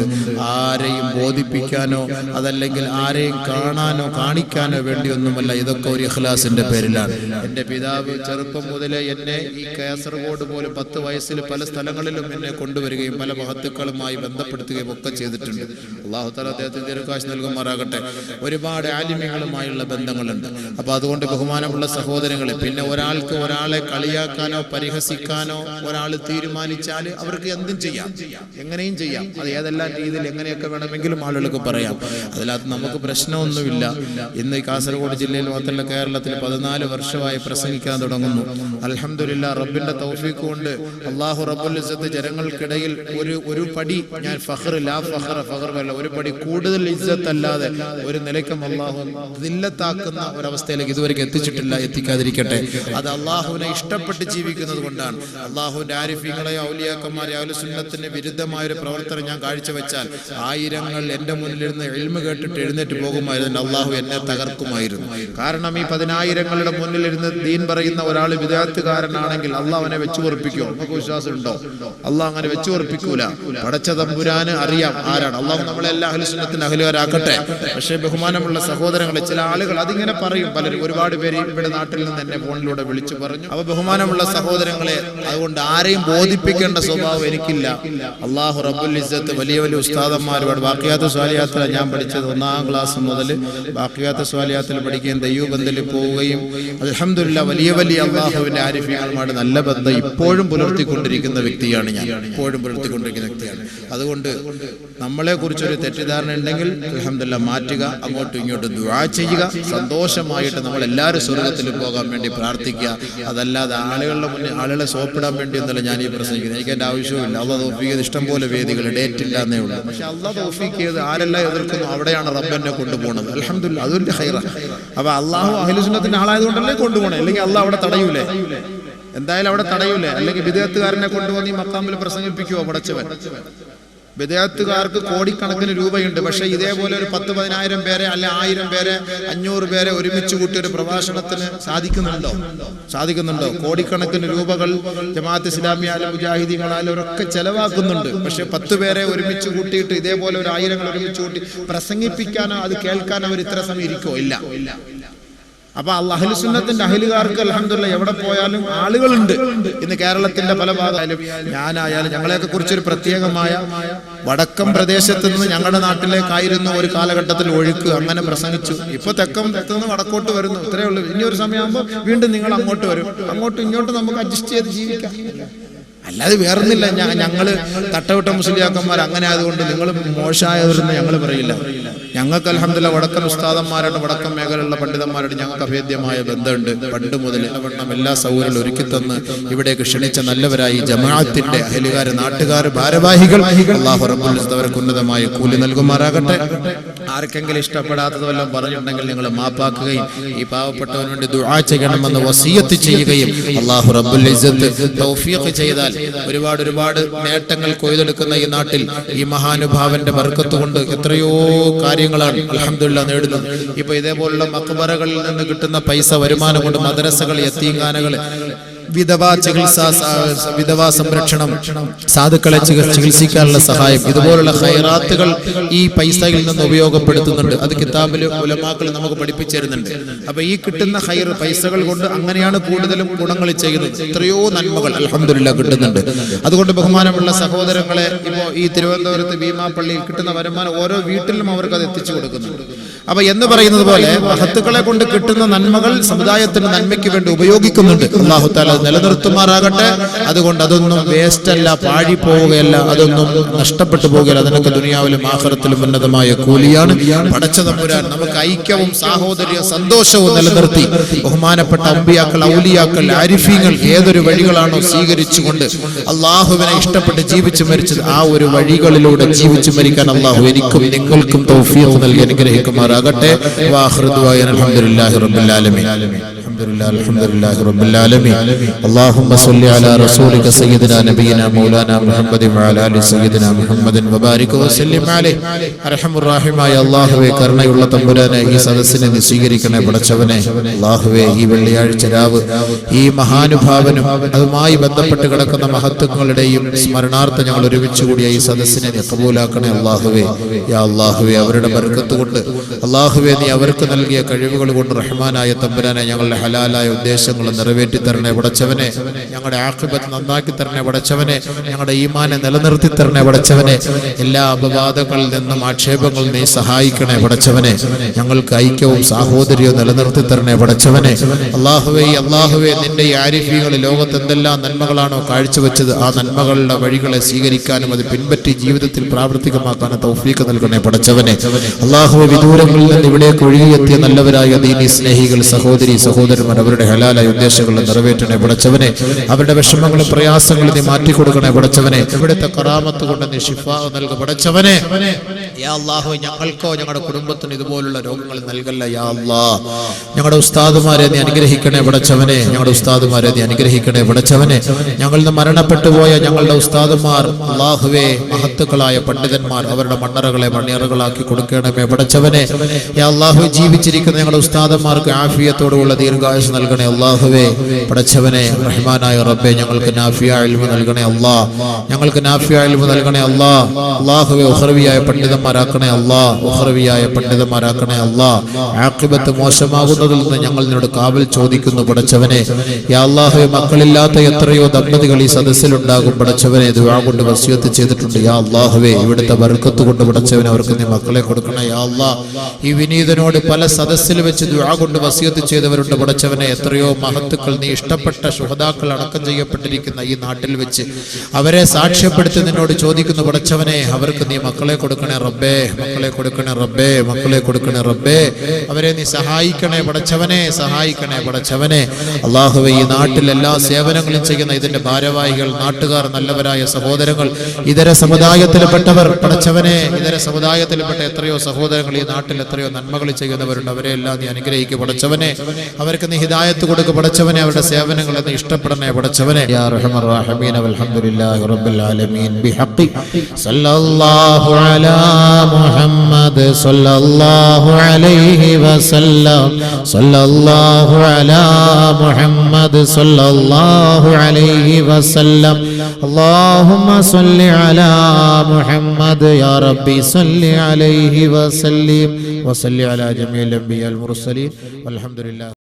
Speaker 1: ആരെയും ബോധിപ്പിക്കാനോ അതല്ലെങ്കിൽ ആരെയും കാണാനോ കാണിക്കാനോ വേണ്ടിയൊന്നുമല്ല, ഇതൊക്കെ ഒരു ഇഖ്ലാസിന്റെ പേരിലാണ്. എൻ്റെ പിതാവ് ചെറുപ്പം മുതലേ എന്നെ ഈ കാസർഗോഡ് പോലും 10 വയസ്സിൽ പല സ്ഥലങ്ങളിലും എന്നെ കൊണ്ടുവരികയും പല മഹത്തുക്കളുമായി ബന്ധപ്പെടുത്തുകയും ഒക്കെ ചെയ്തിട്ടുണ്ട്. അല്ലാഹു തആല അദ്ദേഹത്തിന് ദീർഘായുസ്സ് നൽകുമാറാകട്ടെ. ഒരുപാട് ആലിമീങ്ങളുമായുള്ള ബന്ധങ്ങളുണ്ട്. അപ്പോൾ അതുകൊണ്ട് ബഹുമാനമുള്ള സഹോദരങ്ങളെ, പിന്നെ ഒരാൾക്ക് ഒരാളെ കളിയാക്കാനോ പരിഹസിക്കാനോ ഒരാൾ തീരുമാനിച്ചാൽ അവർക്ക് എന്തും ചെയ്യാം, എങ്ങനെയും ചെയ്യാം. അത് ഏതെല്ലാം രീതിയിൽ എങ്ങനെയൊക്കെ വേണമെങ്കിലും ആളുകൾക്ക് പറയാം. അതിനകത്ത് നമുക്ക് പ്രശ്നമൊന്നുമില്ല. ഇന്ന് ഈ കാസർഗോഡ് ജില്ലയിൽ മാത്രമല്ല കേരളത്തിൽ 14 വർഷമായി പ്രസംഗിക്കാൻ തുടങ്ങുന്നു. അൽഹംദുലില്ലാഹ്, റബ്ബിന്റെ തൗഫീഖ് കൊണ്ട് അല്ലാഹു റബ്ബുൽ ഇസ്സത്ത് ജനങ്ങൾക്കിടയിൽ ഒരു പടി, ഞാൻ ഒരു പടി കൂടുതൽ ഇസ്സത്ത് അല്ലാതെ ഒരു നിലയ്ക്കും അല്ലാഹു ദില്ലത്താക്കുന്ന ഒരവസ്ഥയിലേക്ക് ഇതുവരെ എത്തിച്ചിട്ടില്ല, എത്തിക്കാതിരിക്കട്ടെ. അത് അള്ളാഹുവിനെ ഇഷ്ടപ്പെട്ട് ജീവിക്കുന്നത് കൊണ്ടാണ്. അള്ളാഹുവിന്റെ ആരിഫീങ്ങളെ ഔലിയാക്കന്മാരെ അഹ്ലുസുന്നത്തിന് വിരുദ്ധമായ ഒരു പ്രവർത്തനം ഞാൻ കാഴ്ചവെച്ചാൽ ആയിരങ്ങൾ എൻ്റെ മുന്നിലിരുന്ന് ഇൽമു കേട്ടിട്ട് എഴുന്നേറ്റ് പോകുമായിരുന്നു. അള്ളാഹു എന്നെ തകർക്കുമായിരുന്നു. കാരണം ഈ 10,000ങ്ങളുടെ മുന്നിലിരുന്ന് ദീൻ പറയുന്ന ഒരാൾ വിദാത്തുകാരനാണെങ്കിൽ അള്ളാഹ് അവനെ വെച്ചു ഉറപ്പിക്കുമോ? നമുക്ക് വിശ്വാസമുണ്ടോ? അള്ളാഹ് അങ്ങനെ വെച്ചു ഉറപ്പിക്കൂല. പടച്ച തമ്പുരാന് അറിയാം ആരാണ്. അള്ളാഹു നമ്മളെല്ലാം അഹ്ലുസുന്നത്തിന് അഹ്ലുകാരാക്കട്ടെ. പക്ഷേ ബഹുമാനമുള്ള സഹോദരങ്ങളെ, ചില ആളുകൾ അതിങ്ങനെ പറയും. പലരും, ഒരുപാട് പേര് ഇവിടെ നാട്ടിൽ നിന്ന് എന്നെ ഫോണിലൂടെ വിളിച്ചു പറഞ്ഞു. അപ്പൊ ബഹുമാനമുള്ള സഹോദരങ്ങളെ, അതുകൊണ്ട് ആരെയും ബോധിപ്പിക്കേണ്ട സ്വഭാവം എനിക്കില്ല. അല്ലാഹു റബ്ബുൽ ഇസ്സത്ത് വലിയ വലിയ ഉസ്താദന്മാരോട് ബാഖിയാത്ത് സ്വാലിയാത്തിൽ ഞാൻ പഠിച്ചത് 1ാം ക്ലാസ് മുതൽ ബാഖിയാത്ത് സ്വാലിയാത്തിൽ പഠിക്കുകയും ദയ്യൂബന്ദിൽ പോവുകയും അൽഹംദുലില്ലാഹ് വലിയ വലിയ അള്ളാഹുവിന്റെ ആരിഫീങ്ങളുമായിട്ട് നല്ല ബന്ധം ഇപ്പോഴും പുലർത്തിക്കൊണ്ടിരിക്കുന്ന വ്യക്തിയാണ് ഞാൻ. ഇപ്പോഴും പുലർത്തിക്കൊണ്ടിരിക്കുന്ന വ്യക്തിയാണ്. അതുകൊണ്ട് നമ്മളെ കുറിച്ചൊരു തെറ്റിദ്ധാരണ ഉണ്ടെങ്കിൽ അൽഹംദുലില്ലാഹ് മാറ്റുക, അങ്ങോട്ടും ഇങ്ങോട്ടും ദുആ ചെയ്യുക, സന്തോഷമായിട്ട് നമ്മൾ എല്ലാവരും സ്വർഗ്ഗത്തിൽ പോകാൻ വേണ്ടി പ്രാർത്ഥിക്കുക. അതല്ലാതെ ആളുകളുടെ മുന്നിൽ ആളുകളെ സോപ്പിടാൻ വേണ്ടി ഒന്നല്ല ഞാൻ ഈ പ്രസംഗിക്കുന്നത്. എനിക്ക് എൻ്റെ ആവശ്യവുമില്ല. അള്ളാഹ് തൗഫീഖ് ചെയ്ത് ഇഷ്ടം പോലെ വേദികൾ, ഡേറ്റ് ഇല്ലാന്നേ ഉള്ളൂ. പക്ഷെ അള്ളാഹ് തൗഫീഖ് ചെയ്ത് ആരെല്ലാം എതിർക്കുന്നു അവിടെയാണ് റബ്ബ് എന്നെ കൊണ്ടുപോകുന്നത്. അൽഹംദുലില്ലാഹ്, അതൊരു ഖൈറാണ്. അപ്പൊ അള്ളാഹു അഹ്ലുസുന്നത്തിന്റെ ആളായതുകൊണ്ടല്ലേ കൊണ്ടുപോകണേ, അല്ലെങ്കിൽ അള്ളാഹ് അവിടെ തടയൂലേ? എന്തായാലും അവിടെ തടയൂലേ? അല്ലെങ്കിൽ വിദേഹത്തുകാരനെ കൊണ്ടുവന്ന് ഈ മക്കാമിൽ പ്രസംഗിപ്പിക്കുവോ പടച്ചവൻ? വിദേഹത്തുകാർക്ക് കോടിക്കണക്കിന് രൂപയുണ്ട്. പക്ഷെ ഇതേപോലെ ഒരു 10,000-10,000 പേരെ അല്ലെ 1000 പേരെ 500 പേരെ ഒരുമിച്ച് കൂട്ടി ഒരു പ്രഭാഷണത്തിന് സാധിക്കുന്നുണ്ടോ? കോടിക്കണക്കിന് രൂപകൾ ജമാഅത്ത് ഇസ്ലാമിയാലും മുജാഹിദീങ്ങളാലും അവരൊക്കെ ചെലവാക്കുന്നുണ്ട്. പക്ഷെ 10 പേരെ ഒരുമിച്ച് കൂട്ടിയിട്ട് ഇതേപോലെ ഒരു 1000 ഒരുമിച്ച് കൂട്ടി പ്രസംഗിപ്പിക്കാനോ അത് കേൾക്കാനോ അവർ ഇത്ര സമയം ഇരിക്കോ? ഇല്ല. അപ്പൊ അഹ്ലുസുന്നത്തിന്റെ അഹ്ലുകാർക്ക് അൽഹംദുലില്ലാഹ് എവിടെ പോയാലും ആളുകളുണ്ട്. ഇന്ന് കേരളത്തിന്റെ പല ഭാഗത്തായാലും ഞാനായാലും ഞങ്ങളെയൊക്കെ കുറിച്ചൊരു പ്രത്യേകമായ വടക്കം പ്രദേശത്ത് നിന്ന് ഞങ്ങളുടെ നാട്ടിലേക്കായിരുന്നു ഒരു കാലഘട്ടത്തിൽ ഒഴുക്ക്. അങ്ങനെ പ്രസംഗിച്ചു. ഇപ്പൊ തെക്കുന്ന് വടക്കോട്ട് വരുന്നു. ഇത്രയേ ഉള്ളൂ. ഇനി ഒരു സമയമാകുമ്പോൾ വീണ്ടും നിങ്ങൾ അങ്ങോട്ട് വരും. അങ്ങോട്ടും ഇങ്ങോട്ടും നമുക്ക് അഡ്ജസ്റ്റ് ചെയ്ത് ജീവിക്കാം. അല്ലാതെ വേറൊന്നില്ല. ഞങ്ങള് തട്ടവിട്ട മുസ്ലിയാക്കന്മാർ അങ്ങനെ ആയതുകൊണ്ട് നിങ്ങൾ മോശമായവരെന്ന് ഞങ്ങൾ പറയില്ല. ഞങ്ങൾക്ക് അൽഹംദുലില്ലാഹ് വടക്കൻ ഉസ്താദന്മാരാണ്, വടക്കൻ മേഖലയിലുള്ള പണ്ഡിതന്മാരാണ് ഞങ്ങൾക്ക് അഭേദ്യമായ ബന്ധമുണ്ട്. പണ്ട് മുതൽ എല്ലാ സൗകര്യങ്ങളും ഒരുക്കി തന്ന് ഇവിടേക്ക് ക്ഷണിച്ച നല്ലവരായി ജമാഅത്തിന്റെ അഹ്ലുകാര്, നാട്ടുകാർ, ഭാരവാഹികൾ, അല്ലാഹു റബ്ബുൽ ഇസ്സത്ത് അവർക്ക് ഉന്നതമായ കൂലി നൽകുമാറാകട്ടെ. ആർക്കെങ്കിലും ഇഷ്ടപ്പെടാത്തത് വല്ലതും പറഞ്ഞിട്ടുണ്ടെങ്കിൽ നിങ്ങൾ മാപ്പാക്കുകയും ഈ പാവപ്പെട്ടവന് വേണ്ടി ദുആ ചെയ്യണമെന്ന് വസിയത്ത് ചെയ്യുകയും അല്ലാഹു റബ്ബുൽ ഇസ്സത്ത് തൗഫീഖ് ചെയ്താൽ ഒരുപാട് നേട്ടങ്ങൾ കൊയ്തെടുക്കുന്ന ഈ നാട്ടിൽ ഈ മഹാനുഭാവന്റെ ബർക്കത്ത് കൊണ്ട് എത്രയോ കാര്യങ്ങളാണ് അൽഹംദുലില്ലാഹ് നേടുന്നത്. ഇപ്പൊ ഇതേപോലുള്ള മഖ്ബറകളിൽ നിന്ന് കിട്ടുന്ന പൈസ വരുമാനം കൊണ്ട് മദ്രസകൾ, യതീംഖാനകൾ, വിധവാ സംരക്ഷണം, സാധുക്കളെ ചികിത്സിക്കാനുള്ള സഹായം, ഇതുപോലുള്ള ഖൈറാത്തുകൾ ഈ പൈസയിൽ നിന്ന് ഉപയോഗപ്പെടുത്തുന്നുണ്ട്. അത് കിതാബിൽ ഉലമാക്കൾ നമുക്ക് പഠിപ്പിച്ചു തരുന്നുണ്ട്. അപ്പൊ ഈ കിട്ടുന്ന ഖൈർ പൈസകൾ കൊണ്ട് അങ്ങനെയാണ് കൂടുതലും ഗുണങ്ങൾ ചെയ്യുന്നത്. എത്രയോ നന്മകൾ അൽഹംദുലില്ലാഹ് കിട്ടുന്നുണ്ട്. അതുകൊണ്ട് ബഹുമാനമുള്ള സഹോദരങ്ങളെ, ഇപ്പോ ഈ തിരുവനന്തപുരത്ത് ഭീമാപ്പള്ളിയിൽ കിട്ടുന്ന വരുമാനം ഓരോ വീട്ടിലും അവർക്ക് അത് എത്തിച്ചു കൊടുക്കുന്നുണ്ട്. അപ്പൊ എന്ന് പറയുന്നത് പോലെ മഹത്തുക്കളെ കൊണ്ട് കിട്ടുന്ന നന്മകൾ സമുദായത്തിന്റെ നന്മയ്ക്ക് വേണ്ടി ഉപയോഗിക്കുന്നുണ്ട്. അല്ലാഹു തആല നിലനിർത്തുമാറാകട്ടെ. അതുകൊണ്ട് അതൊന്നും വേസ്റ്റ് അല്ല, പാഴി പോവുകയല്ല, അതൊന്നും നഷ്ടപ്പെട്ടു പോവുകയല്ല. അതിനൊക്കെ ദുനിയാവിലും ആഖിറത്തിലും ഉന്നതമായ കൂലിയാണ്. പടച്ച തമ്പുരാൻ നമുക്ക് ഐക്യവും സാഹോദര്യവും സന്തോഷവും നിലനിർത്തി ബഹുമാനപ്പെട്ട അമ്പിയാക്കൾ, ഔലിയാക്കൾ, ആരിഫീങ്ങൾ ഏതൊരു വഴികളാണോ സ്വീകരിച്ചുകൊണ്ട് അള്ളാഹുവിനെ ഇഷ്ടപ്പെട്ട് ജീവിച്ചു മരിച്ചത് ആ ഒരു വഴികളിലൂടെ ജീവിച്ചു മരിക്കാൻ അള്ളാഹു എനിക്കും നിങ്ങൾക്കും തൗഫീഖ് നൽകി അനുഗ്രഹിക്കുമാറാകട്ടെ. വാഖിറു ദുആ അൽഹംദുലില്ലാഹി റബ്ബിൽ ആലമീൻ.
Speaker 2: لله الحمد لله رب العالمين اللهم صل على رسولك سيدنا نبينا مولانا محمد وعلى آل سيدنا محمد وبارك وسلم عليه അർഹമുർ റഹീമായ അല്ലാഹുവേ കരുണയുള്ള തമ്പുരാനെ ഈ സദസ്സിനെ സ്വീകരിക്കണേ പടച്ചവനെ അല്ലാഹുവേ ഈ വെള്ളിയാഴ്ച രാവ് ഈ മഹാനുഭാവനും അതുമായി ബന്ധപ്പെട്ട് കിടക്കുന്ന മഹത്വങ്ങളുടെയും സ്മരണാർത്ഥം ഞങ്ങൾ ഒരുമിച്ച് കൂടിയ ഈ സദസ്സിനെ നീ കബൂലാക്കണേ അല്ലാഹുവേ യാ അല്ലാഹുവേ അവരുടെ ബർക്കത്ത് കൊണ്ട് അല്ലാഹുവേ നീ അവർക്ക് നൽകിയ കഴിവുകൾ കൊണ്ട് റഹ്മാനായ തമ്പുരാനെ ഞങ്ങളുടെ ഹലാലായ ഉദ്ദേശങ്ങൾ നിറവേറ്റി തരണേ പടച്ചവനെ ഞങ്ങളുടെ ആഖിബത്ത് നന്നാക്കി തരണേ പടച്ചവനെ ഞങ്ങളുടെ ഈമാനെ നിലനിർത്തി തരണേ പടച്ചവനെ എല്ലാ അപവാദങ്ങളിൽ നിന്നും ആക്ഷേപങ്ങളിൽ നീ സഹായിക്കണേ പടച്ചവനെ ഞങ്ങൾക്ക് ഐക്യവും സാഹോദര്യവും നിലനിർത്തി തരണേ പടച്ചവനെ അല്ലാഹുവേ നിന്റെ ഈ ആരിഫീകൾ ലോകത്ത് എന്തെല്ലാം നന്മകളാണോ കാഴ്ചവെച്ചത് ആ നന്മകളുടെ വഴികളെ സ്വീകരിക്കാനും അത് പിൻപറ്റി ജീവിതത്തിൽ പ്രാവർത്തികമാക്കാനും തൗഫീഖ് നൽകണേ പടച്ചവനെ അല്ലാഹുവേ വിദൂരങ്ങളിൽ നിന്ന് ഇവിടേക്ക് ഒഴുകിയെത്തിയ നല്ലവരായ ദീനി സ്നേഹികൾ സഹോദരി സഹോദരന്മാർ അവരുടെ ഹലാലായ ഉദ്ദേശങ്ങൾ നിറവേറ്റണേ പടച്ചവനെ അവരുടെ വിഷമങ്ങളും പ്രയാസങ്ങളും നീ മാറ്റിക്കൊടുക്കണേ പടച്ചവനെ ഇവിടുത്തെ കറാമത്ത് കൊണ്ട് നീ ശിഫാ നൽകുക പടച്ചവനെ യാ അല്ലാഹു ഞങ്ങൾക്കോ ഞങ്ങളുടെ കുടുംബത്തിന് ഇതുപോലുള്ള രോഗങ്ങൾ നൽകല്ല യാ അല്ലാഹ് ഞങ്ങളുടെ ഉസ്താദുമാരെ നീ അനുഗ്രഹിക്കണേ പടച്ചവനെ ഞങ്ങളുടെ ഉസ്താദുമാരെ നീ അനുഗ്രഹിക്കണേ പടച്ചവനെ ഞങ്ങളിൽ നിന്ന് മരണപ്പെട്ടു പോയ ഞങ്ങളുടെ ഉസ്താദുമാർ അല്ലാഹുവേ മഹത്തുക്കളായ പണ്ഡിതന്മാർ അവരുടെ മണ്ണറകളെ മണിയറകളാക്കി കൊടുക്കണമേ പടച്ചവനെ യാ അല്ലാഹു ജീവിച്ചിരിക്കുന്ന ഞങ്ങളുടെ ഉസ്താദന്മാർക്ക് ആഫിയത്തോടുള്ള ദീർഘായുസ് നൽകണേ അല്ലാഹുവേ പടച്ചവനെ റഹ്മാനായ റബ്ബേ ഞങ്ങൾക്ക് നാഫിയ ഇൽമു നൽകണേ അല്ലാഹ് ഞങ്ങൾക്ക് നാഫിയ ഇൽമു നൽകണേ അല്ലാഹ് അല്ലാഹുവേ ഉഖറവിയായ പണ്ഡിതന്മാരാക്കണേ അല്ലാഹ് ഉഖറവിയായ പണ്ഡിതന്മാരാക്കണേ അല്ലാഹ് ആഖിബത്ത് മോശമാകുന്നതിൽ നിന്ന് ഞങ്ങൾ നിന്നോട് കാവൽ ചോദിക്കുന്നു പടച്ചവനെ യാ അല്ലാഹുവേ മക്കളില്ലാത്ത എത്രയോ ദമ്പതികൾ ഈ സദസ്സിലുണ്ടാകും പടച്ചവനെ ദുആ കൊണ്ട് വസിയത്ത് ചെയ്തിട്ടുണ്ട് യാ അല്ലാഹുവേ ഇവിടുത്തെ ബർക്കത്ത് കൊണ്ട് പടച്ചവനെ അവർക്ക് നീ മക്കളെ കൊടുക്കണേ യാ അല്ലാഹ് ഈ വിനീതനോട് പല സദസ്സിൽ വെച്ച് ദുആ കൊണ്ട് വസിയത്ത് ചെയ്തവരുണ്ട് പടച്ചവനെ എത്രയോ മഹത്തുക്കൾ നീ ഇഷ്ടപ്പെട്ട ശുഹദാക്കൾ അടക്കം ചെയ്യപ്പെട്ടിരിക്കുന്ന ഈ നാട്ടിൽ വെച്ച് അവരെ സാക്ഷ്യപ്പെടുത്തി നിന്നോട് ചോദിക്കുന്നു പടച്ചവനെ അവർക്ക് നീ മക്കളെ കൊടുക്കണേ റബ്ബേ മക്കളെ കൊടുക്കണേ റബ്ബേ മക്കളെ കൊടുക്കണേ റബ്ബേ അവരെ നീ സഹായിക്കണേ പടച്ചവനെ സഹായിക്കണേ പടച്ചവനെ അല്ലാഹുവേ ഈ നാട്ടിൽ എല്ലാ സേവനങ്ങളും ചെയ്യുന്ന ഇതിന്റെ ഭാരവാഹികൾ നാട്ടുകാർ നല്ലവരായ സഹോദരങ്ങൾ ഇതര സമുദായത്തിൽപ്പെട്ടവർ പടച്ചവനെ ഇതര സമുദായത്തിൽപ്പെട്ട എത്രയോ സഹോദരങ്ങൾ ഈ നാട്ടിൽ എത്രയോ നന്മകൾ ചെയ്യുന്നവരുണ്ട് അവരെ എല്ലാം നീ അനുഗ്രഹിക്കുക പടച്ചവനെ അവർക്ക് നീ ഹിദായത്ത് കൊടുക്കുക പടച്ചവനെ അവരുടെ സേവനങ്ങളെ നീ ഇഷ്ടപ്പെടണേ പടച്ചവനെ യാ റഹ്മാൻ റഹീം വൽഹംദുലില്ലാഹി റബ്ബിൽ ആലമീൻ ബിഹഖി സല്ലല്ലാഹു അലാ മുഹമ്മദ് സല്ലല്ലാഹു അലൈഹി വസല്ലം സല്ലല്ലാഹു അലാ മുഹമ്മദ് സല്ലല്ലാഹു അലൈഹി വസല്ലം اللهم صل على محمد يا ربي صل عليه وسلم وصل على جميع الأنبياء المرسلين والحمد لله